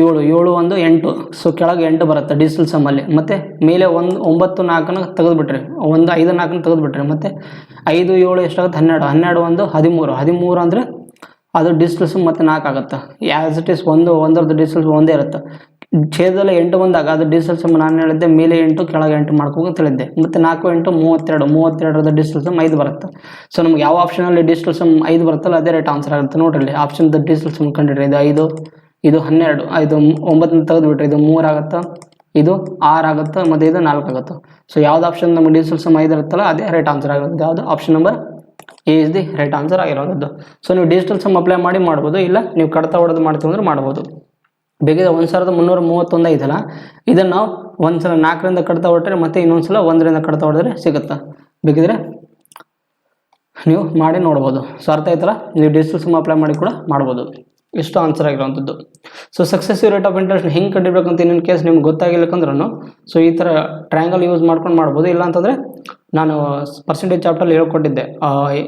7 7 1 8. ಸೊ ಕೆಳಗೆ 8 ಬರುತ್ತೆ ಡಿಜಿಟಲ್ ಸಮ್ಮಲ್ಲಿ. ಮತ್ತು ಮೇಲೆ 1 9 4ನ ತೆಗೆದುಬಿಟ್ರಿ, 1 5 4ನ ತೆಗೆದುಬಿಟ್ರಿ. ಮತ್ತು 5 7 ಎಷ್ಟಾಗುತ್ತೆ 12 12 1 13 13 ಅಂದರೆ ಅದು ಡಿಜಿಟಲ್ ಸಮ್ ಮತ್ತು 4 ಆಗುತ್ತೆ. ಆ್ಯಸ್ ಇಟ್ ಈಸ್ ಒಂದರದ್ದು ಡಿಜಿಟಲ್ ಸಮ್ ಒಂದೇ ಇರುತ್ತೆ. ಛೇದದಲ್ಲಿ 8 ಬಂದಾಗ ಅದು ಡಿಜಿಟಲ್ ಸಮ್ ನಾನು ಹೇಳಿದ್ದೆ ಮೇಲೆ 8 ಕೆಳಗೆ 8 ಮಾಡ್ಕೋಬೇಕು ಹೇಳಿದ್ದೆ. ಮತ್ತು 4 8 32 32ರದ ಡಿಜಿಟಲ್ ಸಮ್ 5 ಬರುತ್ತೆ. ಸೊ ನಮ್ಗೆ ಯಾವ ಆಪ್ಷನಲ್ಲಿ ಡಿಜಿಟಲ್ ಸಮ್ 5 ಬರುತ್ತಲ್ಲ ಅದೇ ರೈಟ್ ಆನ್ಸರ್ ಆಗುತ್ತೆ. ನೋಡ್ರಿ ಆಪ್ಷನ್ ಡಿಜಿಟಲ್ ಸಮ್ ಕಂಡಿಡ್ರಿ. ಇದು 5 ಇದು 12 ಇದು 9 ತೆಗೆದುಬಿಟ್ರಿ, ಇದು 3 ಆಗುತ್ತೆ, ಇದು 6 ಆಗುತ್ತೆ, ಮತ್ತು ಇದು 4 ಆಗುತ್ತೆ. ಸೊ ಯಾವ್ದು ಆಪ್ಷನ್ ನಮಗೆ ಡಿಜಿಟಲ್ ಸಮ್ 5 ಇರುತ್ತಲ್ಲ ಅದೇ ರೈಟ್ ಆನ್ಸರ್ ಆಗುತ್ತೆ. ಯಾವುದು option number A is the right answer ಆಗಿರೋದು. ಸೊ ನೀವು ಡಿಜಿಟಲ್ ಸಮ್ ಅಪ್ಲೈ ಮಾಡ್ಬೋದು, ಇಲ್ಲ ನೀವು ಕಡತ ಹೊಡೆದು ಮಾಡ್ತೀವಿ ಅಂದ್ರೆ ಮಾಡ್ಬೋದು. ಬೇಕಿದ್ರೆ 1331 ಐತಲ್ಲ, ಇದನ್ನು ನಾವು ಒಂದ್ಸಲ 4ರಿಂದ ಕಡ್ತಾ ಹೊರಟ್ರೆ ಮತ್ತೆ ಇನ್ನೊಂದ್ಸಲ 1ರಿಂದ ಕಡ್ತಾ ಹೊಡೆದ್ರೆ ಸಿಗುತ್ತೆ. ಬೇಕಿದ್ರೆ ನೀವು ಮಾಡಿ ನೋಡ್ಬೋದು. ಸೊ ಅರ್ಥ ಆಯ್ತಲ್ಲ, ನೀವು ಡಿಜಿಟಲ್ ಸಮ್ ಅಪ್ಲೈ ಮಾಡಿ ಕೂಡ ಮಾಡ್ಬೋದು. ಇಷ್ಟು ಆನ್ಸರ್ ಆಗಿರೋವಂಥದ್ದು. So successive rate of interest ಹೆಂಗೆ ಕಂಡಿಡ್ಬೇಕಂತ ಇನ್ನೊಂದು ಕೇಸ್ ನಿಮ್ಗೆ ಗೊತ್ತಾಗಿಲ್ಲಕಂದ್ರೂ ಸೊ ಈ ಥರ ಟ್ರಯಾಂಗಲ್ ಯೂಸ್ ಮಾಡ್ಕೊಂಡು ಮಾಡ್ಬೋದು. ಇಲ್ಲ ಅಂತಂದರೆ ನಾನು ಪರ್ಸೆಂಟೇಜ್ ಚಾಪ್ಟರ್ಲ್ಲಿ ಹೇಳ್ಕೊಟ್ಟಿದ್ದೆ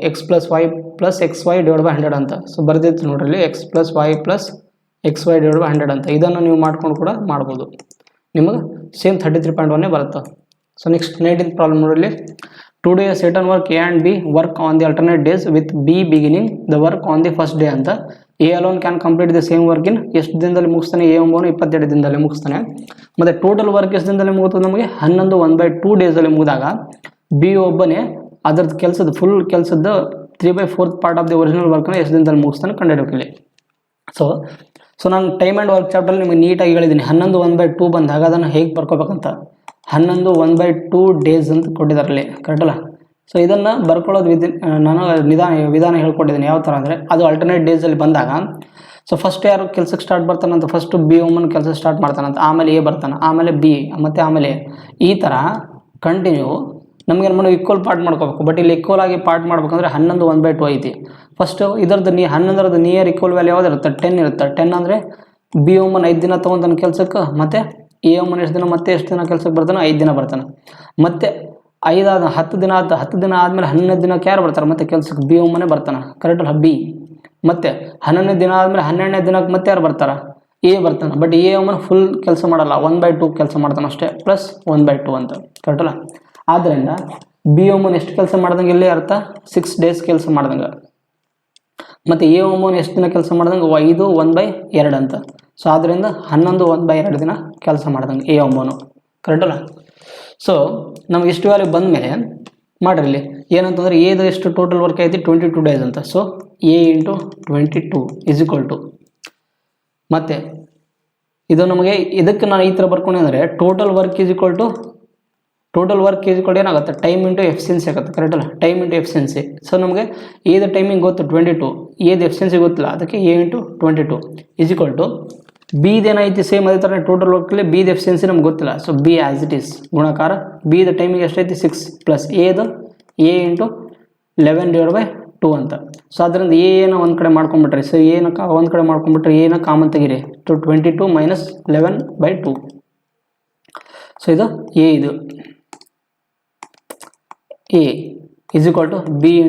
x + y + xy divide by 100 ಅಂತ. ಸೊ ಬರ್ದಿತ್ತು ನೋಡ್ರಿ x + y + xy divide by 100 ಅಂತ. ಇದನ್ನು ನೀವು ಮಾಡ್ಕೊಂಡು ಕೂಡ ಮಾಡ್ಬೋದು. ನಿಮಗೆ ಸೇಮ್ 33.1 ಬರುತ್ತೆ. ಸೊ ನೆಕ್ಸ್ಟ್ 19th ಪ್ರಾಬ್ಲಮ್ ನೋಡಲಿ. Today certain work A and B work on the alternate days with B beginning the work on the first day ಅಂತ. A alone can complete the same work in ಎಷ್ಟು ದಿನದಲ್ಲಿ ಮುಗಿಸ್ತಾನೆ? A ಎಂಬವನು 22 ದಿನದಲ್ಲಿ ಮುಗಿಸ್ತಾನೆ. ಮತ್ತು total work ಎಷ್ಟು ದಿನದಲ್ಲಿ ಮುಗಿತದೆ? ನಮಗೆ 11 1/2 ಡೇಸಲ್ಲಿ ಮುಗಿದಾಗ B ಒಬ್ಬನೇ ಅದ್ರದ್ದು ಕೆಲಸದ ಫುಲ್ ಕೆಲಸದ 3/4 ಪಾರ್ಟ್ ಆಫ್ ದಿ ಒರಿಜಿನಲ್ ವರ್ಕ್ನ ಎಷ್ಟು ದಿನದಲ್ಲಿ ಮುಗಿಸ್ತಾನೆ ಕಂಡುಹಿಡಿಯಬೇಕಿಲ್ಲಿ. ಸೊ ನಾನು ಟೈಮ್ ಆ್ಯಂಡ್ ವರ್ಕ್ ಚಾಪ್ಟರ್ಲ್ಲಿ ನಿಮಗೆ ನೀಟಾಗಿ ಹೇಳಿದ್ದೀನಿ. 11 1/2 ಬಂದಾಗ ಅದನ್ನು ಹೇಗೆ ಬರ್ಕೋಬೇಕಂತ 11 1/2 ಡೇಸ್ ಅಂತ ಕೊಟ್ಟಿದ್ದಾರಲ್ಲಿ. ಕರೆಕ್ಟಲ್ಲ. ಸೊ ಇದನ್ನು ಬರ್ಕೊಳ್ಳೋದು ನಾನು ವಿಧಾನ ಹೇಳ್ಕೊಟ್ಟಿದ್ದೀನಿ. ಯಾವ ಥರ ಅಂದರೆ ಅದು ಆಲ್ಟರ್ನೇಟ್ ಡೇಸಲ್ಲಿ ಬಂದಾಗ ಸೊ ಫಸ್ಟ್ ಯಾರು ಕೆಲಸಕ್ಕೆ ಸ್ಟಾರ್ಟ್ ಬರ್ತಾನಂತ ಫಸ್ಟು B ಒಮ್ಮನ ಕೆಲಸ ಸ್ಟಾರ್ಟ್ ಮಾಡ್ತಾನಂತ, ಆಮೇಲೆ A ಬರ್ತಾನೆ, ಆಮೇಲೆ B, ಮತ್ತು ಆಮೇಲೆ ಈ ಥರ ಕಂಟಿನ್ಯೂ ನಮಗೆ ಏನು ಮಾಡೋ ಈಕ್ವಲ್ ಪಾರ್ಟ್ ಮಾಡ್ಕೋಬೇಕು. ಬಟ್ ಇಲ್ಲಿ ಈಕ್ವಲ್ ಆಗಿ ಪಾರ್ಟ್ ಮಾಡ್ಬೇಕಂದ್ರೆ 11 1/2 ಐತಿ. ಫಸ್ಟು ಇದರದ್ದು 11ರದ್ದು ನಿಯರ್ ಈಕ್ವಲ್ ವ್ಯಾಲ್ಯೂ ಯಾವ್ದು ಇರುತ್ತೆ? 10 ಇರುತ್ತೆ. 10 ಅಂದರೆ B ಒಮ್ಮನ 5 ದಿನ ತೊಗೊತಾನೆ ಕೆಲಸಕ್ಕೆ, ಮತ್ತು A ಒಮ್ಮನ ಎಷ್ಟು ದಿನ ಮತ್ತೆ ಎಷ್ಟು ದಿನ ಕೆಲಸಕ್ಕೆ ಬರ್ತಾನೆ? 5 ದಿನ ಬರ್ತಾನೆ. ಮತ್ತು 10 ದಿನ ಆದಮೇಲೆ 11 ದಿನಕ್ಕೆ ಯಾರು ಬರ್ತಾರೆ ಮತ್ತೆ ಕೆಲಸಕ್ಕೆ? B ಒಮ್ಮನೆ ಬರ್ತಾನೆ. ಕರೆಕ್ಟಲ್ಲ, B. ಮತ್ತು 11ನೇ ದಿನ ಆದಮೇಲೆ 12ನೇ ದಿನಕ್ಕೆ ಮತ್ತೆ ಯಾರು ಬರ್ತಾರೆ? A ಬರ್ತಾನೆ. ಬಟ್ A ಒಮ್ಮನ ಫುಲ್ ಕೆಲಸ ಮಾಡಲ್ಲ, 1/2 ಕೆಲಸ ಮಾಡ್ತಾನೆ ಅಷ್ಟೇ, ಪ್ಲಸ್ 1/2 ಅಂತ. ಕರೆಕ್ಟಲ್ಲ. ಆದ್ದರಿಂದ B ಒಮ್ಮನ ಎಷ್ಟು ಕೆಲಸ ಮಾಡ್ದಂಗೆ ಇಲ್ಲಿ ಅರ್ಥ 6 ಡೇಸ್ ಕೆಲಸ ಮಾಡ್ದಂಗೆ. ಮತ್ತು A ಒಮ್ಮನ ಎಷ್ಟು ದಿನ ಕೆಲಸ ಮಾಡ್ದಂಗೆ 5 1/2 ಅಂತ. ಸೊ ಆದ್ದರಿಂದ 11 1/2 ದಿನ ಕೆಲಸ ಮಾಡ್ದಂಗೆ A ಒಮ್ಮನು. ಕರೆಕ್ಟಲ್ಲ. ಸೊ ನಮ್ಗೆ ಇಷ್ಟು ವ್ಯಾಲ್ಯೂ ಬಂದ ಮೇಲೆ ಮಾಡಿರಿ ಇಲ್ಲಿ ಏನಂತಂದರೆ ಎದು ಎಷ್ಟು ಟೋಟಲ್ ವರ್ಕ್ ಐತಿ 22 ಡೇಸ್ ಅಂತ. ಸೊ A × 22 = ಮತ್ತು ಇದು ನಮಗೆ ಇದಕ್ಕೆ ನಾನು ಈ ಥರ ಬರ್ಕೊಂಡೆ ಅಂದರೆ ಟೋಟಲ್ ವರ್ಕ್ ಏನಾಗುತ್ತೆ? ಟೈಮ್ ಇಂಟು ಎಫಿಷಿಯನ್ಸಿ ಆಗುತ್ತೆ. ಕರೆಕ್ಟಲ್ಲ. Time into efficiency. ಸೊ ನಮಗೆ ಏದು ಟೈಮಿಂಗ್ ಗೊತ್ತು 22, ಏದು ಎಫಿಷಿಯನ್ಸಿ ಗೊತ್ತಿಲ್ಲ, ಅದಕ್ಕೆ A × 22 ಬಿದೇನೈತಿ ಸೇಮ್ ಅದೇ ಥರ ಟೋಟಲ್ ವರ್ಕಲ್ಲಿ ಬಿದ ಎಫಿಷಿಯನ್ಸಿ ನಮ್ಗೆ ಗೊತ್ತಿಲ್ಲ. So B as it is ಗುಣಾಕಾರ ಬಿದ ಟೈಮಿಂಗ್ ಎಷ್ಟೈತಿ 6 ಪ್ಲಸ್ A × 11/2 ಅಂತ. ಸೊ ಅದರಿಂದ ಏನ ಒಂದು ಕಡೆ ಮಾಡ್ಕೊಂಬಿಟ್ರಿ. ಸೊ ಒಂದು ಕಡೆ ಮಾಡ್ಕೊಂಬಿಟ್ರೆ ಏನ ಕಾಮನ್ ತೆಗೀರಿ. 22 - 11/2. ಸೊ ಇದು ಇದು A = B ×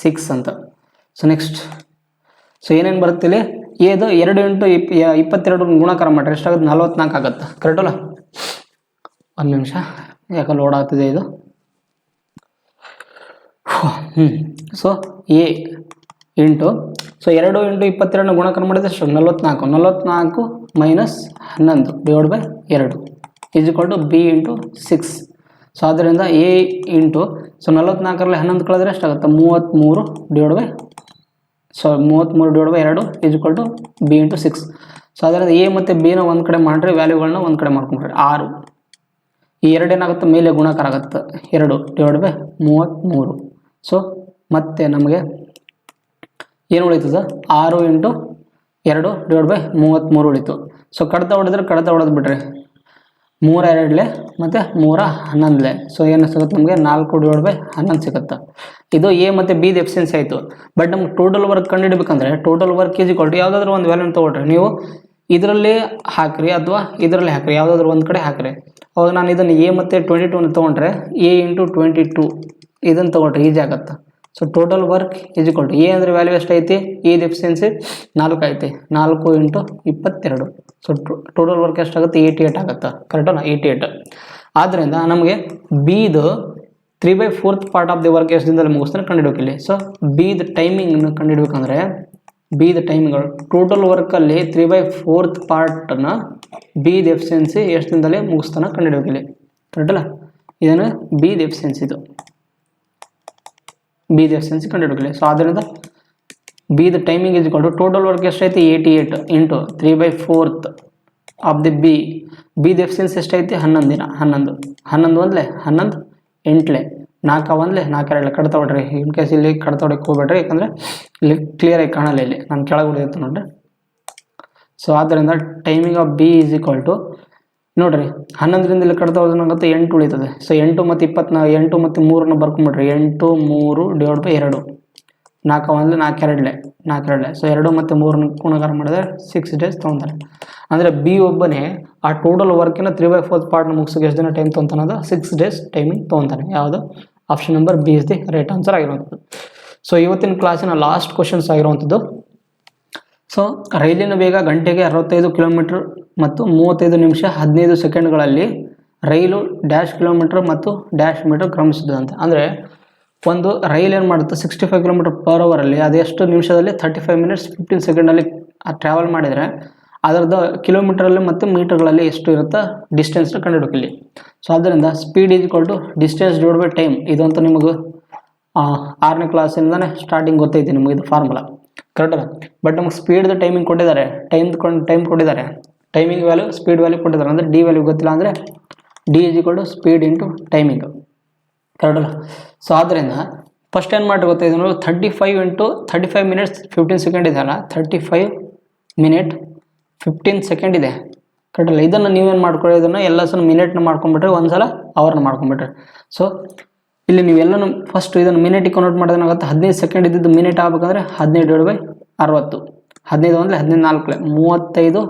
6 ಅಂತ. ಸೊ ನೆಕ್ಸ್ಟ್ ಸೊ ಏನೇನು ಬರುತ್ತೆ ಇಲ್ಲಿ? ಏದು 2 × 22 ಗುಣಾಕಾರ ಮಾಡಿರಿ ಎಷ್ಟಾಗುತ್ತೆ? 44 ಆಗುತ್ತೆ. ಕರೆಕ್ಟಲ್ಲ. ಒಂದು ನಿಮಿಷ, ಯಾಕೆ ಲೋಡ್ ಆಗ್ತಿದೆ ಇದು. ಸೊ A × ಸೊ 2 ಇಂಟು 22 ಗುಣಾಕಾರ ಮಾಡಿದ್ರೆ ಎಷ್ಟು 44 44 minus 11 divide by 2 is equal to B into 6. So ಆದ್ದರಿಂದ ಎ ಇಂಟು ಸೊ 44ರಲ್ಲಿ 11 ಕಳೆದ್ರೆ ಎಷ್ಟಾಗುತ್ತೆ 33 divide by 2 is equal to B into 6. So ಅದರಿಂದ ಎ ಮತ್ತು ಬಿನ ಒಂದು ಕಡೆ ಮಾಡಿರಿ, ವ್ಯಾಲ್ಯೂಗಳನ್ನ ಒಂದು ಕಡೆ ಮಾಡ್ಕೊಂಡ್ರಿ 6. ಈ 2 ಏನಾಗುತ್ತೆ ಮೇಲೆ ಗುಣಾಕಾರ ಆಗುತ್ತೆ 2 ಡಿವೈಡ್ ಬೈ 33. ಸೊ ಮತ್ತೆ ನಮಗೆ ಏನು ಉಳಿತದ 6 ಇಂಟು 2 ಡಿವೈಡ್ ಬೈ 33 ಉಳಿತು. ಸೊ ಕಡ್ತ ಹೊಡೆದ್ರೆ ಕಡ್ತ ಹೊಡೆದು ಬಿಡ್ರಿ 3 2 ಮತ್ತು 3 11. ಸೊ ಏನು ಸಿಗುತ್ತೆ ನಮಗೆ 4 ಡಿವೈಡ್ ಬೈ 11 ಸಿಗುತ್ತೆ. ಇದು ಎ ಮತ್ತು ಬಿ ದ ಎಫಿಷಿಯನ್ಸಿ ಆಯಿತು. ಬಟ್ ನಮ್ಗೆ ಟೋಟಲ್ ವರ್ಕ್ ಕಂಡುಹಿಡಬೇಕಂದ್ರೆ total work is equal to ಯಾವುದಾದ್ರೂ ಒಂದು ವ್ಯಾಲ್ಯೂನ ತೊಗೊಳ್ರಿ. ನೀವು ಇದರಲ್ಲಿ ಹಾಕಿರಿ ಅಥವಾ ಇದರಲ್ಲಿ ಹಾಕಿರಿ, ಯಾವುದಾದ್ರೂ ಒಂದು ಕಡೆ ಹಾಕಿರಿ. ಅವಾಗ ನಾನು ಇದನ್ನು ಎ ಮತ್ತು 22 ತೊಗೊಂಡ್ರೆ ಎ ಇಂಟು 22 ಇದನ್ನು ತೊಗೊಳ್ರಿ, ಈಜಿ ಆಗುತ್ತೆ. So total work is equal to A ಅಂದರೆ ವ್ಯಾಲ್ಯೂ ಎಷ್ಟೈತಿ, ಎ ಎಫಿಷಿಯನ್ಸಿ 4 ಐತಿ, 4 ಇಂಟು 22. ಸೊ ಟೋಟಲ್ ವರ್ಕ್ ಎಷ್ಟಾಗುತ್ತೆ 88 ಆಗುತ್ತೆ, ಕರೆಕ್ಟಲ್ಲ 88. ಆದ್ದರಿಂದ ನಮಗೆ ಬಿದು 3/4 ಪಾರ್ಟ್ ಆಫ್ ದಿ ವರ್ಕ್ ಎಷ್ಟು ದಿನದಲ್ಲಿ ಮುಗಿಸ್ತಾನೆ ಕಂಡುಹಿಡಬೇಕು ಇಲ್ಲಿ. ಸೊ ಬಿದ ಟೈಮಿಂಗ್ನ ಕಂಡುಹಿಡ್ಬೇಕಂದ್ರೆ ಬಿದ ಟೈಮಿಂಗ್ ಟೋಟಲ್ ವರ್ಕಲ್ಲಿ 3/4 ಪಾರ್ಟ್ನ ಬಿದ ಎಫಿಷಿಯನ್ಸಿ ಎಷ್ಟು ದಿನದಲ್ಲಿ ಮುಗಿಸ್ತಾನೆ ಕಂಡುಹಿಡಬೇಕು ಇಲ್ಲಿ, ಕರೆಕ್ಟಲ್ಲ. ಇದನ್ನು ಬಿದ ಎಫಿಷಿಯನ್ಸಿ, ಇದು ಬಿದ ಎಫಿಷಿಯನ್ಸಿ ಕಂಡುಹಿಡಬೇಕು. ಸೊ ಆದ್ದರಿಂದ ಬಿದ timing is equal to total work ಎಷ್ಟೈತಿ 88 ಇಂಟು 3/4 ಆಫ್ ದಿ ಬಿದ ಎಫಿಷಿಯನ್ಸಿ ಎಷ್ಟೈತಿ 11 ದಿನ. 11 11 11 8 4 1 4 2 ಕಡ್ತಾ ಹೊಡ್ರಿ. ಇನ್ ಕೇಸ್ ಇಲ್ಲಿ ಕಡ್ತಾ ಹೊಡಕ್ಕೆ ಹೋಗ್ಬೇಡ್ರಿ, ಯಾಕಂದರೆ ಇಲ್ಲಿ ಕ್ಲಿಯರಾಗಿ ಕಾಣಲ್ಲ, ಇಲ್ಲಿ ನಾನು ಕೆಳಗೆ ಹೊಡೆಯುತ್ತೆ ನೋಡ್ರಿ. ಸೊ ಆದ್ದರಿಂದ timing of B is equal to ನೋಡ್ರಿ 11ರಿಂದ ಇಲ್ಲಿ ಕಡ್ತಾ ಹೋದ್ರೆ 8 ಉಳಿತದೆ. ಸೊ 8 ಮತ್ತು 24 8 ಮತ್ತು 3ನ ಬರ್ಕೊಂಬಿಡ್ರಿ 8 3 ಡಿವೈಡ್ ಬೈ 2 4 1 4 2 ಸೊ 2 ಮತ್ತು 3ನ ಗುಣಾಕಾರ ಮಾಡಿದ್ರೆ 6 ಡೇಸ್ ತೊಗೊಂತಾರೆ. ಅಂದರೆ ಬಿ ಒಬ್ಬನೇ ಆ ಟೋಟಲ್ ವರ್ಕಿನ 3/4 ಪಾರ್ಟ್ನ ಮುಗಿಸೋಕೆ ಎಷ್ಟು ದಿನ ಟೈಮ್ ತೊಗೊಂತಾನದ 6 ಡೇಸ್ ಟೈಮಿಂಗ್ ತೊಗೊಂತಾನೆ. ಯಾವುದು option number B is the right answer ಆಗಿರುವಂಥದ್ದು. ಸೊ ಇವತ್ತಿನ ಕ್ಲಾಸಿನ ಲಾಸ್ಟ್ ಕ್ವಶನ್ಸ್ ಆಗಿರುವಂಥದ್ದು. ಸೊ ರೈಲಿನ ವೇಗ ಗಂಟೆಗೆ 65 ಕಿಲೋಮೀಟರ್ ಮತ್ತು 35 ನಿಮಿಷ 15 ಸೆಕೆಂಡ್ಗಳಲ್ಲಿ ರೈಲು ಡ್ಯಾಶ್ ಕಿಲೋಮೀಟರ್ ಮತ್ತು ಡ್ಯಾಶ್ ಮೀಟರ್ ಕ್ರಮಿಸಿದಂತೆ. ಅಂದರೆ ಒಂದು ರೈಲ್ ಏನು ಮಾಡುತ್ತೆ 65 km/h ಅಲ್ಲಿ ಅದೆಷ್ಟು ನಿಮಿಷದಲ್ಲಿ 35 ಮಿನಿಟ್ಸ್ 15 ಸೆಕೆಂಡಲ್ಲಿ ಟ್ರಾವೆಲ್ ಮಾಡಿದರೆ ಅದರದ್ದು ಕಿಲೋಮೀಟರಲ್ಲಿ ಮತ್ತು ಮೀಟರ್ಗಳಲ್ಲಿ ಎಷ್ಟು ಇರುತ್ತೆ ಡಿಸ್ಟೆನ್ಸ್ನ ಕಂಡುಹಿಡಬೇಕಿಲ್ಲಿ. ಸೊ ಆದ್ದರಿಂದ speed is equal to distance divide by time. ಇದಂತೂ ನಿಮಗೆ 6ನೇ ಕ್ಲಾಸಿಂದನೇ ಸ್ಟಾರ್ಟಿಂಗ್ ಗೊತ್ತೈತಿ ನಿಮಗೆ ಇದು ಫಾರ್ಮುಲಾ, ಕರೆಕ್ಟಲ್ಲ. ಬಟ್ ನಮಗೆ ಸ್ಪೀಡ್ದು ಟೈಮಿಂಗ್ ಕೊಟ್ಟಿದ್ದಾರೆ, ಟೈಮ್ ಕೊಟ್ಟಿದ್ದಾರೆ, ಟೈಮಿಂಗ್ ವ್ಯಾಲ್ಯೂ ಸ್ಪೀಡ್ ವ್ಯಾಲ್ಯೂ ಕೊಟ್ಟಿದ್ದಾರೆ. ಅಂದರೆ ಡಿ ವ್ಯಾಲ್ಯೂ ಗೊತ್ತಿಲ್ಲ ಅಂದರೆ D is equal to speed into timing, ಕರೆಕ್ಟಲ್ಲ. ಸೊ ಆದ್ದರಿಂದ ಫಸ್ಟ್ ಏನು ಮಾಡಿ ಗೊತ್ತಾಯಿತು ನೋಡಿ 35 ಮಿನಿಟ್ಸ್ 15 ಸೆಕೆಂಡ್ ಇದೆಯಲ್ಲ 35 ಮಿನಿಟ್ 15 ಸೆಕೆಂಡ್ ಇದೆ, ಕರೆಕ್ಟಲ್ಲ. ಇದನ್ನು ನೀವೇನು ಮಾಡ್ಕೊಳ್ಳಿ, ಇದನ್ನು ಎಲ್ಲ ಸಲ ಮಿನಿಟ್ನ ಮಾಡ್ಕೊಂಡ್ಬಿಟ್ರೆ ಒಂದು ಸಲ ಅವರ್ನ ಮಾಡ್ಕೊಂಡ್ಬಿಟ್ರೆ. ಸೊ ಇಲ್ಲಿ ನೀವೆಲ್ಲನೂ ಫಸ್ಟ್ ಇದನ್ನು ಮಿನಿಟಿಗೆ ಕನ್ವರ್ಟ್ ಮಾಡೋದೇನಾಗುತ್ತೆ 15 ಸೆಕೆಂಡ್ ಇದ್ದಿದ್ದು ಮಿನಿಟ್ ಆಗಬೇಕಂದ್ರೆ 15 ಡಿವೈಡ್ ಬೈ 60 15 1 14 35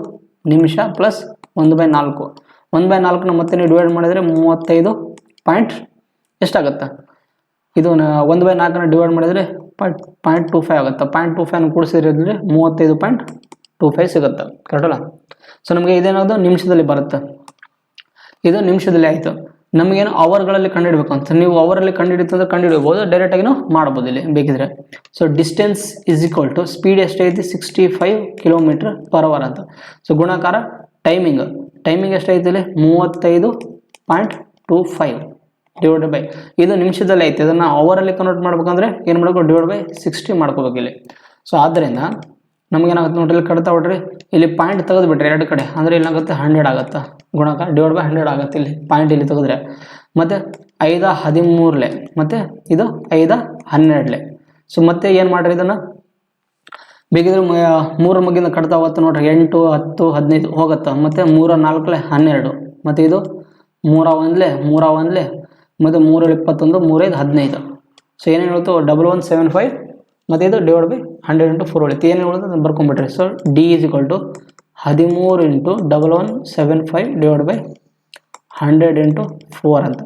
ನಿಮಿಷ ಪ್ಲಸ್ 1/4 1/4ನ ಮತ್ತೆ ನೀವು ಡಿವೈಡ್ ಮಾಡಿದರೆ 35 ಪಾಯಿಂಟ್ ಎಷ್ಟಾಗುತ್ತೆ, ಇದು 1/4ನ ಡಿವೈಡ್ ಮಾಡಿದರೆ 0.25 ಆಗುತ್ತೆ. 0.25 ಕೂಡಿಸಿದ್ರೆ 35.25 ಸಿಗುತ್ತೆ, ಕರೆಕ್ಟಲ್ಲ. ಸೊ ನಮಗೆ ಇದೇನಾದ್ರು ನಿಮಿಷದಲ್ಲಿ ಬರುತ್ತೆ, ಇದು ನಿಮಿಷದಲ್ಲಿ ಆಯಿತು. ನಮಗೇನು ಅವರ್ಗಳಲ್ಲಿ ಕಂಡುಹಿಡಬೇಕು ಅಂತ, ನೀವು ಅವರಲ್ಲಿ ಕಂಡುಹಿಡಿತಂದ್ರೆ ಕಂಡುಹಿಡ್ಬೋದು, ಡೈರೆಕ್ಟಾಗಿನೂ ಮಾಡ್ಬೋದು ಇಲ್ಲಿ ಬೇಕಿದ್ರೆ. So distance is equal to speed ಎಷ್ಟೈತಿ 65 km/h ಅಂತ. ಸೊ ಗುಣಾಕಾರ ಟೈಮಿಂಗ್ ಎಷ್ಟೈತಿ ಇಲ್ಲಿ 35.25 ಡಿವೈಡ್ ಬೈ ಇದು ನಿಮಿಷದಲ್ಲಿ ಐತೆ. ಇದನ್ನು ಅವರಲ್ಲಿ ಕನ್ವರ್ಟ್ ಮಾಡ್ಬೇಕಂದ್ರೆ ಏನು ಮಾಡಬೇಕು ಡಿವೈಡ್ ಬೈ 60 ಮಾಡ್ಕೋಬೇಕು ಇಲ್ಲಿ. ಸೊ ಆದ್ದರಿಂದ ನಮಗೇನಾಗುತ್ತೆ ನೋಡ್ರಿ, ಇಲ್ಲಿ ಕಡ್ತಾ ಹೊಡ್ರಿ, ಇಲ್ಲಿ ಪಾಯಿಂಟ್ ತೆಗೆದು ಬಿಟ್ರಿ ಎರಡು ಕಡೆ, ಅಂದರೆ ಏನಾಗುತ್ತೆ 100 ಆಗುತ್ತೆ, ಗುಣಾಕಾರ ಡಿವೈಡ್ ಬೈ 100 ಆಗುತ್ತೆ. ಇಲ್ಲಿ ಪಾಯಿಂಟ್ ಇಲ್ಲಿ ತೆಗೆದ್ರೆ ಮತ್ತು 5 13 ಮತ್ತು ಇದು 5 12. ಸೊ ಮತ್ತೆ ಏನು ಮಾಡ್ರಿ, ಇದನ್ನು ಬೇಕಿದ್ರೆ 3 ಮಗಿಂದ ಕಡ್ತಾ ಹೋಗುತ್ತೆ ನೋಡ್ರಿ, 8 10 15 ಹೋಗುತ್ತೆ, ಮತ್ತು 3 4 12 ಮತ್ತು ಇದು 3 1 ಮತ್ತು 3 21 3 5 15. ಸೊ ಏನೇನು ಹೇಳ್ತು 1175 ಮತ್ತು ಇದು ಡಿವೈಡ್ ಬೈ 100 × 4 ಉಳಿತು. ಏನು ಹೇಳೋದು ಅದನ್ನು ಬರ್ಕೊಂಡ್ಬಿಟ್ರಿ. So D is equal to 13 × 1175 divide by 100 × 4 ಅಂತ.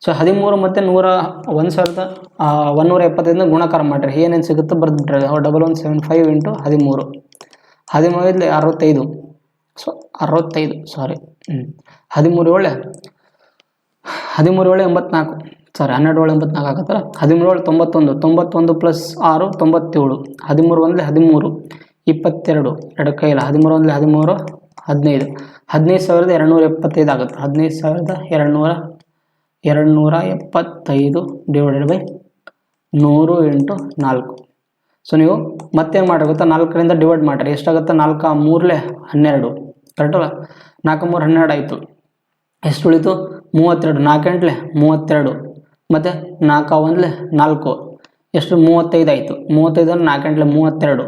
ಸೊ 13 ಮತ್ತು 1175 ಗುಣಾಕಾರ ಮಾಡಿರಿ, ಏನೇನು ಸಿಗುತ್ತೆ ಬರೆದ್ಬಿಟ್ರೆ 1175 × 13 13 65. ಸೊ 65 ಸಾರಿ 13 7 84. ಸಾರಿ 12 ಏಳು 84 ಆಗತ್ತಲ್ಲ, 13 ಏಳು 91, 91 ಪ್ಲಸ್ 6 97, 13 ಒಂದಲೇ 13, 22 ಎರಡು ಕೈಲ 13 ಒಂದಲೇ 13, 15, 15,275 ಆಗುತ್ತೆ. 15,275 ಡಿವೈಡೆಡ್ ಬೈ 100 ಇಂಟು 4. ಸೊ ನೀವು ಮತ್ತೇನು ಮಾಡಿ ಗೊತ್ತಾ, 4ರಿಂದ ಡಿವೈಡ್ ಮಾಡಿರಿ, ಎಷ್ಟಾಗುತ್ತೆ? 4 3 12, ಕರೆಕ್ಟಲ್ಲ? 4 3 12 ಆಯಿತು. ಎಷ್ಟು ಉಳಿತು? 32, 4 8 32, ಮತ್ತು 4 1 4, ಎಷ್ಟು? 35 ಆಯಿತು. 35 ಅಂದರೆ 4 8 32,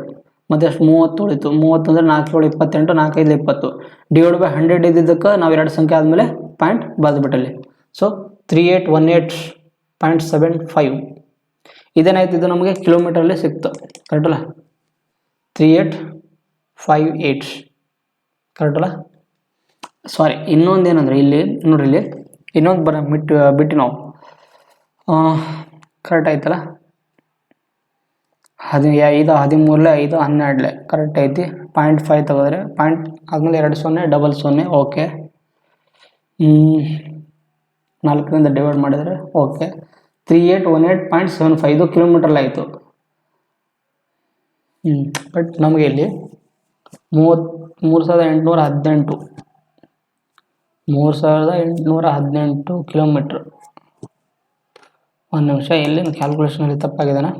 ಮತ್ತು ಎಷ್ಟು? 30 ಉಳಿತು. 30 ಅಂದರೆ 4 7 28, 4 5 20, ಡಿವೈಡ್ ಬೈ 100 ಇದ್ದಿದ್ದಕ್ಕೆ ನಾವು 2 ಸಂಖ್ಯೆ ಆದಮೇಲೆ ಪಾಯಿಂಟ್ ಬರೆದ್ಬಿಟ್ಟಲ್ಲಿ. ಸೊ 3818.75 ಇದೇನಾಯ್ತು? ಇದು ನಮಗೆ ಕಿಲೋಮೀಟ್ರಲ್ಲಿ ಸಿಕ್ತು, ಕರೆಕ್ಟಲ್ಲ? 3858, ಕರೆಕ್ಟಲ್ಲ? ಸಾರಿ, ಇನ್ನೊಂದು ಏನಂದರೆ ಇಲ್ಲಿ ನೋಡ್ರಿ, ಇಲ್ಲಿ ಇನ್ನೊಂದು ಬಿಟ್ಟು ನಾವು ಕರೆಕ್ಟ್ ಆಯ್ತಲ್ಲ? 5 13 5 12 ಕರೆಕ್ಟ್ ಐತಿ. 0.5 ತೆಗೆದ್ರೆ ಪಾಯಿಂಟ್ ಆದಮೇಲೆ 2 0 ಡಬಲ್ 0, ಓಕೆ. 4ರಿಂದ ಡಿವೈಡ್ ಮಾಡಿದರೆ ಓಕೆ. 3818.75 ಇದು ಕಿಲೋಮೀಟ್ರಲ್ಲಿ ಆಯಿತು. ಬಟ್ ನಮಗೆ ಇಲ್ಲಿ 3818 ಕಿಲೋಮೀಟ್ರ್. ಒಂದು ನಿಮಿಷ, ಇಲ್ಲಿ ಕ್ಯಾಲ್ಕುಲೇಷನಲ್ಲಿ ತಪ್ಪಾಗಿದೆನಾ?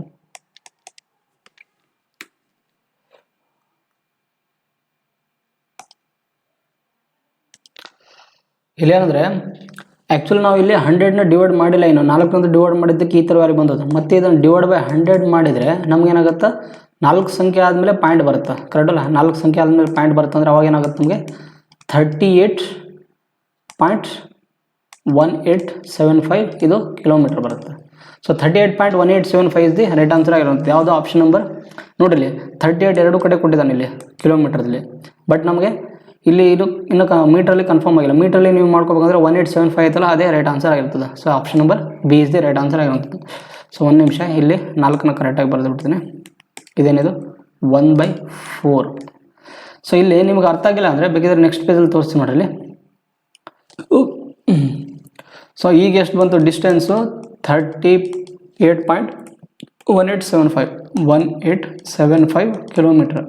ಇಲ್ಲೇನಂದರೆ ಆ್ಯಕ್ಚುಲಿ ನಾವು ಇಲ್ಲಿ 100ನ ಡಿವೈಡ್ ಮಾಡಿಲ್ಲ, ಇನ್ನು 4ರಿಂದ ಡಿವೈಡ್ ಮಾಡಿದ್ದಕ್ಕೆ ಈ ಥರ ವ್ಯಾಲ್ಯೂ ಬಂದದ್ದು. ಮತ್ತು ಇದನ್ನು ಡಿವೈಡ್ ಬೈ 100 ಮಾಡಿದರೆ ನಮಗೇನಾಗುತ್ತೆ? 4 ಸಂಖ್ಯೆ ಆದಮೇಲೆ ಪಾಯಿಂಟ್ ಬರುತ್ತೆ, ಕರೆಕ್ಟಲ್ಲ? 4 ಸಂಖ್ಯೆ ಆದಮೇಲೆ ಪಾಯಿಂಟ್ ಬರುತ್ತೆ ಅಂದರೆ ಅವಾಗ ಏನಾಗುತ್ತೆ? ನಮಗೆ 38.1875 ಇದು ಕಿಲೋಮೀಟ್ರ್ ಬರುತ್ತೆ. So 38.1875 is the right answer ಆಗಿರುತ್ತೆ. ಯಾವುದೋ ಆಪ್ಷನ್ ನಂಬರ್ ನೋಡಿರಿ, 38 ಎರಡು ಕಡೆ ಕೊಟ್ಟಿದ್ದಾನೆ ಇಲ್ಲಿ ಕಿಲೋಮೀಟ್ರಲ್ಲಿ. ಬಟ್ ನಮಗೆ ಇಲ್ಲಿ ಇದು ಇನ್ನು ಮೀಟ್ರಲ್ಲಿ ಕನ್ಫರ್ಮ್ ಆಗಿಲ್ಲ. ಮೀಟ್ರಲ್ಲಿ ನೀವು ಮಾಡ್ಕೋಬೇಕಂದ್ರೆ 1875 ಐತಲ್ಲ, ಅದೇ ರೈಟ್ ಆನ್ಸರ್ ಆಗಿರ್ತದೆ. So option number B is the right answer ಆಗಿರ್ತದೆ. ಸೊ ಒಂದು ನಿಮಿಷ, ಇಲ್ಲಿ 4ನ ಕರೆಕ್ಟಾಗಿ ಬರೆದು ಬಿಡ್ತೀನಿ. ಇದೇನಿದು 1/4. ಸೊ ಇಲ್ಲಿ ನಿಮ್ಗೆ ಅರ್ಥ ಆಗಿಲ್ಲ ಅಂದರೆ ಬೇಕಿದ್ರೆ ನೆಕ್ಸ್ಟ್ ಪೇಜಲ್ಲಿ ತೋರಿಸ್ತೀನಿ ನೋಡ್ರಿ. ಸೊ ಈಗ ಎಷ್ಟು ಬಂತು ಡಿಸ್ಟೆನ್ಸು? 38.1875 ಕಿಲೋಮೀಟ್ರ್.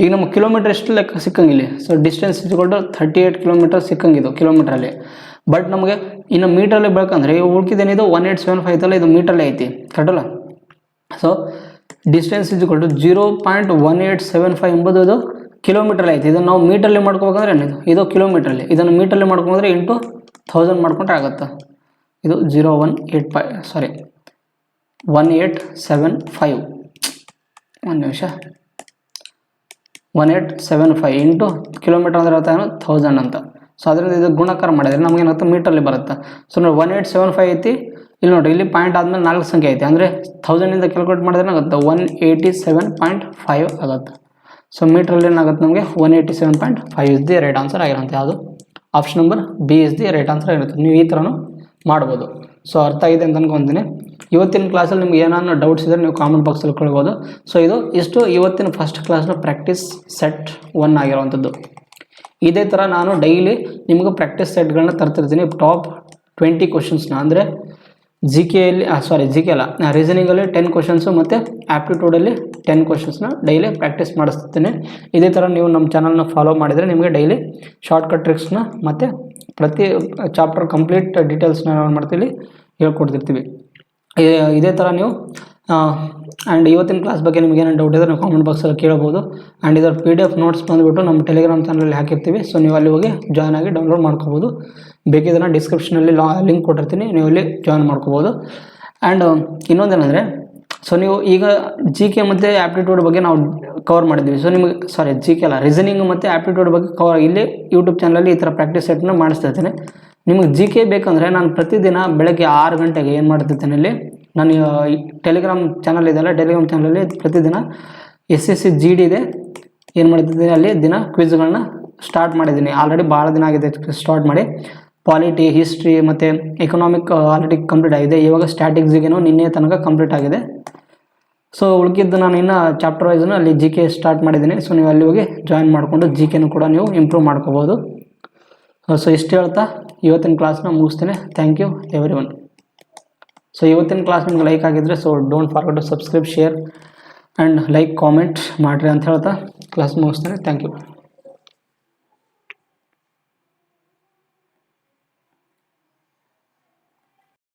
ಈಗ ನಮಗೆ ಕಿಲೋಮೀಟ್ರ್ ಎಷ್ಟು ಲೆಕ್ಕ ಸಿಕ್ಕಂಗಿಲ್ಲ. ಸೊ ಡಿಸ್ಟೆನ್ಸ್ ಇಸ್ಕೊಂಡು 38 ಕಿಲೋಮೀಟರ್ ಸಿಕ್ಕಂಗಿದ್ದು ಕಿಲೋಮೀಟ್ರಲ್ಲಿ. ಬಟ್ ನಮಗೆ ಇನ್ನು ಮೀಟ್ರಲ್ಲಿ ಬೇಕಂದ್ರೆ ಉಳ್ಕಿದೇನಿದು 1875 ಐತಲ್ಲ, ಇದು ಮೀಟ್ರಲ್ಲಿ ಐತಿ, ಕರೆಕ್ಟಲ್ಲ? ಸೊ ಡಿಸ್ಟೆನ್ಸ್ ಇಸ್ಕೊಂಡು 0.1875 ಎಂಬುದು ಇದು ಕಿಲೋಮೀಟ್ರಲ್ಲಿ ಐತಿ. ಇದನ್ನು ನಾವು ಮೀಟ್ರಲ್ಲಿ ಮಾಡ್ಕೋಬೇಕಂದ್ರೆ ಇದು ಕಿಲೋಮೀಟ್ರಲ್ಲಿ, ಇದನ್ನು ಮೀಟ್ರಲ್ಲಿ ಮಾಡ್ಕೊಂಡ್ರೆ ಇಂಟು 1000 ಮಾಡ್ಕೊಂಡ್ರೆ ಆಗುತ್ತೆ. ಇದು 1875. ಒಂದು ನಿಮಿಷ, 1875 ಇಂಟು ಕಿಲೋಮೀಟರ್ ಅಂದರೆ ಇರುತ್ತೆ 1000 ಅಂತ. ಸೊ ಅದರಿಂದ ಇದು ಗುಣಾಕಾರ ಮಾಡಿದರೆ ನಮಗೇನಾಗುತ್ತೆ? ಮೀಟ್ರಲ್ಲಿ ಬರುತ್ತೆ. ಸೊ ನೋಡಿ 1875 ಐತಿ. ಇಲ್ಲಿ ನೋಡಿ, ಇಲ್ಲಿ ಪಾಯಿಂಟ್ ಆದಮೇಲೆ 4 ಸಂಖ್ಯೆ ಐತಿ, ಅಂದರೆ 1000ಇಂದ ಕ್ಯಾಲ್ಕುಲೇಟ್ ಮಾಡಿದ್ರೆ ಆಗುತ್ತೆ 187.5 ಆಗುತ್ತೆ. ಸೊ ಮೀಟ್ರಲ್ಲಿ ಏನಾಗುತ್ತೆ ನಮಗೆ? 187.5 ಇಸ್ ದಿ ರೈಟ್ ಆನ್ಸರ್ ಆಗಿರುತ್ತೆ. ಯಾವುದು? Option number B is the right answer ಆಗಿರುತ್ತೆ. ನೀವು ಈ ಥರನೂ ಮಾಡ್ಬೋದು. ಸೊ ಅರ್ಥ ಆಗಿದೆ ಅಂತ ಅನ್ಕೊತೀನಿ. ಇವತ್ತಿನ ಕ್ಲಾಸಲ್ಲಿ ನಿಮ್ಗೆ ಏನಾದ್ರು ಡೌಟ್ಸ್ ಇದ್ದರೆ ನೀವು ಕಾಮೆಂಟ್ ಬಾಕ್ಸಲ್ಲಿ ಕೇಳ್ಬೋದು. ಸೊ ಇಷ್ಟು ಇವತ್ತಿನ ಫಸ್ಟ್ ಕ್ಲಾಸ್ನ ಪ್ರಾಕ್ಟೀಸ್ ಸೆಟ್ 1 ಆಗಿರುವಂಥದ್ದು. ಇದೇ ಥರ ನಾನು ಡೈಲಿ ನಿಮಗೆ ಪ್ರಾಕ್ಟೀಸ್ ಸೆಟ್ಗಳನ್ನ ತರ್ತಿರ್ತೀನಿ. ಟಾಪ್ 20 ಕ್ವಶನ್ಸ್ನ, ಅಂದರೆ ಜಿ ಕೆಯಲ್ಲಿ ಜಿ ಕೆ ಅಲ್ಲ, ರೀಸನಿಂಗಲ್ಲಿ 10 ಕ್ವಶನ್ಸು ಮತ್ತು ಆ್ಯಪ್ಟಿಟ್ಯೂಡಲ್ಲಿ 10 ಕ್ವಶನ್ಸ್ನ ಡೈಲಿ ಪ್ರಾಕ್ಟೀಸ್ ಮಾಡಿಸ್ತೀನಿ. ಇದೇ ಥರ ನೀವು ನಮ್ಮ ಚಾನಲ್ನ ಫಾಲೋ ಮಾಡಿದರೆ ನಿಮಗೆ ಡೈಲಿ ಶಾರ್ಟ್ಕಟ್ ಟ್ರಿಕ್ಸ್ನ ಮತ್ತು ಪ್ರತಿ ಚಾಪ್ಟರ್ ಕಂಪ್ಲೀಟ್ ಡೀಟೇಲ್ಸ್ನ ನಾವು ಮಾಡ್ತೀವಿ, ಹೇಳ್ಕೊಡ್ತಿರ್ತೀವಿ. ಇದೇ ಥರ ನೀವು ಆ್ಯಂಡ್ ಇವತ್ತಿನ ಕ್ಲಾಸ್ ಬಗ್ಗೆ ನಿಮ್ಗೆ ಏನೇನು ಡೌಟ್ ಇದ್ದರೆ ನೀವು ಕಾಮೆಂಟ್ ಬಾಕ್ಸಲ್ಲಿ ಕೇಳ್ಬೋದು. ಆ್ಯಂಡ್ ಇದರ PDF ನೋಟ್ಸ್ ಬಂದುಬಿಟ್ಟು ನಮ್ಮ ಟೆಲಿಗ್ರಾಮ್ ಚಾನಲಲ್ಲಿ ಹಾಕಿರ್ತೀವಿ. ಸೊ ನೀವು ಅಲ್ಲಿ ಹೋಗಿ ಜಾಯ್ನ್ ಆಗಿ ಡೌನ್ಲೋಡ್ ಮಾಡ್ಕೋಬೋದು. ಬೇಕಿದ್ರೆ ಡಿಸ್ಕ್ರಿಪ್ಷನಲ್ಲಿ ಲಿಂಕ್ ಕೊಟ್ಟಿರ್ತೀನಿ, ನೀವು ಅಲ್ಲಿ ಜಾಯ್ನ್ ಮಾಡ್ಕೋಬೋದು. ಆ್ಯಂಡ್ ಇನ್ನೊಂದೇನೆಂದರೆ, ಸೊ ನೀವು ಈಗ ಜಿ ಕೆ ಮತ್ತು ಆ್ಯಪ್ಟಿಟ್ಯೂಡ್ ಬಗ್ಗೆ ನಾವು ಕವರ್ ಮಾಡಿದ್ದೀವಿ. ಸೊ ನಿಮಗೆ ಜಿ ಕೆ ಅಲ್ಲ, ರೀಸನಿಂಗ್ ಮತ್ತು ಆ್ಯಪ್ಟಿಟ್ಯೂಡ್ ಬಗ್ಗೆ ಕವರ್ ಇಲ್ಲಿ ಯೂಟ್ಯೂಬ್ ಚಾನಲಲ್ಲಿ ಈ ಥರ ಪ್ರಾಕ್ಟೀಸ್ ಸೆಟ್ನ ಮಾಡಿಸ್ತಿರ್ತೀನಿ. ನಿಮಗೆ ಜಿ ಕೆ ಬೇಕಂದರೆ ನಾನು ಪ್ರತಿದಿನ ಬೆಳಗ್ಗೆ 6 ಗಂಟೆಗೆ ಏನು ಮಾಡ್ತಿರ್ತೀನಿ, ಇಲ್ಲಿ ನಾನು ಟೆಲಿಗ್ರಾಮ್ ಚಾನಲ್ ಇದೆಯಲ್ಲ, ಟೆಲಿಗ್ರಾಮ್ ಚಾನಲಲ್ಲಿ ಪ್ರತಿದಿನ SSC GD ಇದೆ, ಏನು ಮಾಡ್ತಿದ್ದೀನಿ ಅಲ್ಲಿ ದಿನ ಕ್ವಿಜ್ಗಳನ್ನ ಸ್ಟಾರ್ಟ್ ಮಾಡಿದ್ದೀನಿ. ಆಲ್ರೆಡಿ ಭಾಳ ದಿನ ಆಗಿದೆ ಸ್ಟಾರ್ಟ್ ಮಾಡಿ. ಪಾಲಿಟಿ, ಹಿಸ್ಟ್ರಿ ಮತ್ತು ಎಕನಾಮಿಕ್ ಆಲ್ರೆಡಿ ಕಂಪ್ಲೀಟ್ ಆಗಿದೆ. ಇವಾಗ ಸ್ಟ್ಯಾಟಿಕ್ಸಿಗೇನೋ ನಿನ್ನೆ ತನಕ ಕಂಪ್ಲೀಟ್ ಆಗಿದೆ. ಸೊ ಉಳ್ಕಿದ್ದು ನಾನು ಇನ್ನು ಚಾಪ್ಟರ್ ವೈಸ್ನ ಅಲ್ಲಿ ಜಿ ಕೆ ಸ್ಟಾರ್ಟ್ ಮಾಡಿದ್ದೀನಿ. ಸೊ ನೀವು ಅಲ್ಲಿ ಹೋಗಿ ಜಾಯಿನ್ ಮಾಡಿಕೊಂಡು ಜಿ ಕೆನೂ ಕೂಡ ನೀವು ಇಂಪ್ರೂವ್ ಮಾಡ್ಕೋಬೋದು. ಸೊ ಇಷ್ಟು ಹೇಳ್ತಾ ಇವತ್ತಿನ ಕ್ಲಾಸ್ನ ಮುಗಿಸ್ತೇನೆ. Thank you everyone. So ಇವತ್ತಿನ ಕ್ಲಾಸ್ ನಿಮ್ಗೆ ಲೈಕ್ ಆಗಿದ್ರೆ so don't forget to subscribe, share and like, comment ಮಾಡಿರಿ ಅಂತ ಹೇಳ್ತಾ ಕ್ಲಾಸ್ ಮುಗಿಸ್ತೇನೆ. Thank you.